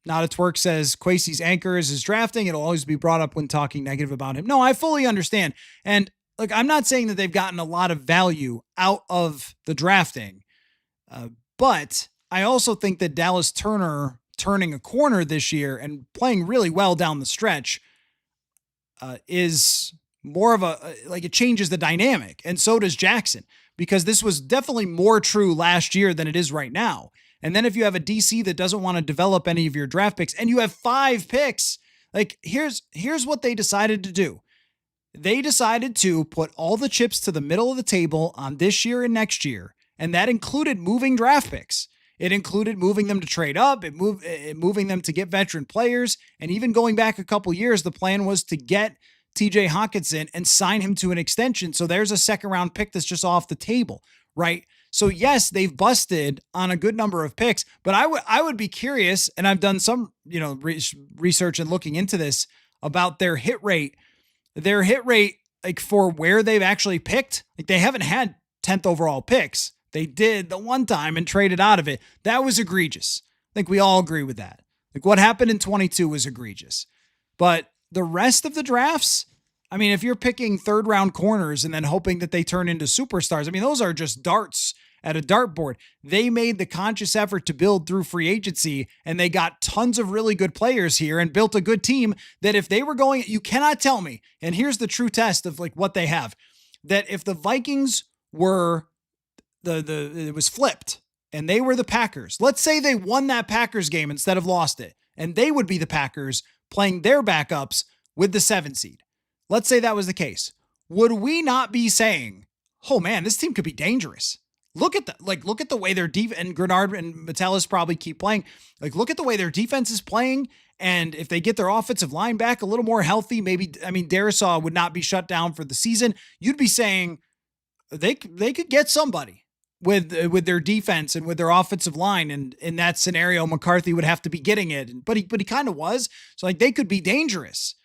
a Twerk says Kwesi's anchor is his drafting. It'll always be brought up when talking negative about him. No, I fully understand. And look, I'm not saying that they've gotten a lot of value out of the drafting. But I also think that Dallas Turner turning a corner this year and playing really well down the stretch is more of it changes the dynamic. And so does Jackson, because this was definitely more true last year than it is right now. And then if you have a DC that doesn't want to develop any of your draft picks and you have 5 picks, like here's what they decided to do. They decided to put all the chips to the middle of the table on this year and next year And that included moving draft picks. It included moving them to trade up, moving them to get veteran players. And even going back a couple years, the plan was to get TJ Hawkinson and sign him to an extension. So there's a second round pick that's just off the table, right? So yes, they've busted on a good number of picks, but I would be curious, and I've done some, research and looking into this about their hit rate. Their hit rate, like for where they've actually picked, like they haven't had 10th overall picks. They did the one time and traded out of it. That was egregious. I think we all agree with that. Like what happened in 22 was egregious. But the rest of the drafts, I mean, if you're picking third round corners and then hoping that they turn into superstars, I mean, those are just darts at a dartboard. They made the conscious effort to build through free agency, and they got tons of really good players here and built a good team that if they were going, you cannot tell me, and here's the true test of like what they have, that if the Vikings were it was flipped and they were the Packers, let's say they won that Packers game instead of lost it, and they would be the Packers playing their backups with the 7 seed. Let's say that was the case. Would we not be saying, oh man, this team could be dangerous? Look at the way their defense, and Grenard and Metellus probably keep playing. Like, look at the way their defense is playing. And if they get their offensive line back a little more healthy, maybe, I mean, Darisaw would not be shut down for the season. You'd be saying they could get somebody with their defense and with their offensive line. And in that scenario, McCarthy would have to be getting it, but he kind of was. So like they could be dangerous.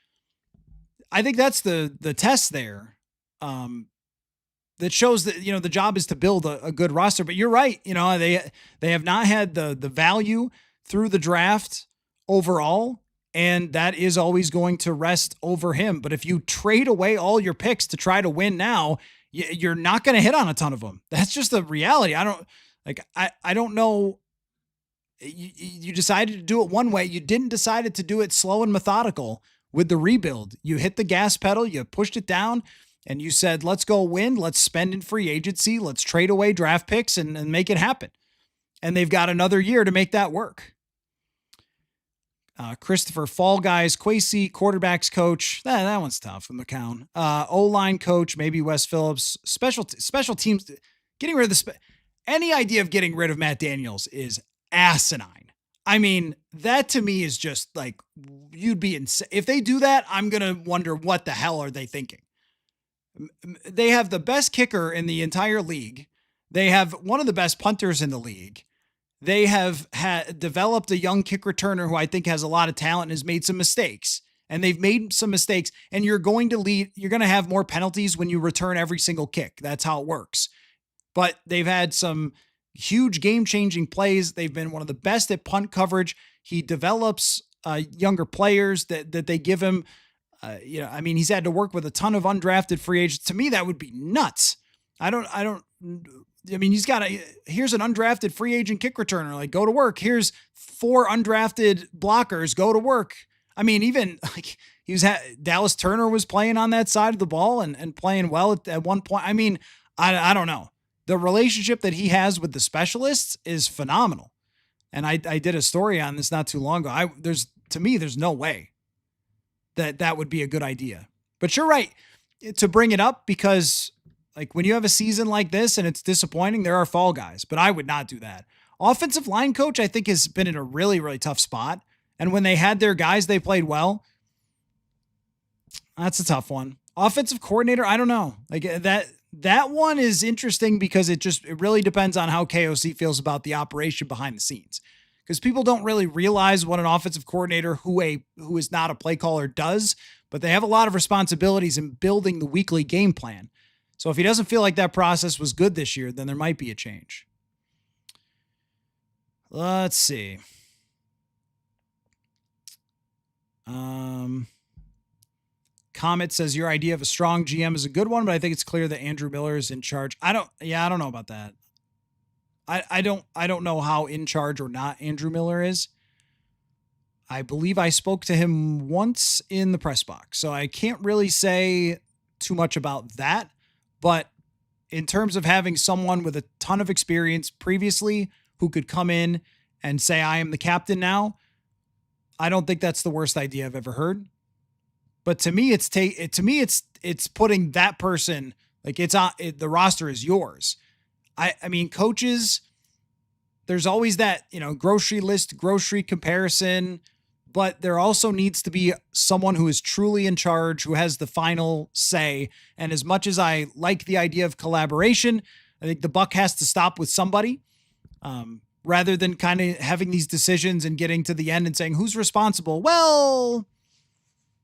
I think that's the test there. That shows that, the job is to build a good roster, but you're right. They have not had the value through the draft overall, and that is always going to rest over him. But if you trade away all your picks to try to win now, you're not going to hit on a ton of them. That's just the reality. I don't know. You decided to do it one way. You didn't decide to do it slow and methodical with the rebuild. You hit the gas pedal, you pushed it down, and you said, let's go win. Let's spend in free agency. Let's trade away draft picks and make it happen. And they've got another year to make that work. Christopher, Fall Guys, Kwesi, quarterbacks coach. That one's tough with McCown. O-line coach, maybe Wes Phillips. Special teams, getting rid of any idea of getting rid of Matt Daniels is asinine. I mean, that to me is just like, you'd be insane. If they do that, I'm going to wonder what the hell are they thinking? They have the best kicker in the entire league. They have one of the best punters in the league. They have developed a young kick returner who I think has a lot of talent and has made some mistakes. And they've made some mistakes, and you're going to have more penalties when you return every single kick. That's how it works. But they've had some huge game-changing plays. They've been one of the best at punt coverage. He develops younger players that they give him. He's had to work with a ton of undrafted free agents. To me, that would be nuts. Here's an undrafted free agent kick returner. Like, go to work. Here's 4 undrafted blockers. Go to work. I mean, even like Dallas Turner was playing on that side of the ball and playing well at one point. I mean, I don't know. The relationship that he has with the specialists is phenomenal. And I did a story on this not too long ago. There's no way that would be a good idea. But you're right to bring it up, because like when you have a season like this and it's disappointing, there are fall guys, but I would not do that. Offensive line coach, I think, has been in a really, really tough spot. And when they had their guys, they played well. That's a tough one. Offensive coordinator, I don't know. Like that one is interesting because it really depends on how KOC feels about the operation behind the scenes. Because people don't really realize what an offensive coordinator who is not a play caller does, but they have a lot of responsibilities in building the weekly game plan. So if he doesn't feel like that process was good this year, then there might be a change. Let's see. Comet says your idea of a strong GM is a good one, but I think it's clear that Andrew Miller is in charge. I don't know about that. I don't know how in charge or not Andrew Miller is. I believe I spoke to him once in the press box, so I can't really say too much about that. But in terms of having someone with a ton of experience previously who could come in and say, I am the captain now, I don't think that's the worst idea I've ever heard. But to me, it's putting that person, like the roster is yours. I mean, coaches, there's always that, grocery list, grocery comparison, but there also needs to be someone who is truly in charge, who has the final say. And as much as I like the idea of collaboration, I think the buck has to stop with somebody, rather than kind of having these decisions and getting to the end and saying, who's responsible? Well,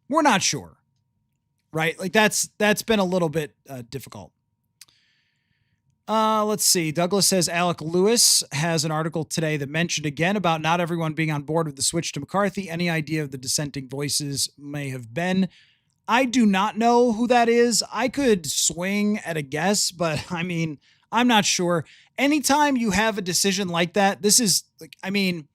we're not sure, right? Like that's been a little bit difficult. Let's see. Douglas says Alec Lewis has an article today that mentioned again about not everyone being on board with the switch to McCarthy. Any idea of the dissenting voices may have been? I do not know who that is. I could swing at a guess, but I mean, I'm not sure. Anytime you have a decision like that, this is like, I mean,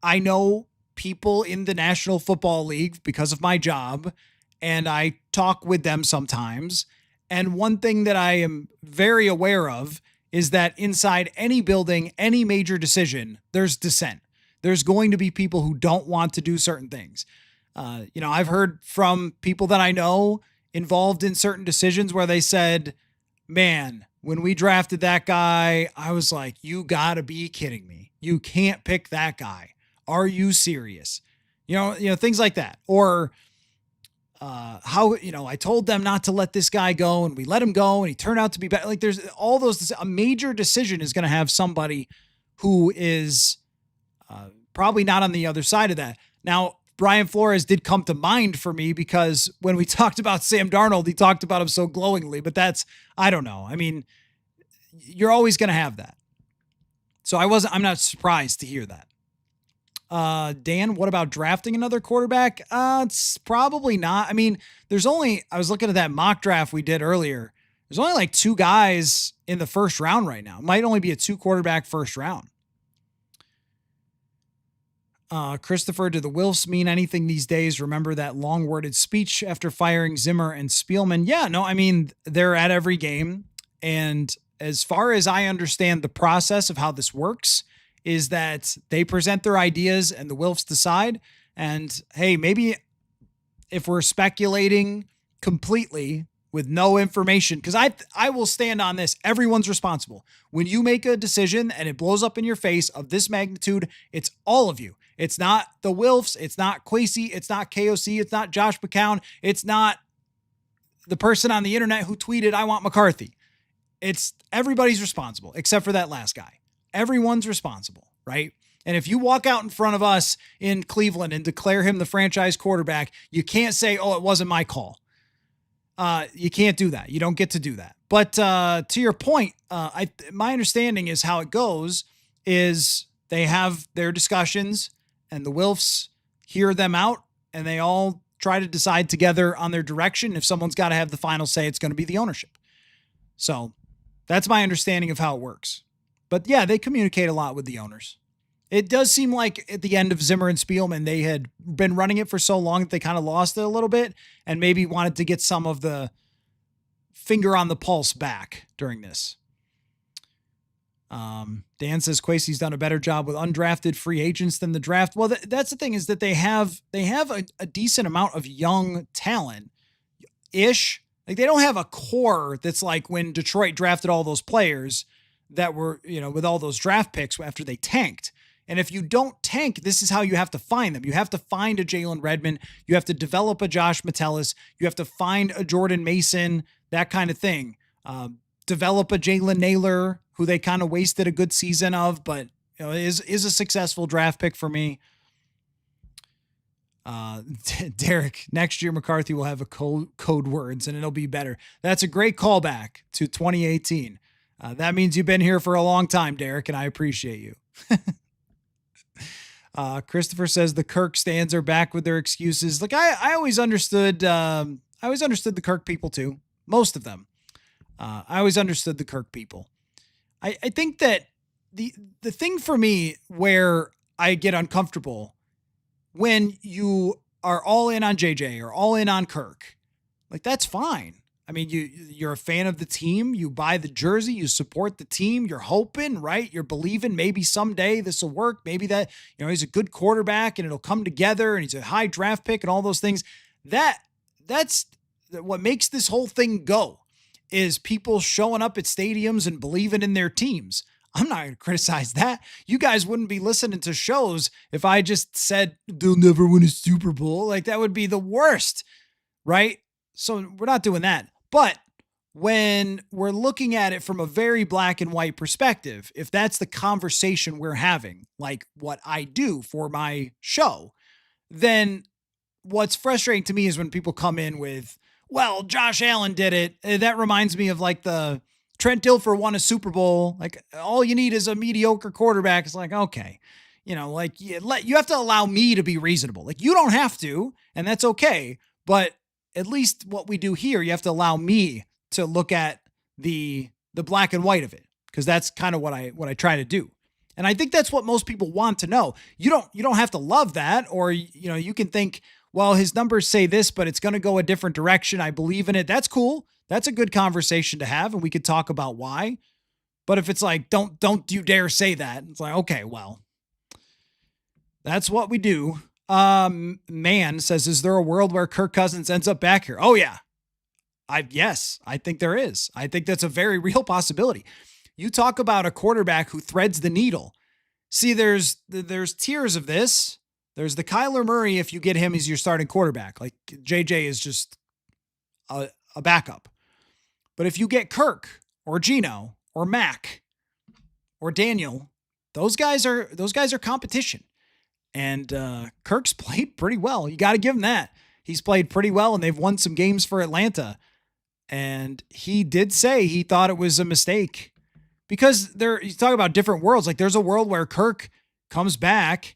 I know people in the National Football League because of my job, and I talk with them sometimes. And one thing that I am very aware of is that inside any building, any major decision, there's dissent. There's going to be people who don't want to do certain things. I've heard from people that I know involved in certain decisions where they said, man, when we drafted that guy, I was like, you gotta be kidding me. You can't pick that guy. Are you serious? Things like that. Or, I told them not to let this guy go and we let him go and he turned out to be better. Like there's all those, a major decision is going to have somebody who is probably not on the other side of that. Now, Brian Flores did come to mind for me because when we talked about Sam Darnold, he talked about him so glowingly, but I don't know. I mean, you're always going to have that. So I'm not surprised to hear that. Dan, what about drafting another quarterback? It's probably not. I mean, I was looking at that mock draft we did earlier. There's only like 2 guys in the first round right now. It might only be a 2 quarterback first round. Christopher, do the Wilfs mean anything these days? Remember that long worded speech after firing Zimmer and Spielman? Yeah, no, I mean, they're at every game. And as far as I understand the process of how this works, is that they present their ideas and the Wilfs decide. And hey, maybe if we're speculating completely with no information, because I will stand on this, everyone's responsible. When you make a decision and it blows up in your face of this magnitude, it's all of you. It's not the Wilfs, it's not Kwesi, it's not KOC, it's not Josh McCown, it's not the person on the internet who tweeted, I want McCarthy. It's everybody's responsible except for that last guy. Everyone's responsible, right? And if you walk out in front of us in Cleveland and declare him the franchise quarterback, you can't say, oh, it wasn't my call. You can't do that. You don't get to do that. But to your point, my understanding is how it goes is they have their discussions and the Wilfs hear them out and they all try to decide together on their direction. If someone's got to have the final say, it's going to be the ownership. So that's my understanding of how it works. But yeah, they communicate a lot with the owners. It does seem like at the end of Zimmer and Spielman, they had been running it for so long that they kind of lost it a little bit and maybe wanted to get some of the finger on the pulse back during this. Dan says Kwesi's done a better job with undrafted free agents than the draft. Well, that's the thing is that they have a decent amount of young talent-ish. Like they don't have a core that's like when Detroit drafted all those players that were, with all those draft picks after they tanked. And if you don't tank, this is how you have to find them. You have to find a Jalen Redmond. You have to develop a Josh Metellus. You have to find a Jordan Mason, that kind of thing. Develop a Jalen Naylor, who they kind of wasted a good season of, but is a successful draft pick for me. Derek, next year McCarthy will have a code words and it'll be better. That's a great callback to 2018. That means you've been here for a long time, Derek, and I appreciate you. Christopher says the Kirk stands are back with their excuses. Like I always understood the Kirk people too. Most of them. I always understood the Kirk people. I think that the thing for me where I get uncomfortable when you are all in on JJ or all in on Kirk, like that's fine. I mean, you're a fan of the team. You buy the jersey. You support the team. You're hoping, right? You're believing maybe someday this will work. Maybe that, he's a good quarterback and it'll come together and he's a high draft pick and all those things. That's what makes this whole thing go. is people showing up at stadiums and believing in their teams. I'm not going to criticize that. You guys wouldn't be listening to shows if I just said they'll never win a Super Bowl. Like, that would be the worst, right? So we're not doing that. But when we're looking at it from a very black and white perspective, if that's the conversation we're having, like what I do for my show, then what's frustrating to me is when people come in with, well, Josh Allen did it. That reminds me of like the Trent Dilfer won a Super Bowl. Like, all you need is a mediocre quarterback. It's like, okay, like you have to allow me to be reasonable. Like, you don't have to, and that's okay. But at least what we do here, you have to allow me to look at the black and white of it, because that's kind of what I try to do. And I think that's what most people want to know. You don't have to love that, or you can think, well, his numbers say this, but it's going to go a different direction. I believe in it. That's cool. That's a good conversation to have, and we could talk about why. But if it's like, don't you dare say that, it's like, okay, well, that's what we do. Man says, is there a world where Kirk Cousins ends up back here? Oh yeah. Yes, I think there is. I think that's a very real possibility. You talk about a quarterback who threads the needle. See, there's tiers of this. There's the Kyler Murray. If you get him, he's your starting quarterback. Like, JJ is just a backup. But if you get Kirk or Geno or Mac or Daniel, those guys are competition. And Kirk's played pretty well. You got to give him that. He's played pretty well, and they've won some games for Atlanta. And he did say he thought it was a mistake, because you talk about different worlds. Like, there's a world where Kirk comes back,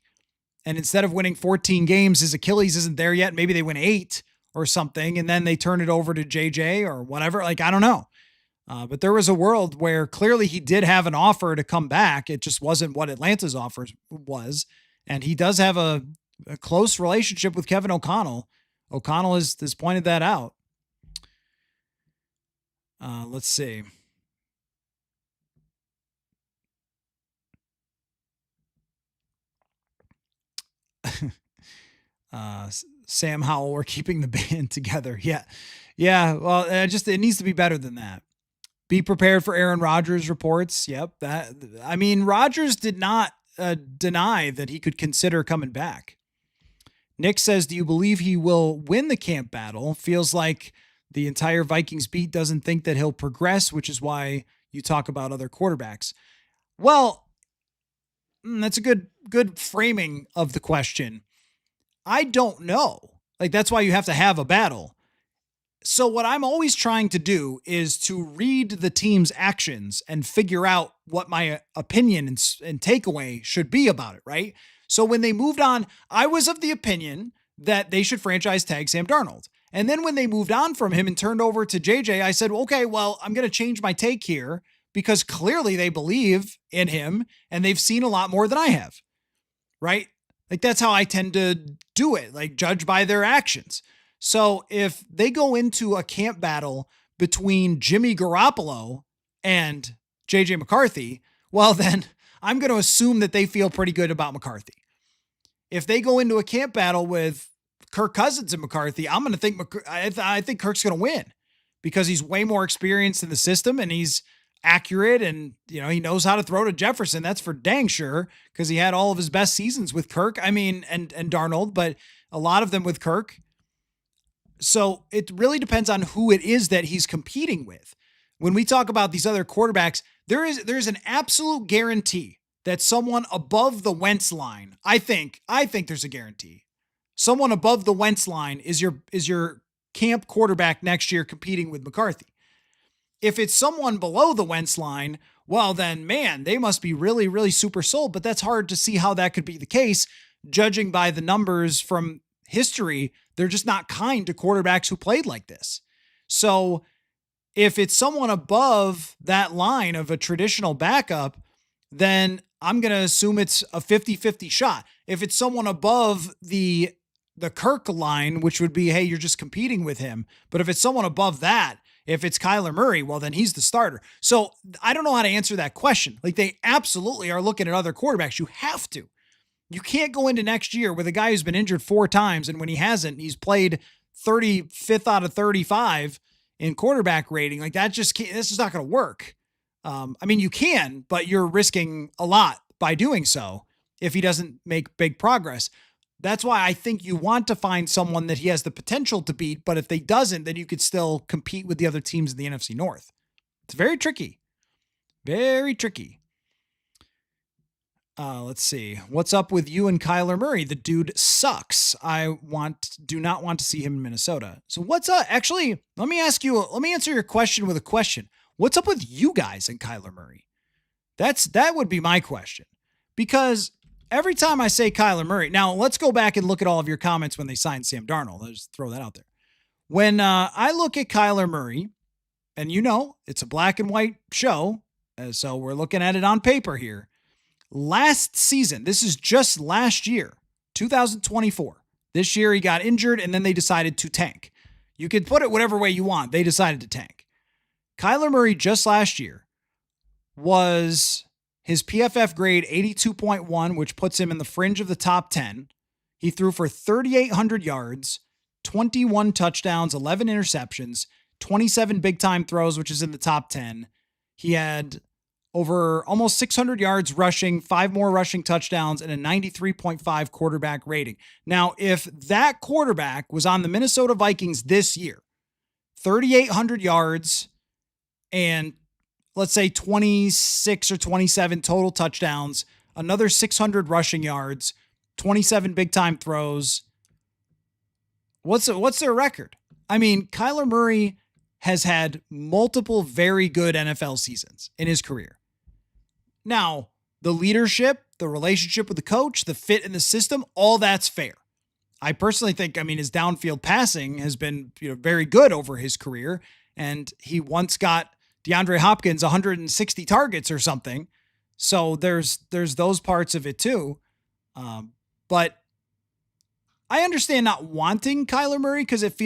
and instead of winning 14 games, his Achilles isn't there yet. Maybe they win 8 or something, and then they turn it over to JJ or whatever. Like, I don't know. But there was a world where clearly he did have an offer to come back. It just wasn't what Atlanta's offer was. And he does have a close relationship with Kevin O'Connell. O'Connell has pointed that out. Let's see. Sam Howell, we're keeping the band together. Yeah. Yeah. Well, it needs to be better than that. Be prepared for Aaron Rodgers reports. Yep. Rodgers did not deny that he could consider coming back. Nick says, do you believe he will win the camp battle? Feels like the entire Vikings beat doesn't think that he'll progress, which is why you talk about other quarterbacks. Well, that's a good framing of the question. I don't know. Like, that's why you have to have a battle. So what I'm always trying to do is to read the team's actions and figure out what my opinion and takeaway should be about it, right? So when they moved on, I was of the opinion that they should franchise tag Sam Darnold. And then when they moved on from him and turned over to JJ, I said, okay, well, I'm going to change my take here, because clearly they believe in him and they've seen a lot more than I have, right? Like, that's how I tend to do it, like, judge by their actions. So if they go into a camp battle between Jimmy Garoppolo and JJ McCarthy, well, then I'm going to assume that they feel pretty good about McCarthy. If they go into a camp battle with Kirk Cousins and McCarthy, I'm going to think I think Kirk's going to win, because he's way more experienced in the system and he's accurate, and he knows how to throw to Jefferson. That's for dang sure, because he had all of his best seasons with Kirk. And Darnold, but a lot of them with Kirk. So it really depends on who it is that he's competing with. When we talk about these other quarterbacks, there's an absolute guarantee that someone above the Wentz line, I think there's a guarantee. Someone above the Wentz line is your camp quarterback next year competing with McCarthy. If it's someone below the Wentz line, well then, man, they must be really, really super sold. But that's hard to see how that could be the case, judging by the numbers from history. They're just not kind to quarterbacks who played like this. So if it's someone above that line of a traditional backup, then I'm going to assume it's a 50-50 shot. If it's someone above the Kirk line, which would be, hey, you're just competing with him. But if it's someone above that, if it's Kyler Murray, well, then he's the starter. So I don't know how to answer that question. Like, they absolutely are looking at other quarterbacks. You have to. You can't go into next year with a guy who's been injured 4 times, and when he hasn't, he's played 35th out of 35 in quarterback rating. Like that just can't, this is not going to work. I mean, you can, but you're risking a lot by doing so if he doesn't make big progress. That's why I think you want to find someone that he has the potential to beat, but if they doesn't, then you could still compete with the other teams in the NFC North. It's very tricky. Very tricky. Let's see. What's up with you and Kyler Murray? The dude sucks. Do not want to see him in Minnesota. So what's up? Actually, let me answer your question with a question. What's up with you guys and Kyler Murray? That would be my question. Because every time I say Kyler Murray, now let's go back and look at all of your comments when they signed Sam Darnold. I'll just throw that out there. When I look at Kyler Murray, and it's a black and white show, so we're looking at it on paper here. Last season, this is just last year, 2024. This year he got injured and then they decided to tank. You could put it whatever way you want. They decided to tank. Kyler Murray just last year was his PFF grade 82.1, which puts him in the fringe of the top 10. He threw for 3,800 yards, 21 touchdowns, 11 interceptions, 27 big time throws, which is in the top 10. He had over almost 600 yards rushing, 5 more rushing touchdowns, and a 93.5 quarterback rating. Now, if that quarterback was on the Minnesota Vikings this year, 3,800 yards and let's say 26 or 27 total touchdowns, another 600 rushing yards, 27 big time throws, what's their record? I mean, Kyler Murray has had multiple very good NFL seasons in his career. Now, the leadership, the relationship with the coach, the fit in the system, all that's fair. I personally think, his downfield passing has been very good over his career, and he once got DeAndre Hopkins 160 targets or something. So there's those parts of it too. But I understand not wanting Kyler Murray because it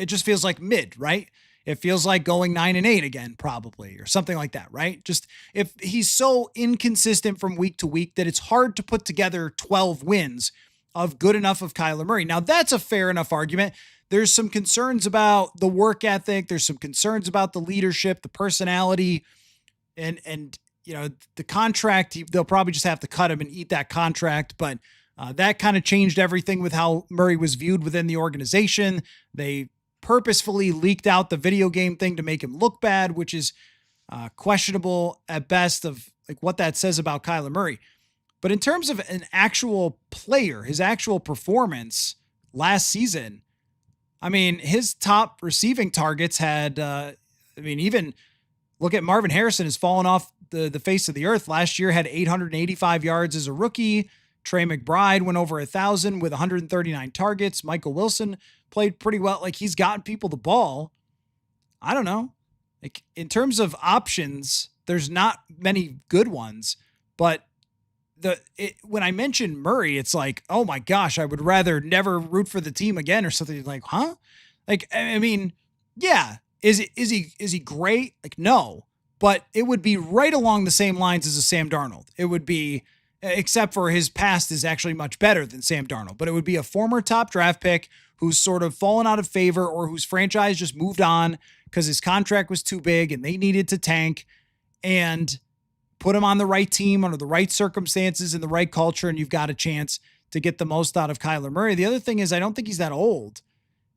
just feels like mid, right? It feels like going 9-8 again, probably, or something like that, right? Just if he's so inconsistent from week to week that it's hard to put together 12 wins of good enough of Kyler Murray. Now, that's a fair enough argument. There's some concerns about the work ethic. There's some concerns about the leadership, the personality, and the contract. They'll probably just have to cut him and eat that contract. But that kind of changed everything with how Murray was viewed within the organization. They purposefully leaked out the video game thing to make him look bad, which is questionable at best of like what that says about Kyler Murray. But in terms of an actual player, his actual performance last season, his top receiving targets had, even look at Marvin Harrison has fallen off the face of the earth. Last year had 885 yards as a rookie. Trey McBride went over 1,000 with 139 targets. Michael Wilson played pretty well. Like, he's gotten people the ball. I don't know. Like, in terms of options, there's not many good ones, but when I mention Murray, it's like, oh my gosh, I would rather never root for the team again or something. Like, huh? Like, yeah. Is he great? Like, no, but it would be right along the same lines as a Sam Darnold. It would be, except for his past is actually much better than Sam Darnold, but it would be a former top draft pick who's sort of fallen out of favor or whose franchise just moved on because his contract was too big and they needed to tank, and put him on the right team under the right circumstances and the right culture, and you've got a chance to get the most out of Kyler Murray. The other thing is, I don't think he's that old.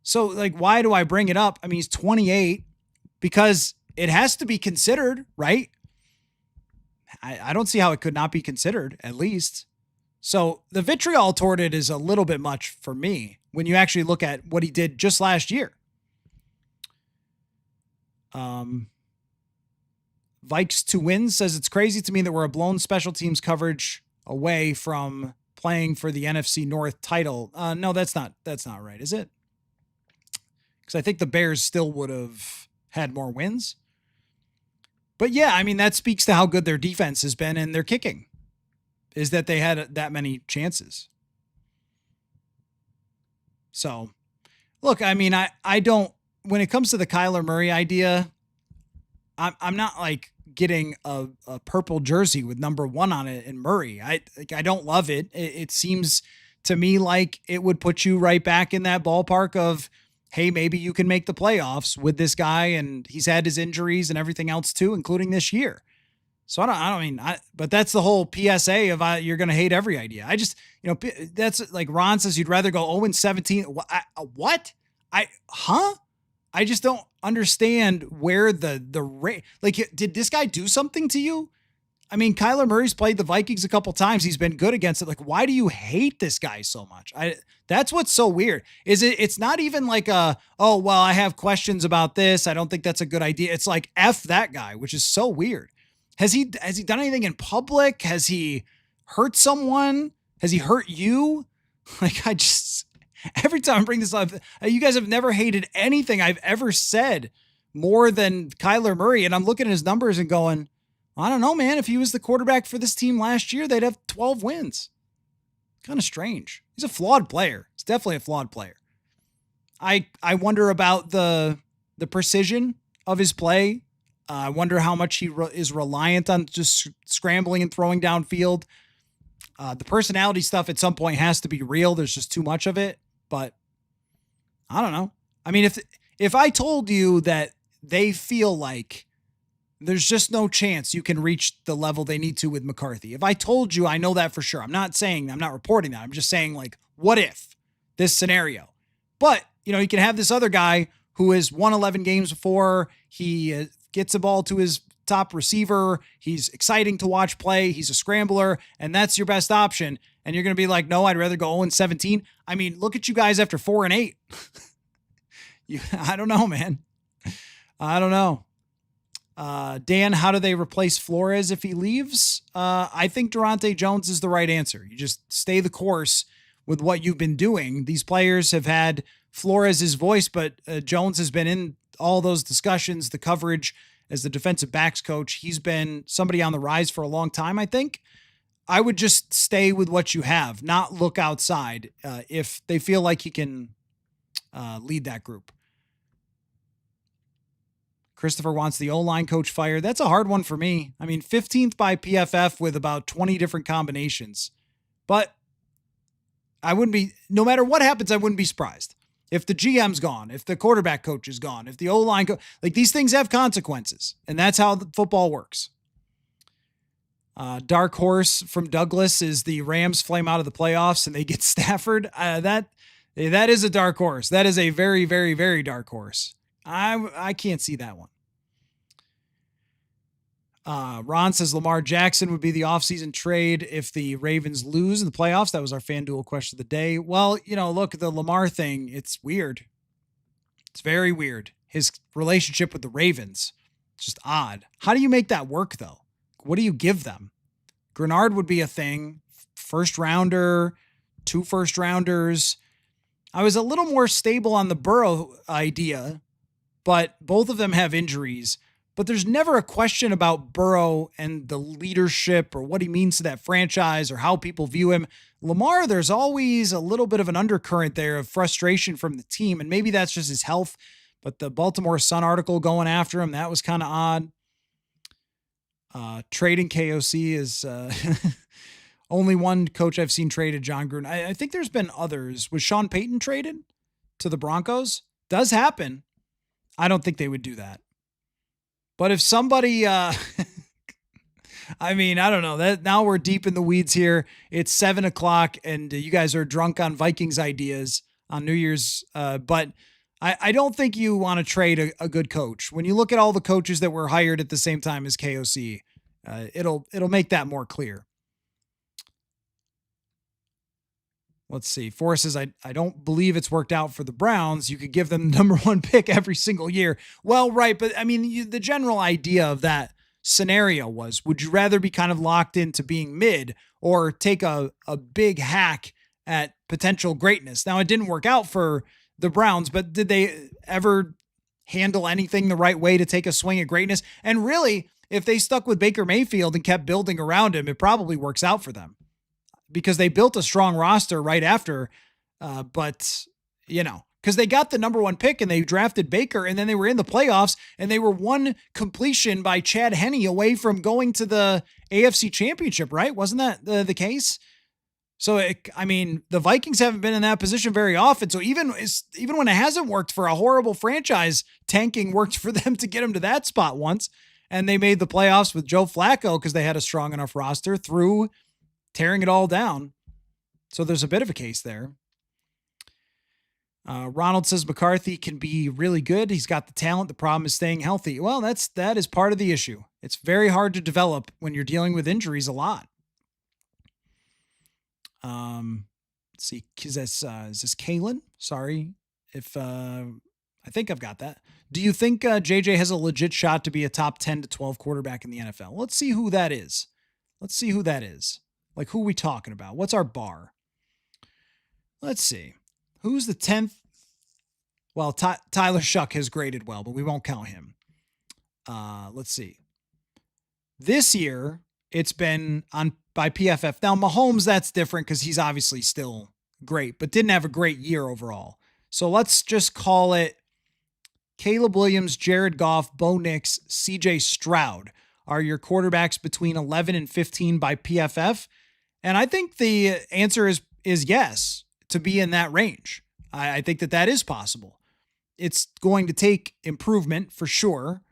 So, like, why do I bring it up? He's 28 because it has to be considered, right? I don't see how it could not be considered, at least. So the vitriol toward it is a little bit much for me when you actually look at what he did just last year. Vikes to win says it's crazy to me that we're a blown special teams coverage away from playing for the NFC North title. No, that's not right, is it? Because I think the Bears still would have had more wins. But yeah, that speaks to how good their defense has been and their kicking, is that they had that many chances. So, look, I don't, when it comes to the Kyler Murray idea, I'm not like getting a purple jersey with number 1 on it in Murray. I don't love it. It seems to me like it would put you right back in that ballpark of hey, maybe you can make the playoffs with this guy, and he's had his injuries and everything else too, including this year. So but that's the whole PSA of you're going to hate every idea. I just, that's like Ron says you'd rather go 0-17. What? I just don't understand where the rate, like, did this guy do something to you? I mean, Kyler Murray's played the Vikings a couple times. He's been good against it. Like, why do you hate this guy so much? That's what's so weird. It's not even like I have questions about this. I don't think that's a good idea. It's like, F that guy, which is so weird. Has he done anything in public? Has he hurt someone? Has he hurt you? Like, every time I bring this up, you guys have never hated anything I've ever said more than Kyler Murray. And I'm looking at his numbers and going, I don't know, man. If he was the quarterback for this team last year, they'd have 12 wins. Kind of strange. He's a flawed player. He's definitely a flawed player. I wonder about the precision of his play. I wonder how much he is reliant on just scrambling and throwing downfield. The personality stuff at some point has to be real. There's just too much of it. But I don't know. I mean, if I told you that they feel like there's just no chance you can reach the level they need to with McCarthy. If I told you, I know that for sure. I'm not reporting that. I'm just saying, like, what if this scenario? But, you can have this other guy who has won 11 games before. He gets the ball to his top receiver. He's exciting to watch play. He's a scrambler, and that's your best option. And you're going to be like, no, I'd rather go 0-17. I mean, look at you guys after 4-8. I don't know, man. I don't know. Dan, how do they replace Flores if he leaves? I think Durante Jones is the right answer. You just stay the course with what you've been doing. These players have had Flores' voice, but Jones has been in all those discussions, the coverage as the defensive backs coach. He's been somebody on the rise for a long time, I think. I would just stay with what you have, not look outside if they feel like he can lead that group. Christopher wants the O-line coach fired. That's a hard one for me. I mean, 15th by PFF with about 20 different combinations. But no matter what happens, I wouldn't be surprised. If the GM's gone, if the quarterback coach is gone, if the O-line like, these things have consequences, and that's how the football works. Dark horse from Douglas is the Rams flame out of the playoffs and they get Stafford. That is a dark horse. That is a very, very, very dark horse. I can't see that one. Ron says Lamar Jackson would be the offseason trade if the Ravens lose in the playoffs. That was our FanDuel question of the day. Well, look, the Lamar thing, it's weird. It's very weird. His relationship with the Ravens, it's just odd. How do you make that work, though? What do you give them? Grenard would be a thing. First rounder, 2 first rounders. I was a little more stable on the Burrow idea, but both of them have injuries. But there's never a question about Burrow and the leadership or what he means to that franchise or how people view him. Lamar, there's always a little bit of an undercurrent there of frustration from the team, and maybe that's just his health. But the Baltimore Sun article going after him, that was kind of odd. Trading KOC is only one coach I've seen traded, John Gruden. I think there's been others. Was Sean Payton traded to the Broncos? Does happen. I don't think they would do that. But if somebody, I mean, I don't know. That now we're deep in the weeds here. It's 7:00 and you guys are drunk on Vikings ideas on New Year's. But I don't think you want to trade a good coach. When you look at all the coaches that were hired at the same time as KOC, it'll make that more clear. Let's see. Forrest says, I don't believe it's worked out for the Browns. You could give them the number 1 pick every single year. Well, right. But I mean, the general idea of that scenario was, would you rather be kind of locked into being mid or take a big hack at potential greatness? Now, it didn't work out for the Browns, but did they ever handle anything the right way to take a swing at greatness? And really, if they stuck with Baker Mayfield and kept building around him, it probably works out for them. Because they built a strong roster right after, but, because they got the number 1 pick and they drafted Baker and then they were in the playoffs and they were 1 completion by Chad Henne away from going to the AFC Championship, right? Wasn't that the case? So, the Vikings haven't been in that position very often. So even when it hasn't worked for a horrible franchise, tanking worked for them to get them to that spot once. And they made the playoffs with Joe Flacco because they had a strong enough roster through tearing it all down. So there's a bit of a case there. Ronald says McCarthy can be really good. He's got the talent. The problem is staying healthy. Well, that is part of the issue. It's very hard to develop when you're dealing with injuries a lot. Let's see. Is this Kalen? Sorry if I think I've got that. Do you think JJ has a legit shot to be a top 10 to 12 quarterback in the NFL? Let's see who that is. Like, who are we talking about? What's our bar? Let's see. Who's the 10th? Well, Tyler Shuck has graded well, but we won't count him. Let's see. This year, it's been on by PFF. Now, Mahomes, that's different because he's obviously still great, but didn't have a great year overall. So let's just call it Caleb Williams, Jared Goff, Bo Nix, CJ Stroud are your quarterbacks between 11 and 15 by PFF. And I think the answer is yes, to be in that range. I think that is possible. It's going to take improvement for sure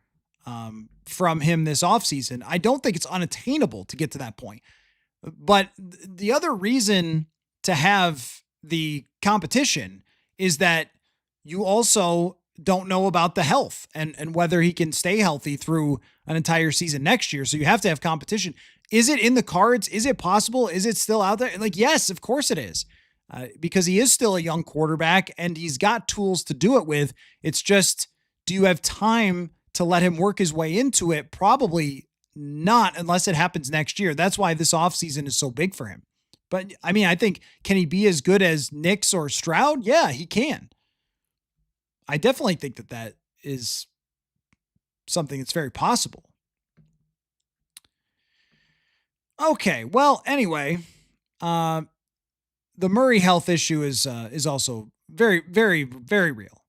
from him this offseason. I don't think it's unattainable to get to that point. But the other reason to have the competition is that you also don't know about the health and whether he can stay healthy through an entire season next year. So you have to have competition. Is it in the cards? Is it possible? Is it still out there? Like, yes, of course it is. Because he is still a young quarterback and he's got tools to do it with. It's just, do you have time to let him work his way into it? Probably not, unless it happens next year. That's why this offseason is so big for him. But I think, can he be as good as Nix or Stroud? Yeah, he can. I definitely think that is something that's very possible. Okay, well, anyway, the Murray health issue is also very, very, very real.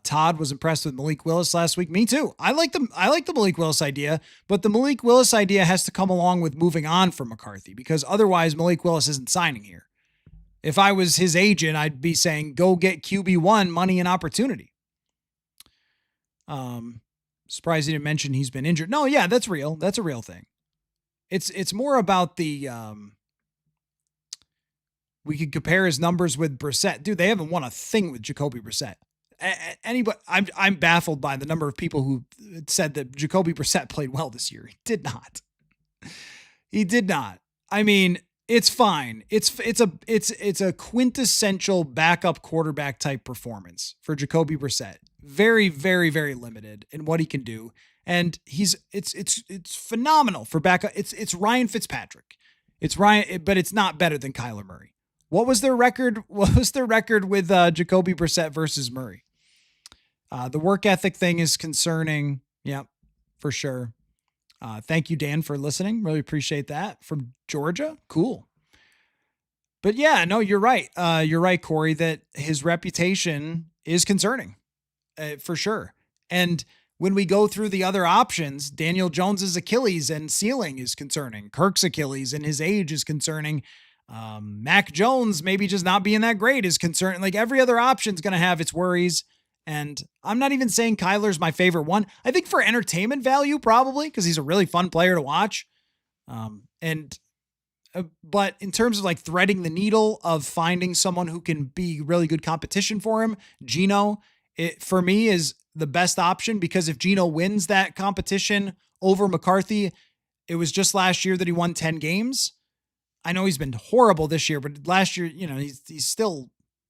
Todd was impressed with Malik Willis last week. Me too. I like the Malik Willis idea, but the Malik Willis idea has to come along with moving on from McCarthy, because otherwise Malik Willis isn't signing here. If I was his agent, I'd be saying, go get QB1, money and opportunity. Surprised he didn't mention he's been injured. No, yeah, that's real. That's a real thing. It's more about the, we could compare his numbers with Brissett. Dude, they haven't won a thing with Jacoby Brissett. Anybody, I'm baffled by the number of people who said that Jacoby Brissett played well this year. He did not. He did not. I mean, it's fine. It's a quintessential backup quarterback type performance for Jacoby Brissett. Very, very, very limited in what he can do. And it's phenomenal for backup. It's Ryan Fitzpatrick. It's Ryan, but it's not better than Kyler Murray. What was their record? What was their record with Jacoby Brissett versus Murray? The work ethic thing is concerning. Yep, for sure. Thank you, Dan, for listening. Really appreciate that. From Georgia. Cool. But yeah, no, you're right. You're right, Corey, that his reputation is concerning for sure. And when we go through the other options, Daniel Jones's Achilles and ceiling is concerning. Kirk's Achilles and his age is concerning. Mac Jones maybe just not being that great is concerning. Like, every other option is going to have its worries. And I'm not even saying Kyler's my favorite one. I think for entertainment value, probably, because he's a really fun player to watch. But in terms of like threading the needle of finding someone who can be really good competition for him, Geno, for me, is the best option, because if Geno wins that competition over McCarthy, it was just last year that he won 10 games. I know he's been horrible this year, but last year, he's still,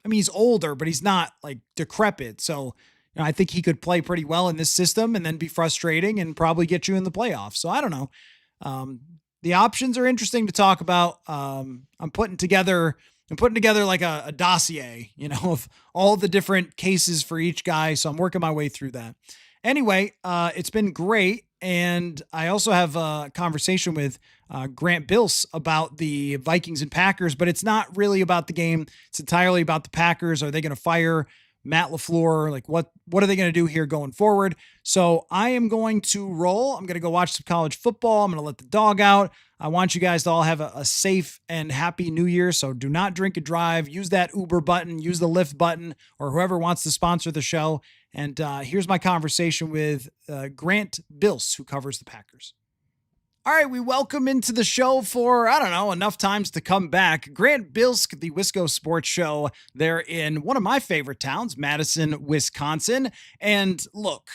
he's older, but he's not like decrepit. So, I think he could play pretty well in this system and then be frustrating and probably get you in the playoffs. So I don't know. The options are interesting to talk about. I'm putting together like a dossier, of all the different cases for each guy. So I'm working my way through that. Anyway, it's been great. And I also have a conversation with Grant Bills about the Vikings and Packers, but it's not really about the game. It's entirely about the Packers. Are they going to fire Matt LaFleur? Like, what are they going to do here going forward? So I am going to roll. I'm going to go watch some college football. I'm going to let the dog out. I want you guys to all have a safe and happy new year. So do not drink and drive. Use that Uber button, use the Lyft button, or whoever wants to sponsor the show. And here's my conversation with Grant Bills, who covers the Packers. All right, we welcome into the show for, I don't know, enough times to come back. Grant Bilsk, the Wisco Sports Show. They're in one of my favorite towns, Madison, Wisconsin. And look,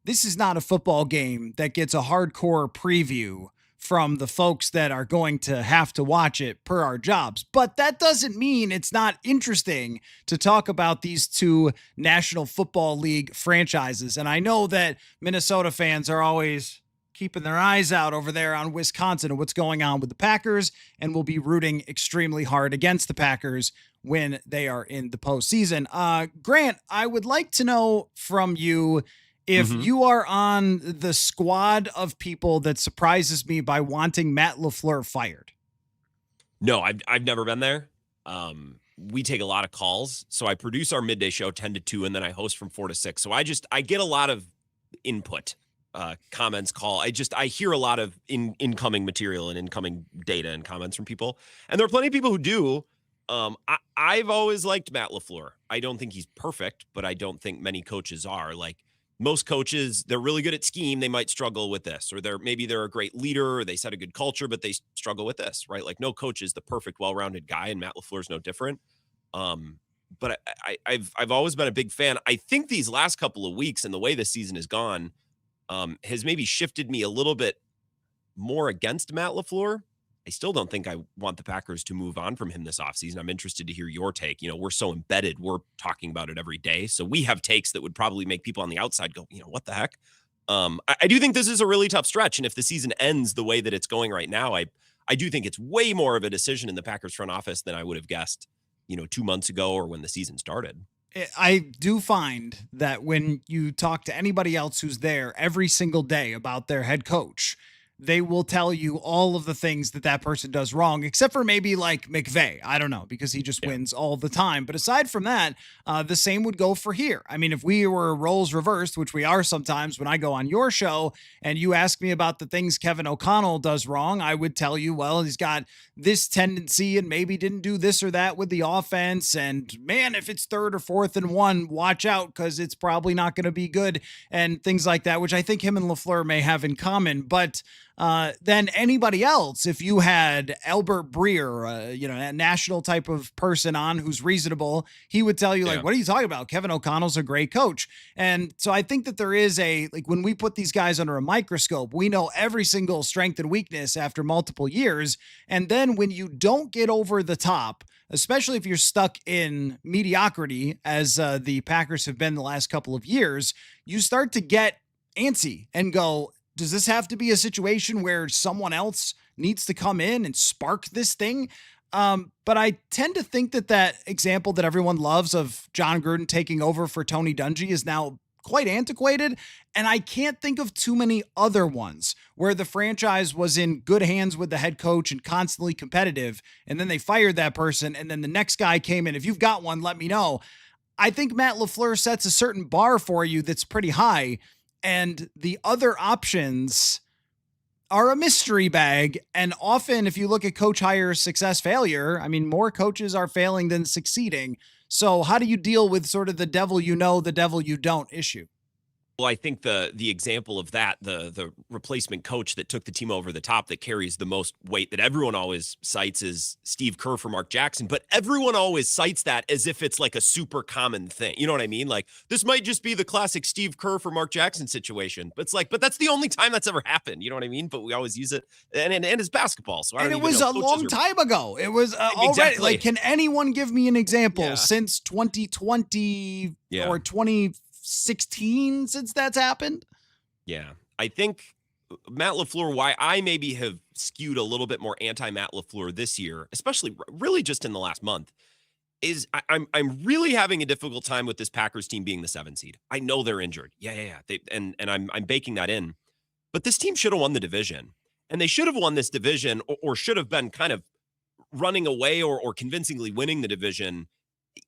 this is not a football game that gets a hardcore preview from the folks that are going to have to watch it per our jobs. But that doesn't mean it's not interesting to talk about these two National Football League franchises. And I know that Minnesota fans are always keeping their eyes out over there on Wisconsin and what's going on with the Packers, and will be rooting extremely hard against the Packers when they are in the postseason. Grant, I would like to know from you if you are on the squad of people that surprises me by wanting Matt LaFleur fired. No, I've never been there. We take a lot of calls. So I produce our midday show 10 to 2, and then I host from 4 to 6. So I get a lot of input. Comments, I hear a lot of incoming material and incoming data and comments from people. And there are plenty of people who do. I've always liked Matt LaFleur. I don't think he's perfect, but I don't think many coaches are. Like most coaches, they're really good at scheme. They might struggle with this, or maybe they're a great leader, or they set a good culture, but they struggle with this, right? Like no coach is the perfect, well-rounded guy, and Matt LaFleur is no different. But I've always been a big fan. I think these last couple of weeks and the way this season has gone, has maybe shifted me a little bit more against Matt LaFleur. I still don't think I want the Packers to move on from him this offseason. I'm interested to hear your take. We're so embedded. We're talking about it every day. So we have takes that would probably make people on the outside go, what the heck? I do think this is a really tough stretch. And if the season ends the way that it's going right now, I do think it's way more of a decision in the Packers front office than I would have guessed, 2 months ago or when the season started. I do find that when you talk to anybody else who's there every single day about their head coach, they will tell you all of the things that person does wrong, except for maybe like McVay. I don't know, because he just wins all the time. But aside from that, the same would go for here. I mean, if we were roles reversed, which we are sometimes when I go on your show and you ask me about the things Kevin O'Connell does wrong, I would tell you, well, he's got this tendency and maybe didn't do this or that with the offense. And man, if it's 3rd or 4th and 1, watch out, because it's probably not going to be good, and things like that, which I think him and LaFleur may have in common. But than anybody else, if you had Albert Breer, a national type of person on who's reasonable, he would tell you, like, what are you talking about? Kevin O'Connell's a great coach. And so I think that there is when we put these guys under a microscope, we know every single strength and weakness after multiple years. And then when you don't get over the top, especially if you're stuck in mediocrity, as the Packers have been the last couple of years, you start to get antsy and go, does this have to be a situation where someone else needs to come in and spark this thing? But I tend to think that example that everyone loves of John Gruden taking over for Tony Dungy is now quite antiquated. And I can't think of too many other ones where the franchise was in good hands with the head coach and constantly competitive, and then they fired that person, and then the next guy came in. If you've got one, let me know. I think Matt LaFleur sets a certain bar for you that's pretty high. And the other options are a mystery bag. And often, if you look at coach hire success failure, I mean, more coaches are failing than succeeding. So how do you deal with sort of the devil you know, the devil you don't issue? Well, I think the example of that, the replacement coach that took the team over the top that carries the most weight that everyone always cites is Steve Kerr for Mark Jackson. But everyone always cites that as if it's like a super common thing. You know what I mean? Like, this might just be the classic Steve Kerr for Mark Jackson situation. But it's like, but that's the only time that's ever happened. You know what I mean? But we always use it. And it's basketball. So I don't and it was a long time ago. It was already exactly. Like, can anyone give me an example since 2020 or 2016 since that's happened? Yeah. I think Matt LaFleur, why I maybe have skewed a little bit more anti-Matt LaFleur this year, especially really just in the last month, is I'm really having a difficult time with this Packers team being the 7 seed. I know they're injured. Yeah. And I'm baking that in. But this team should have won the division. And they should have won this division or should have been kind of running away or convincingly winning the division,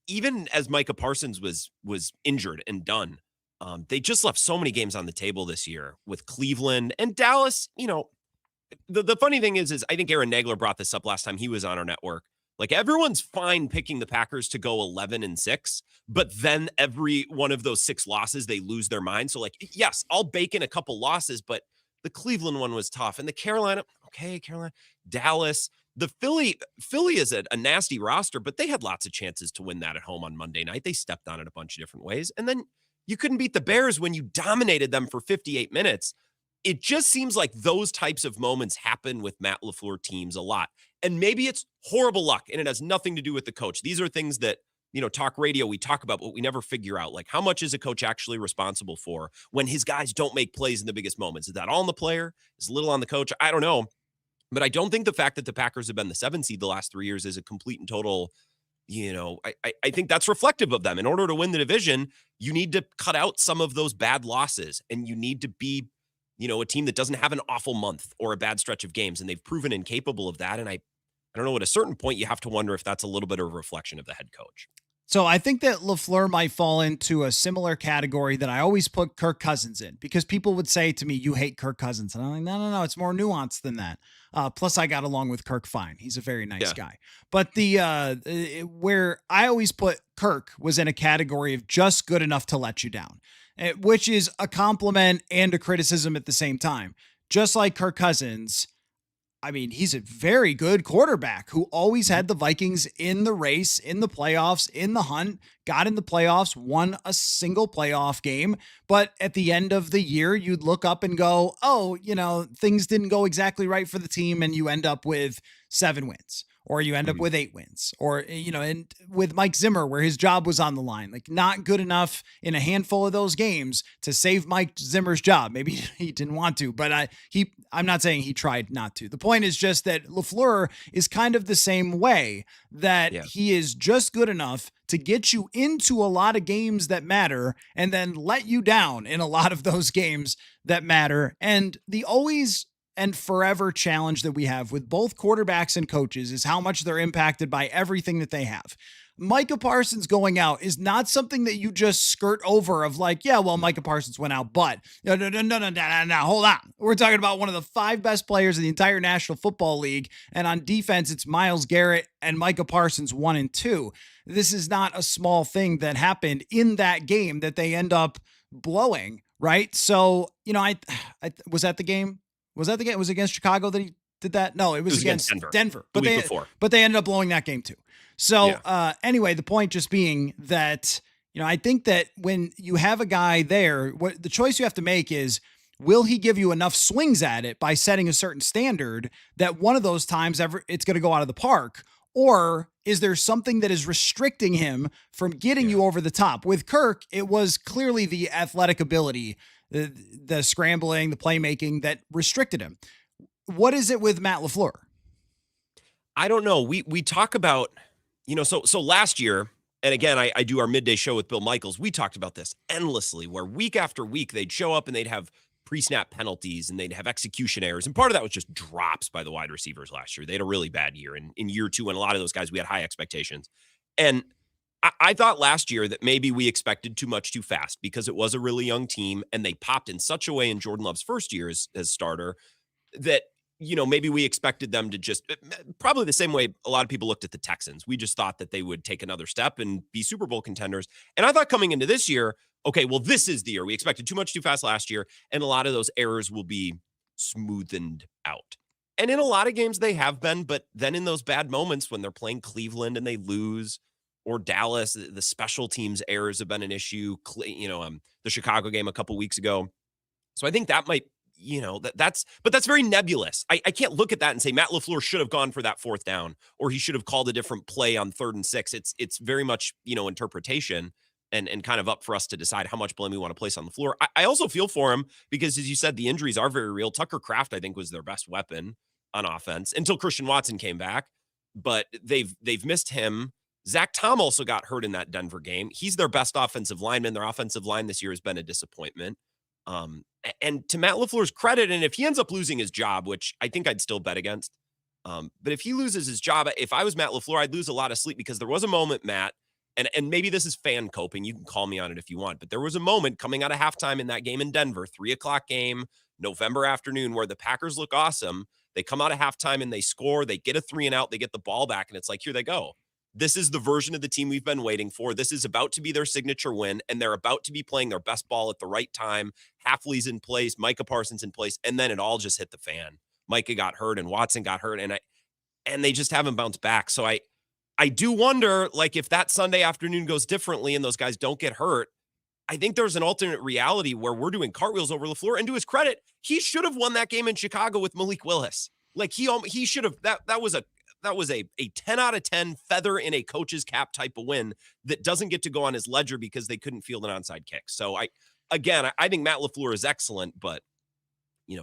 even as Micah Parsons was injured and done. They just left so many games on the table this year with Cleveland and Dallas. You know, The funny thing is I think Aaron Nagler brought this up last time he was on our network. Like, everyone's fine picking the Packers to go 11-6, but then every one of those 6 losses, they lose their mind. So, like, yes, I'll bake in a couple losses, but the Cleveland one was tough. And the Carolina, Dallas, the Philly is a nasty roster, but they had lots of chances to win that at home on Monday night. They stepped on it a bunch of different ways. And then you couldn't beat the Bears when you dominated them for 58 minutes. It just seems like those types of moments happen with Matt LaFleur teams a lot. And maybe it's horrible luck and it has nothing to do with the coach. These are things that, talk radio, we talk about, but we never figure out. Like, how much is a coach actually responsible for when his guys don't make plays in the biggest moments? Is that all on the player? Is a little on the coach? I don't know. But I don't think the fact that the Packers have been the 7 seed the last 3 years is a complete and total, I think that's reflective of them. In order to win the division, you need to cut out some of those bad losses and you need to be a team that doesn't have an awful month or a bad stretch of games, and they've proven incapable of that. And I don't know, at a certain point, you have to wonder if that's a little bit of a reflection of the head coach. So I think that LaFleur might fall into a similar category that I always put Kirk Cousins in, because people would say to me, you hate Kirk Cousins. And I'm like, no, it's more nuanced than that. Plus I got along with Kirk fine. He's a very nice guy. But where I always put Kirk was in a category of just good enough to let you down, which is a compliment and a criticism at the same time. Just like Kirk Cousins, I mean, he's a very good quarterback who always had the Vikings in the race, in the playoffs, in the hunt, got in the playoffs, won a single playoff game. But at the end of the year, you'd look up and go, oh, things didn't go exactly right for the team. And you end up with 7 wins. Or you end up with 8 wins, or, and with Mike Zimmer, where his job was on the line, like not good enough in a handful of those games to save Mike Zimmer's job. Maybe he didn't want to, but I'm not saying he tried not to. The point is just that LaFleur is kind of the same way, that he is just good enough to get you into a lot of games that matter and then let you down in a lot of those games that matter. And the always and forever challenge that we have with both quarterbacks and coaches is how much they're impacted by everything that they have. Micah Parsons going out is not something that you just skirt over of like, yeah, well, Micah Parsons went out, but no, hold on. We're talking about one of the 5 best players in the entire National Football League. And on defense, it's Myles Garrett and Micah Parsons 1 and 2. This is not a small thing that happened in that game that they end up blowing, right? So, I was at the game. Was that the game? Was it against Chicago that he did that? No, it was against Denver. But they ended up blowing that game too. So anyway, the point just being that, I think that when you have a guy there, what the choice you have to make is, will he give you enough swings at it by setting a certain standard that one of those times it's going to go out of the park? Or is there something that is restricting him from getting you over the top? With Kirk, it was clearly the athletic ability, the scrambling, the playmaking that restricted him. What is it with Matt LaFleur? I don't know. We talk about, so last year, and again, I do our midday show with Bill Michaels. We talked about this endlessly, where week after week they'd show up and they'd have pre-snap penalties and they'd have execution errors. And part of that was just drops by the wide receivers last year. They had a really bad year in year 2. And a lot of those guys, we had high expectations. And I thought last year that maybe we expected too much too fast because it was a really young team and they popped in such a way in Jordan Love's first year as starter that, maybe we expected them to just probably the same way a lot of people looked at the Texans. We just thought that they would take another step and be Super Bowl contenders. And I thought coming into this year, okay, well, this is the year. We expected too much too fast last year, and a lot of those errors will be smoothened out. And in a lot of games they have been, but then in those bad moments when they're playing Cleveland and they lose, or Dallas, the special teams errors have been an issue, the Chicago game a couple weeks ago. So I think that might, that's very nebulous. I can't look at that and say Matt LaFleur should have gone for that 4th down, or he should have called a different play on 3rd and 6. It's very much, interpretation and kind of up for us to decide how much blame we want to place on the floor. I also feel for him because, as you said, the injuries are very real. Tucker Kraft, I think, was their best weapon on offense until Christian Watson came back, but they've missed him. Zach Tom also got hurt in that Denver game. He's their best offensive lineman. Their offensive line this year has been a disappointment. And to Matt LaFleur's credit, and if he ends up losing his job, which I think I'd still bet against, but if he loses his job, if I was Matt LaFleur, I'd lose a lot of sleep because there was a moment, Matt, and maybe this is fan coping. You can call me on it if you want, but there was a moment coming out of halftime in that game in Denver, 3:00 game, November afternoon, where the Packers look awesome. They come out of halftime and they score, they get a 3 and out, they get the ball back, and it's like, here they go. This is the version of the team we've been waiting for. This is about to be their signature win, and they're about to be playing their best ball at the right time. Hafley's in place, Micah Parsons in place, and then it all just hit the fan. Micah got hurt and Watson got hurt, and they just haven't bounced back. So I do wonder, like, if that Sunday afternoon goes differently and those guys don't get hurt, I think there's an alternate reality where we're doing cartwheels over LaFleur. And to his credit, he should have won that game in Chicago with Malik Willis. Like, he should have. That was a 10 out of 10 feather in a coach's cap type of win that doesn't get to go on his ledger because they couldn't field an onside kick. So I think Matt LaFleur is excellent, but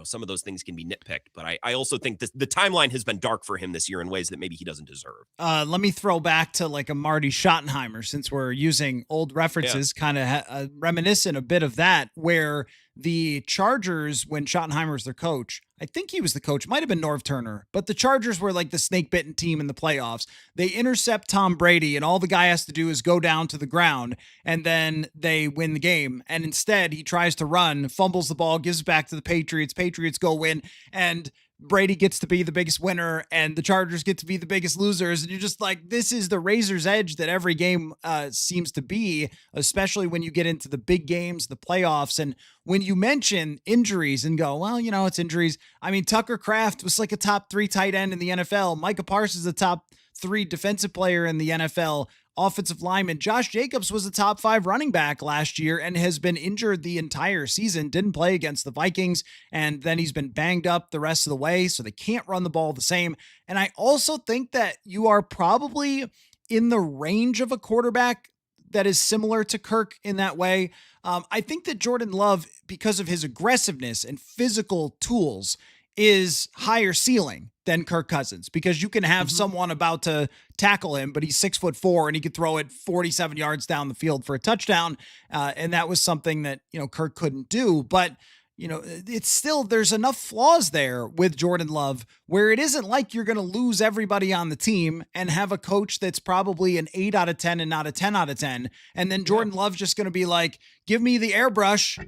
some of those things can be nitpicked, but I also think the timeline has been dark for him this year in ways that maybe he doesn't deserve. Let me throw back to like a Marty Schottenheimer, since we're using old references, kind of reminiscent a bit of that, where the Chargers, when Schottenheimer was their coach, I think he was the coach, might have been Norv Turner, but the Chargers were like the snake-bitten team in the playoffs. They intercept Tom Brady, and all the guy has to do is go down to the ground, and then they win the game. And instead, he tries to run, fumbles the ball, gives it back to the Patriots. Patriots go win, and Brady gets to be the biggest winner, and the Chargers get to be the biggest losers. And you're just like, this is the razor's edge that every game seems to be, especially when you get into the big games, the playoffs. And when you mention injuries and go, well, it's injuries. I mean, Tucker Kraft was like a top 3 tight end in the NFL. Micah Parsons is a top 3 defensive player in the NFL. Offensive lineman Josh Jacobs was a top 5 running back last year and has been injured the entire season, didn't play against the Vikings, and then he's been banged up the rest of the way, so they can't run the ball the same. And I also think that you are probably in the range of a quarterback that is similar to Kirk in that way. I think that Jordan Love, because of his aggressiveness and physical tools, is higher ceiling than Kirk Cousins, because you can have someone about to tackle him, but he's 6'4" and he could throw it 47 yards down the field for a touchdown. And that was something that, Kirk couldn't do. But, it's still, there's enough flaws there with Jordan Love where it isn't like you're going to lose everybody on the team and have a coach that's probably an 8 out of 10 and not a 10 out of 10. And then Jordan Love's just going to be like, give me the airbrush.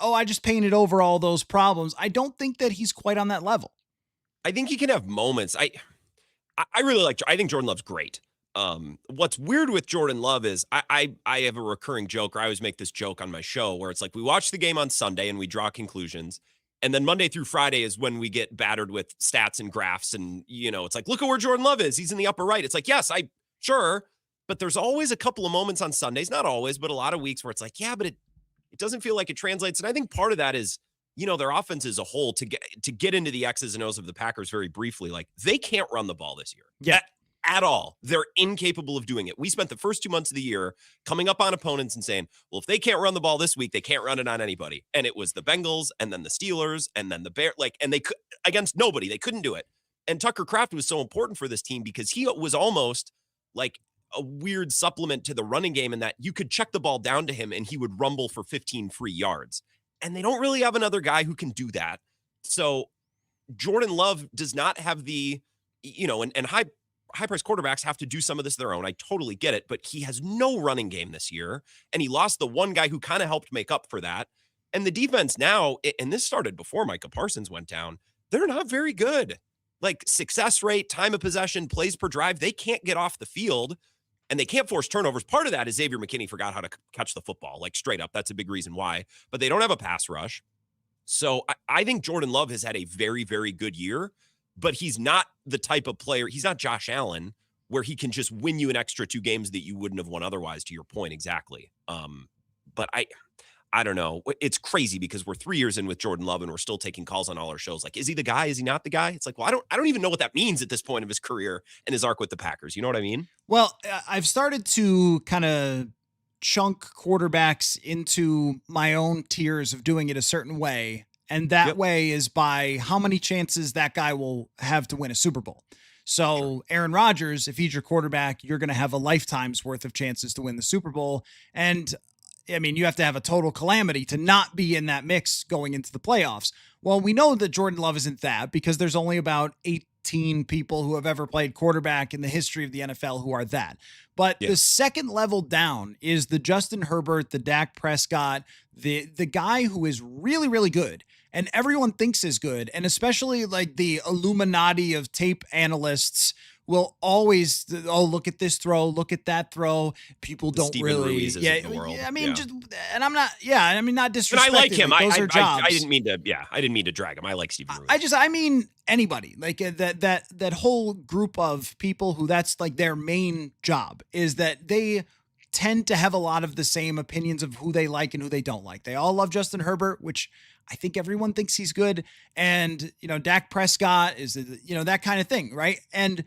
Oh, I just painted over all those problems. I don't think that he's quite on that level. I think he can have moments. I think Jordan Love's great. What's weird with Jordan Love is I have a recurring joke, or I always make this joke on my show, where it's like we watch the game on Sunday and we draw conclusions, and then Monday through Friday is when we get battered with stats and graphs, and it's like, look at where Jordan Love is. He's in the upper right. It's like, yes, sure, but there's always a couple of moments on Sundays, not always, but a lot of weeks where it's like, yeah, but it doesn't feel like it translates. And I think part of that is, their offense as a whole, to get into the X's and O's of the Packers very briefly, like they can't run the ball this year. Yeah. At all. They're incapable of doing it. We spent the first 2 months of the year coming up on opponents and saying, well, if they can't run the ball this week, they can't run it on anybody. And it was the Bengals and then the Steelers and then the Bears, and they could against nobody. They couldn't do it. And Tucker Kraft was so important for this team because he was almost like a weird supplement to the running game in that you could check the ball down to him and he would rumble for 15 free yards. And they don't really have another guy who can do that. So Jordan Love does not have the, and high-priced quarterbacks have to do some of this their own. I totally get it, but he has no running game this year, and he lost the one guy who kind of helped make up for that. And the defense now, and this started before Micah Parsons went down, they're not very good. Like success rate, time of possession, plays per drive, they can't get off the field, and they can't force turnovers. Part of that is Xavier McKinney forgot how to catch the football, like straight up. That's a big reason why. But they don't have a pass rush. So I think Jordan Love has had a very, very good year, but he's not the type of player. He's not Josh Allen, where he can just win you an extra 2 games that you wouldn't have won otherwise, to your point. Exactly. But I don't know. It's crazy because we're 3 years in with Jordan Love and we're still taking calls on all our shows. Like, is he the guy? Is he not the guy? It's like, well, I don't even know what that means at this point of his career and his arc with the Packers. You know what I mean? Well, I've started to kind of chunk quarterbacks into my own tiers of doing it a certain way. And that way is by how many chances that guy will have to win a Super Bowl. So Aaron Rodgers, if he's your quarterback, you're going to have a lifetime's worth of chances to win the Super Bowl. And I mean, you have to have a total calamity to not be in that mix going into the playoffs. Well, we know that Jordan Love isn't that because there's only about 18 people who have ever played quarterback in the history of the NFL who are that. But the second level down is the Justin Herbert, the Dak Prescott, the guy who is really, really good and everyone thinks is good. And especially like the Illuminati of tape analysts will always, oh, look at this throw, look at that throw. People don't Steven really, Ruiz's yeah, of the world. I mean, Yeah. just, and I'm not, yeah, I mean, not disrespecting. And I like him. Like, those are jobs. I didn't mean to. Yeah, I didn't mean to drag him. I like Steven Ruiz. I mean anybody like that whole group of people who that's like their main job is that they tend to have a lot of the same opinions of who they like and who they don't like. They all love Justin Herbert, which I think everyone thinks he's good. And, Dak Prescott is, that kind of thing. Right. And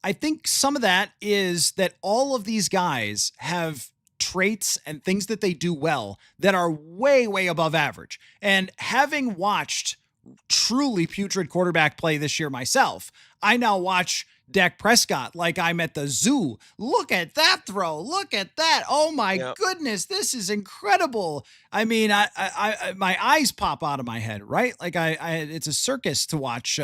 I think some of that is that all of these guys have traits and things that they do well that are way, way above average. And having watched truly putrid quarterback play this year myself, I now watch Dak Prescott like I'm at the zoo. Look at that throw. Look at that. Oh my goodness. This is incredible. I mean, I my eyes pop out of my head, right? Like it's a circus to watch,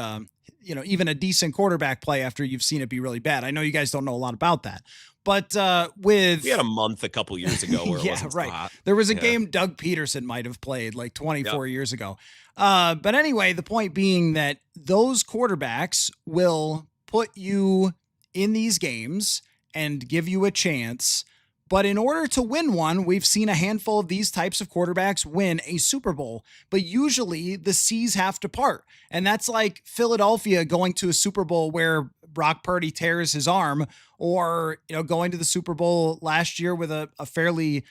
even a decent quarterback play after you've seen it be really bad. I know you guys don't know a lot about that, but we had a month a couple years ago where it wasn't right. so hot. There was a game Doug Peterson might have played like 24 years ago. But anyway, the point being that those quarterbacks will put you in these games and give you a chance. But in order to win one, we've seen a handful of these types of quarterbacks win a Super Bowl, but usually the seas have to part. And that's like Philadelphia going to a Super Bowl where Brock Purdy tears his arm, or, going to the Super Bowl last year with a fairly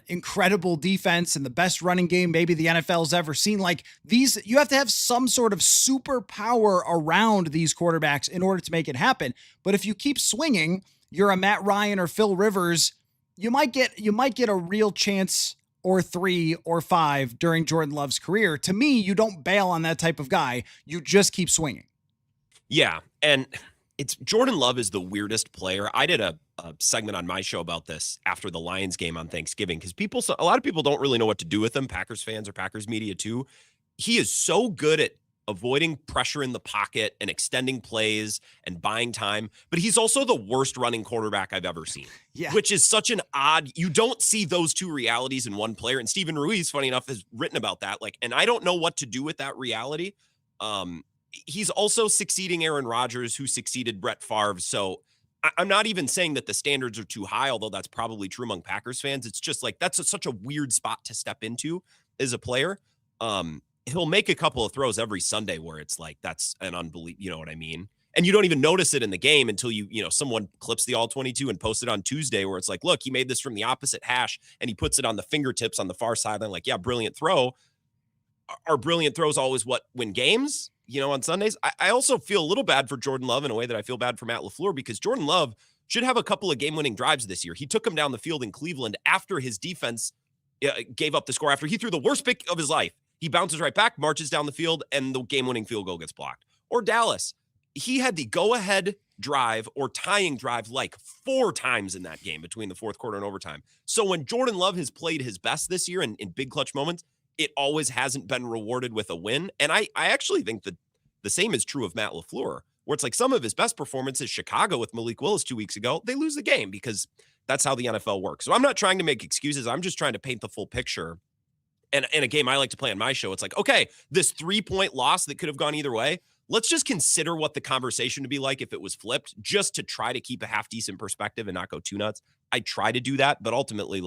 incredible defense and the best running game maybe the NFL's ever seen. Like these, you have to have some sort of superpower around these quarterbacks in order to make it happen. But if you keep swinging, you're a Matt Ryan or Phil Rivers, you might get a real chance or 3 or 5 during Jordan Love's career. To me, you don't bail on that type of guy. You just keep swinging. Yeah. And Jordan Love is the weirdest player. I did a segment on my show about this after the Lions game on Thanksgiving, because a lot of people don't really know what to do with him. Packers fans or Packers media too. He is so good at avoiding pressure in the pocket and extending plays and buying time, but he's also the worst running quarterback I've ever seen. Yeah. Which is such an odd, you don't see those two realities in one player. And Steven Ruiz, funny enough, has written about that. And I don't know what to do with that reality. He's also succeeding Aaron Rodgers, who succeeded Brett Favre. So I'm not even saying that the standards are too high, although that's probably true among Packers fans. It's just like, that's such a weird spot to step into as a player. He'll make a couple of throws every Sunday where it's like, that's an unbelievable, you know what I mean? And you don't even notice it in the game until someone clips the all 22 and posts it on Tuesday, where it's like, look, he made this from the opposite hash and he puts it on the fingertips on the far sideline. Like, yeah, brilliant throw. Are brilliant throws always what win games, on Sundays? I also feel a little bad for Jordan Love in a way that I feel bad for Matt LaFleur, because Jordan Love should have a couple of game-winning drives this year. He took him down the field in Cleveland after his defense gave up the score, after he threw the worst pick of his life. He bounces right back, marches down the field, and the game-winning field goal gets blocked. Or Dallas, he had the go-ahead drive or tying drive like 4 times in that game between the fourth quarter and overtime. So when Jordan Love has played his best this year in big clutch moments, it always hasn't been rewarded with a win. And I actually think that the same is true of Matt LaFleur, where it's like some of his best performances, Chicago with Malik Willis 2 weeks ago, they lose the game because that's how the NFL works. So I'm not trying to make excuses. I'm just trying to paint the full picture. And in a game I like to play on my show, it's like, okay, this 3-point loss that could have gone either way, let's just consider what the conversation would be like if it was flipped, just to try to keep a half decent perspective and not go too nuts. I try to do that, but ultimately,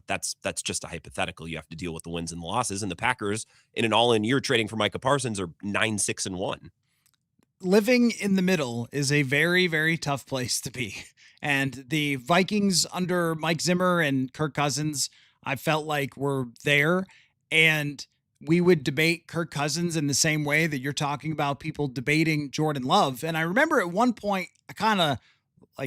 that's just a hypothetical. You have to deal with the wins and the losses. And the Packers, in an all-in year trading for Micah Parsons, are 9-6-1. Living in the middle is a very, very tough place to be. And the Vikings under Mike Zimmer and Kirk Cousins, I felt like were there, and we would debate Kirk Cousins in the same way that you're talking about people debating Jordan Love. And I remember at one point I kind of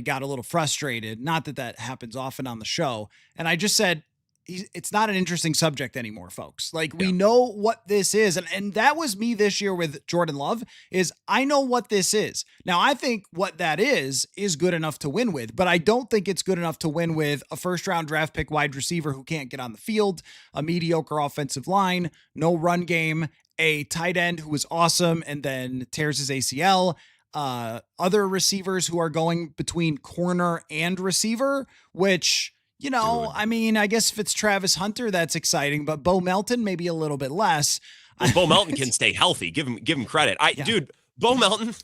got a little frustrated. Not that that happens often on the show. And I just said, it's not an interesting subject anymore, folks. We know what this is. And that was me this year with Jordan Love, is I know what this is. Now, I think what that is good enough to win with, but I don't think it's good enough to win with a first-round draft pick wide receiver who can't get on the field, a mediocre offensive line, no run game, a tight end who is awesome and then tears his ACL, other receivers who are going between corner and receiver, which... I mean, I guess if it's Travis Hunter, that's exciting, but Bo Melton, maybe a little bit less. Well, Bo Melton can stay healthy. Give him credit. Dude, Bo Melton,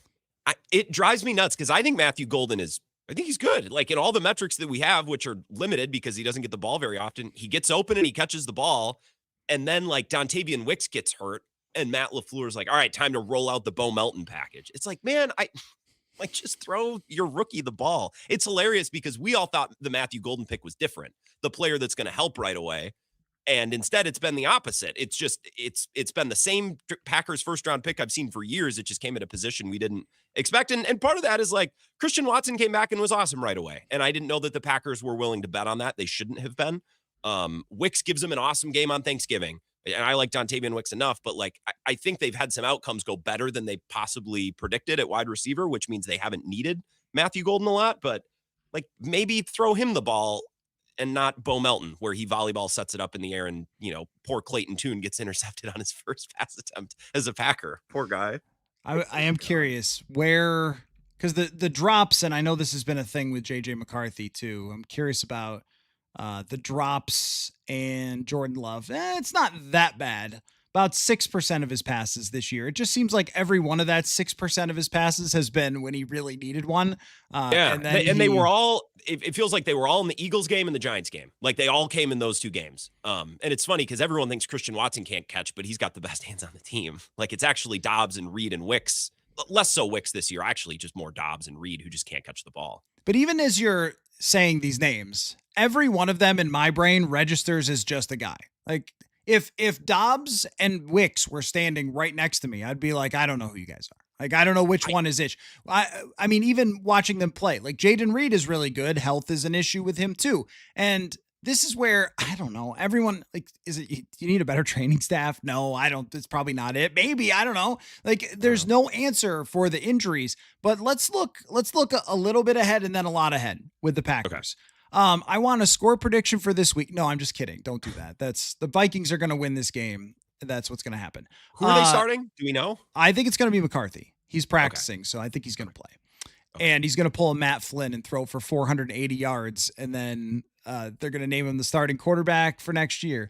it drives me nuts because I think Matthew Golden I think he's good. Like in all the metrics that we have, which are limited because he doesn't get the ball very often, he gets open and he catches the ball. And then like Dontavian Wicks gets hurt and Matt LaFleur's like, all right, time to roll out the Bo Melton package. It's like, man, just throw your rookie the ball. It's hilarious because we all thought the Matthew Golden pick was different, the player that's going to help right away. And instead it's been the opposite. It's been the same Packers first round pick I've seen for years. It just came at a position we didn't expect. And part of that is like Christian Watson came back and was awesome right away. And I didn't know that the Packers were willing to bet on that. They shouldn't have been. Wicks gives him an awesome game on Thanksgiving. And I like Dontavian Wicks enough, but like, I think they've had some outcomes go better than they possibly predicted at wide receiver, which means they haven't needed Matthew Golden a lot, but like maybe throw him the ball and not Bo Melton, where he volleyball sets it up in the air and, poor Clayton Tune gets intercepted on his first pass attempt as a Packer. Poor guy. I am curious where, because the drops, and I know this has been a thing with JJ McCarthy too. I'm curious about the drops and Jordan Love. It's not that bad. About 6% of his passes this year. It just seems like every one of that 6% of his passes has been when he really needed one. And they were all, it feels like they were all in the Eagles game and the Giants game. Like they all came in those two games. And it's funny because everyone thinks Christian Watson can't catch, but he's got the best hands on the team. Like it's actually Dobbs and Reed and Wicks. Less so Wicks this year, actually just more Dobbs and Reed who just can't catch the ball. But even as you're saying these names, every one of them in my brain registers as just a guy. Like, If Dobbs and Wicks were standing right next to me, I'd be like, I don't know who you guys are. Like, I don't know which one is which. I mean, even watching them play, like Jaden Reed is really good. Health is an issue with him too. And this is where, I don't know, everyone, like, you need a better training staff? No, I don't. It's probably not it. Maybe, I don't know. Like, there's no answer for the injuries, but let's look a little bit ahead and then a lot ahead with the Packers. Okay. I want a score prediction for this week. No, I'm just kidding. Don't do that. The Vikings are going to win this game. That's what's going to happen. Who are they starting? Do we know? I think it's going to be McCarthy. He's practicing, so I think he's going to play. Okay. And he's going to pull a Matt Flynn and throw for 480 yards, and then they're going to name him the starting quarterback for next year.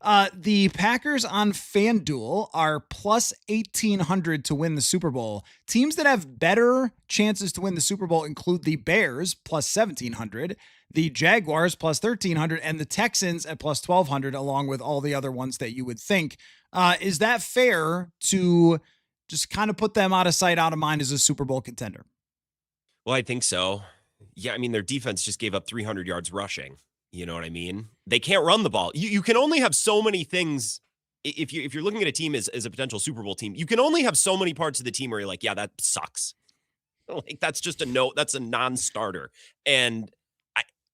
The Packers on FanDuel are plus 1,800 to win the Super Bowl. Teams that have better chances to win the Super Bowl include the Bears plus 1,700, the Jaguars plus 1,300, and the Texans at plus 1,200, along with all the other ones that you would think. Is that fair to just kind of put them out of sight, out of mind as a Super Bowl contender? Well, I think so. Yeah, I mean, their defense just gave up 300 yards rushing. You know what I mean? They can't run the ball. You can only have so many things. If you're looking at a team as a potential Super Bowl team, you can only have so many parts of the team where you're like, yeah, that sucks. Like that's just a no. That's a non-starter. And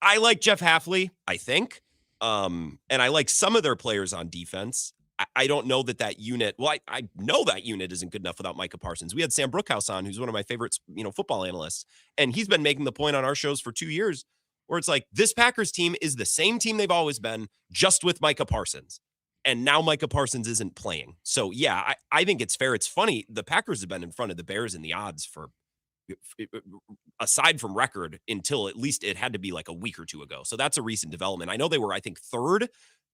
I like Jeff Hafley, I think. And I like some of their players on defense. I don't know that unit. Well, I know that unit isn't good enough without Micah Parsons. We had Sam Brookhouse on, who's one of my favorites, football analysts, and he's been making the point on our shows for 2 years where it's like this Packers team is the same team they've always been, just with Micah Parsons. And now Micah Parsons isn't playing. So yeah, I think it's fair. It's funny. The Packers have been in front of the Bears in the odds for, aside from record, until at least it had to be like a week or two ago. So that's a recent development. I know they were, I think, third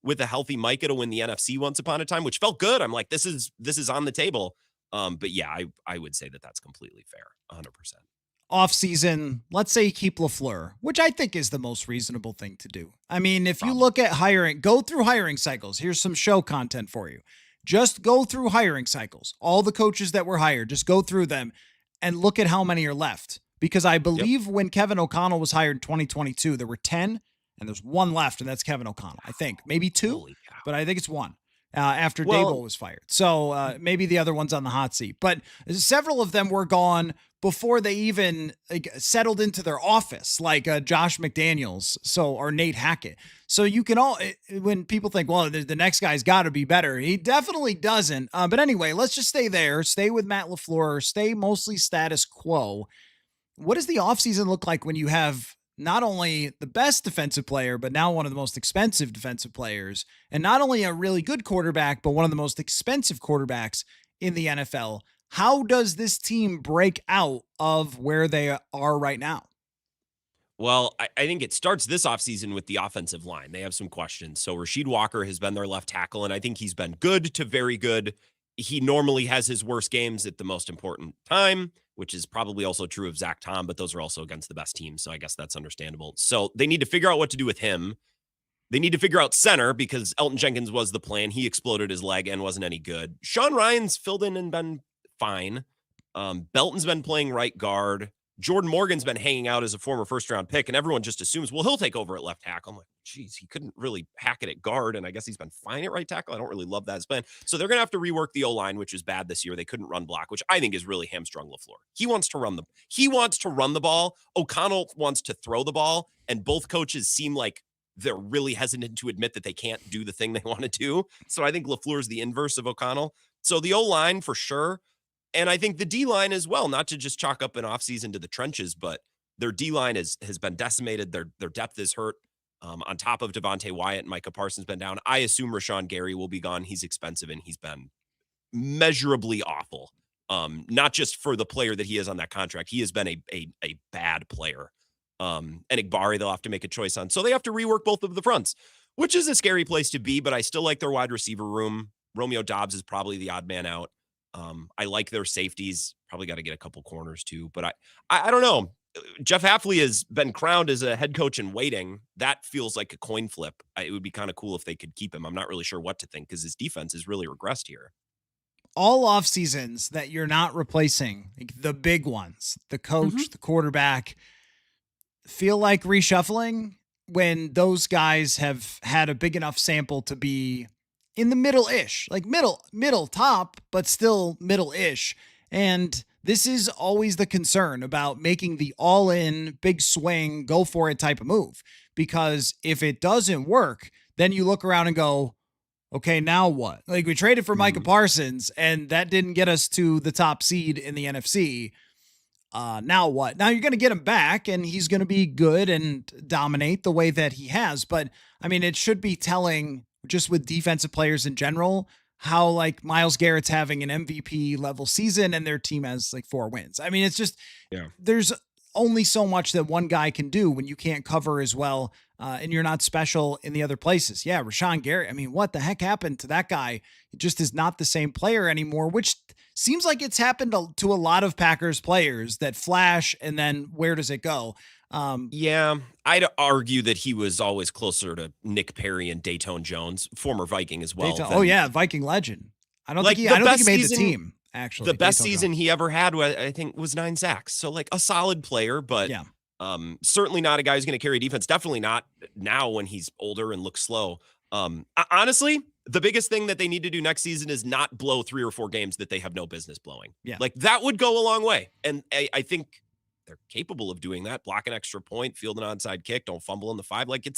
with a healthy Micah to win the NFC once upon a time, which felt good. I'm like, this is on the table. But yeah, I would say that that's completely fair. 100%. Off-season, let's say you keep LaFleur, which I think is the most reasonable thing to do. I mean, if you look at hiring, go through hiring cycles. Here's some show content for you. Just go through hiring cycles. All the coaches that were hired, just go through them and look at how many are left. Because I believe when Kevin O'Connell was hired in 2022, there were 10 and there's one left, and that's Kevin O'Connell. I think maybe two, but I think it's one. After Dable was fired. So maybe the other one's on the hot seat. But several of them were gone before they even settled into their office, like Josh McDaniels or Nate Hackett. So you can when people think, well, the next guy's got to be better, he definitely doesn't. But anyway, let's just stay there. Stay with Matt LaFleur. Stay mostly status quo. What does the offseason look like when you have not only the best defensive player, but now one of the most expensive defensive players, and not only a really good quarterback, but one of the most expensive quarterbacks in the NFL? How does this team break out of where they are right now? Well, I think it starts this offseason with the offensive line. They have some questions. So Rasheed Walker has been their left tackle, and I think he's been good to very good. He normally has his worst games at the most important time, which is probably also true of Zach Tom, but those are also against the best teams. So I guess that's understandable. So they need to figure out what to do with him. They need to figure out center because Elton Jenkins was the plan. He exploded his leg and wasn't any good. Sean Ryan's filled in and been fine. Belton's been playing right guard. Jordan Morgan's been hanging out as a former first-round pick, and everyone just assumes, well, he'll take over at left tackle. I'm like, geez, he couldn't really hack it at guard, and I guess he's been fine at right tackle. I don't really love that as plan. So they're going to have to rework the O-line, which is bad this year. They couldn't run block, which I think is really hamstrung LaFleur. He wants to run the ball. O'Connell wants to throw the ball, and both coaches seem like they're really hesitant to admit that they can't do the thing they want to do. So I think LaFleur is the inverse of O'Connell. So the O-line for sure. And I think the D-line as well, not to just chalk up an offseason to the trenches, but their D-line has been decimated. Their depth is hurt. On top of Devontae Wyatt and Micah Parsons been down. I assume Rashawn Gary will be gone. He's expensive, and he's been measurably awful. Not just for the player that he is on that contract. He has been a bad player. And Igbari, they'll have to make a choice on. So they have to rework both of the fronts, which is a scary place to be, but I still like their wide receiver room. Romeo Doubs is probably the odd man out. I like their safeties. Probably got to get a couple corners too, but I don't know. Jeff Hafley has been crowned as a head coach in waiting. That feels like a coin flip. It would be kind of cool if they could keep him. I'm not really sure what to think because his defense has really regressed here. All off seasons that you're not replacing, like the big ones, the coach, the quarterback, feel like reshuffling when those guys have had a big enough sample to be in the middle-ish, like middle top, but still middle-ish. And this is always the concern about making the all-in, big swing, go for it type of move. Because if it doesn't work, then you look around and go, okay, now what? Like we traded for Micah Parsons and that didn't get us to the top seed in the NFC. Now what? Now you're going to get him back and he's going to be good and dominate the way that he has. But I mean, it should be telling just with defensive players in general, how like Myles Garrett's having an MVP level season and their team has like 4 wins. I mean, it's just, there's only so much that one guy can do when you can't cover as well. And you're not special in the other places. Yeah. Rashawn Gary. I mean, what the heck happened to that guy? He just is not the same player anymore, which seems like it's happened to a lot of Packers players that flash. And then where does it go? Yeah, I'd argue that he was always closer to Nick Perry and Dayton Jones, former Viking as well. Oh yeah, Viking legend. I don't think he made the team. Actually, the best season he ever had, I think, was 9 sacks. So like a solid player, but certainly not a guy who's going to carry defense. Definitely not now when he's older and looks slow. Honestly, the biggest thing that they need to do next season is not blow 3 or 4 games that they have no business blowing. Yeah, like that would go a long way, and I think they're capable of doing that. Block an extra point, field an onside kick, don't fumble in the 5. Like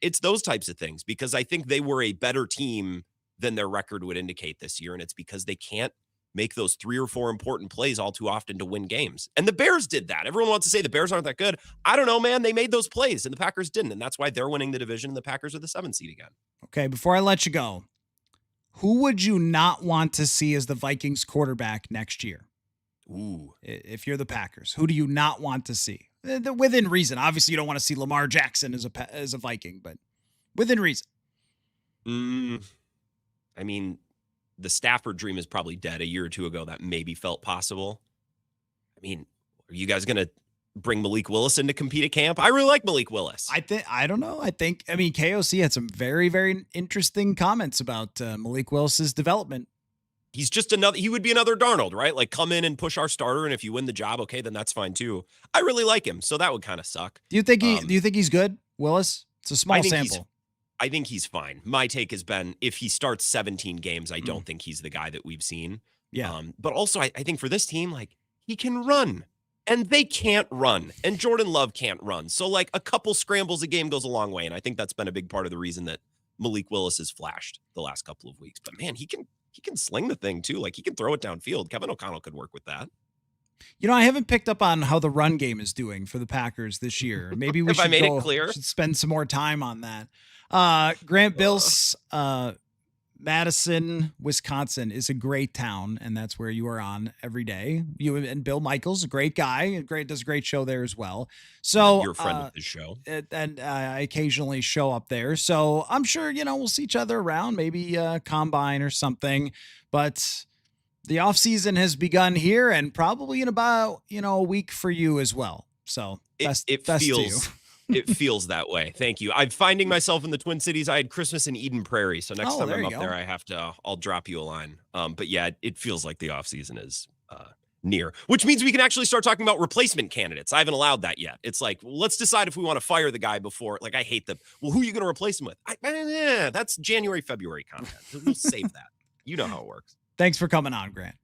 it's those types of things, because I think they were a better team than their record would indicate this year. And it's because they can't make those 3 or 4 important plays all too often to win games. And the Bears did that. Everyone wants to say the Bears aren't that good. I don't know, man. They made those plays and the Packers didn't. And that's why they're winning the division and the Packers are the 7th seed again. Okay. Before I let you go, who would you not want to see as the Vikings quarterback next year? Ooh. If you're the Packers, who do you not want to see? Within reason. Obviously, you don't want to see Lamar Jackson as a Viking, but within reason. I mean, the Stafford dream is probably dead. A year or 2 ago, that maybe felt possible. I mean, are you guys going to bring Malik Willis in to compete at camp? I really like Malik Willis. I don't know. I mean, KOC had some very, very interesting comments about Malik Willis's development. He's just he would be another Darnold, right? Like come in and push our starter. And if you win the job, okay, then that's fine too. I really like him. So that would kind of suck. Do you think he's good, Willis? It's a small sample. I think he's fine. My take has been if he starts 17 games, I don't think he's the guy that we've seen. Yeah. But also I think for this team, like he can run and they can't run and Jordan Love can't run. So like a couple scrambles a game goes a long way. And I think that's been a big part of the reason that Malik Willis has flashed the last couple of weeks. But man, he can sling the thing too. Like he can throw it downfield. Kevin O'Connell could work with that. You know, I haven't picked up on how the run game is doing for the Packers this year. Maybe we should spend some more time on that. Grant Bills Madison, Wisconsin is a great town, and that's where you are on every day. You and Bill Michaels, a great guy, does a great show there as well. So you're a friend of the show, and I occasionally show up there. So I'm sure we'll see each other around, maybe combine or something. But the off season has begun here, and probably in about a week for you as well. So best to you. It feels that way. Thank you. I'm finding myself in the Twin Cities. I had Christmas in Eden Prairie. So next time I'm up there, I'll drop you a line. But yeah, it feels like the off season is near, which means we can actually start talking about replacement candidates. I haven't allowed that yet. It's like, let's decide if we want to fire the guy before, I hate who are you going to replace him with? That's January, February content. We'll save that. You know how it works. Thanks for coming on, Grant.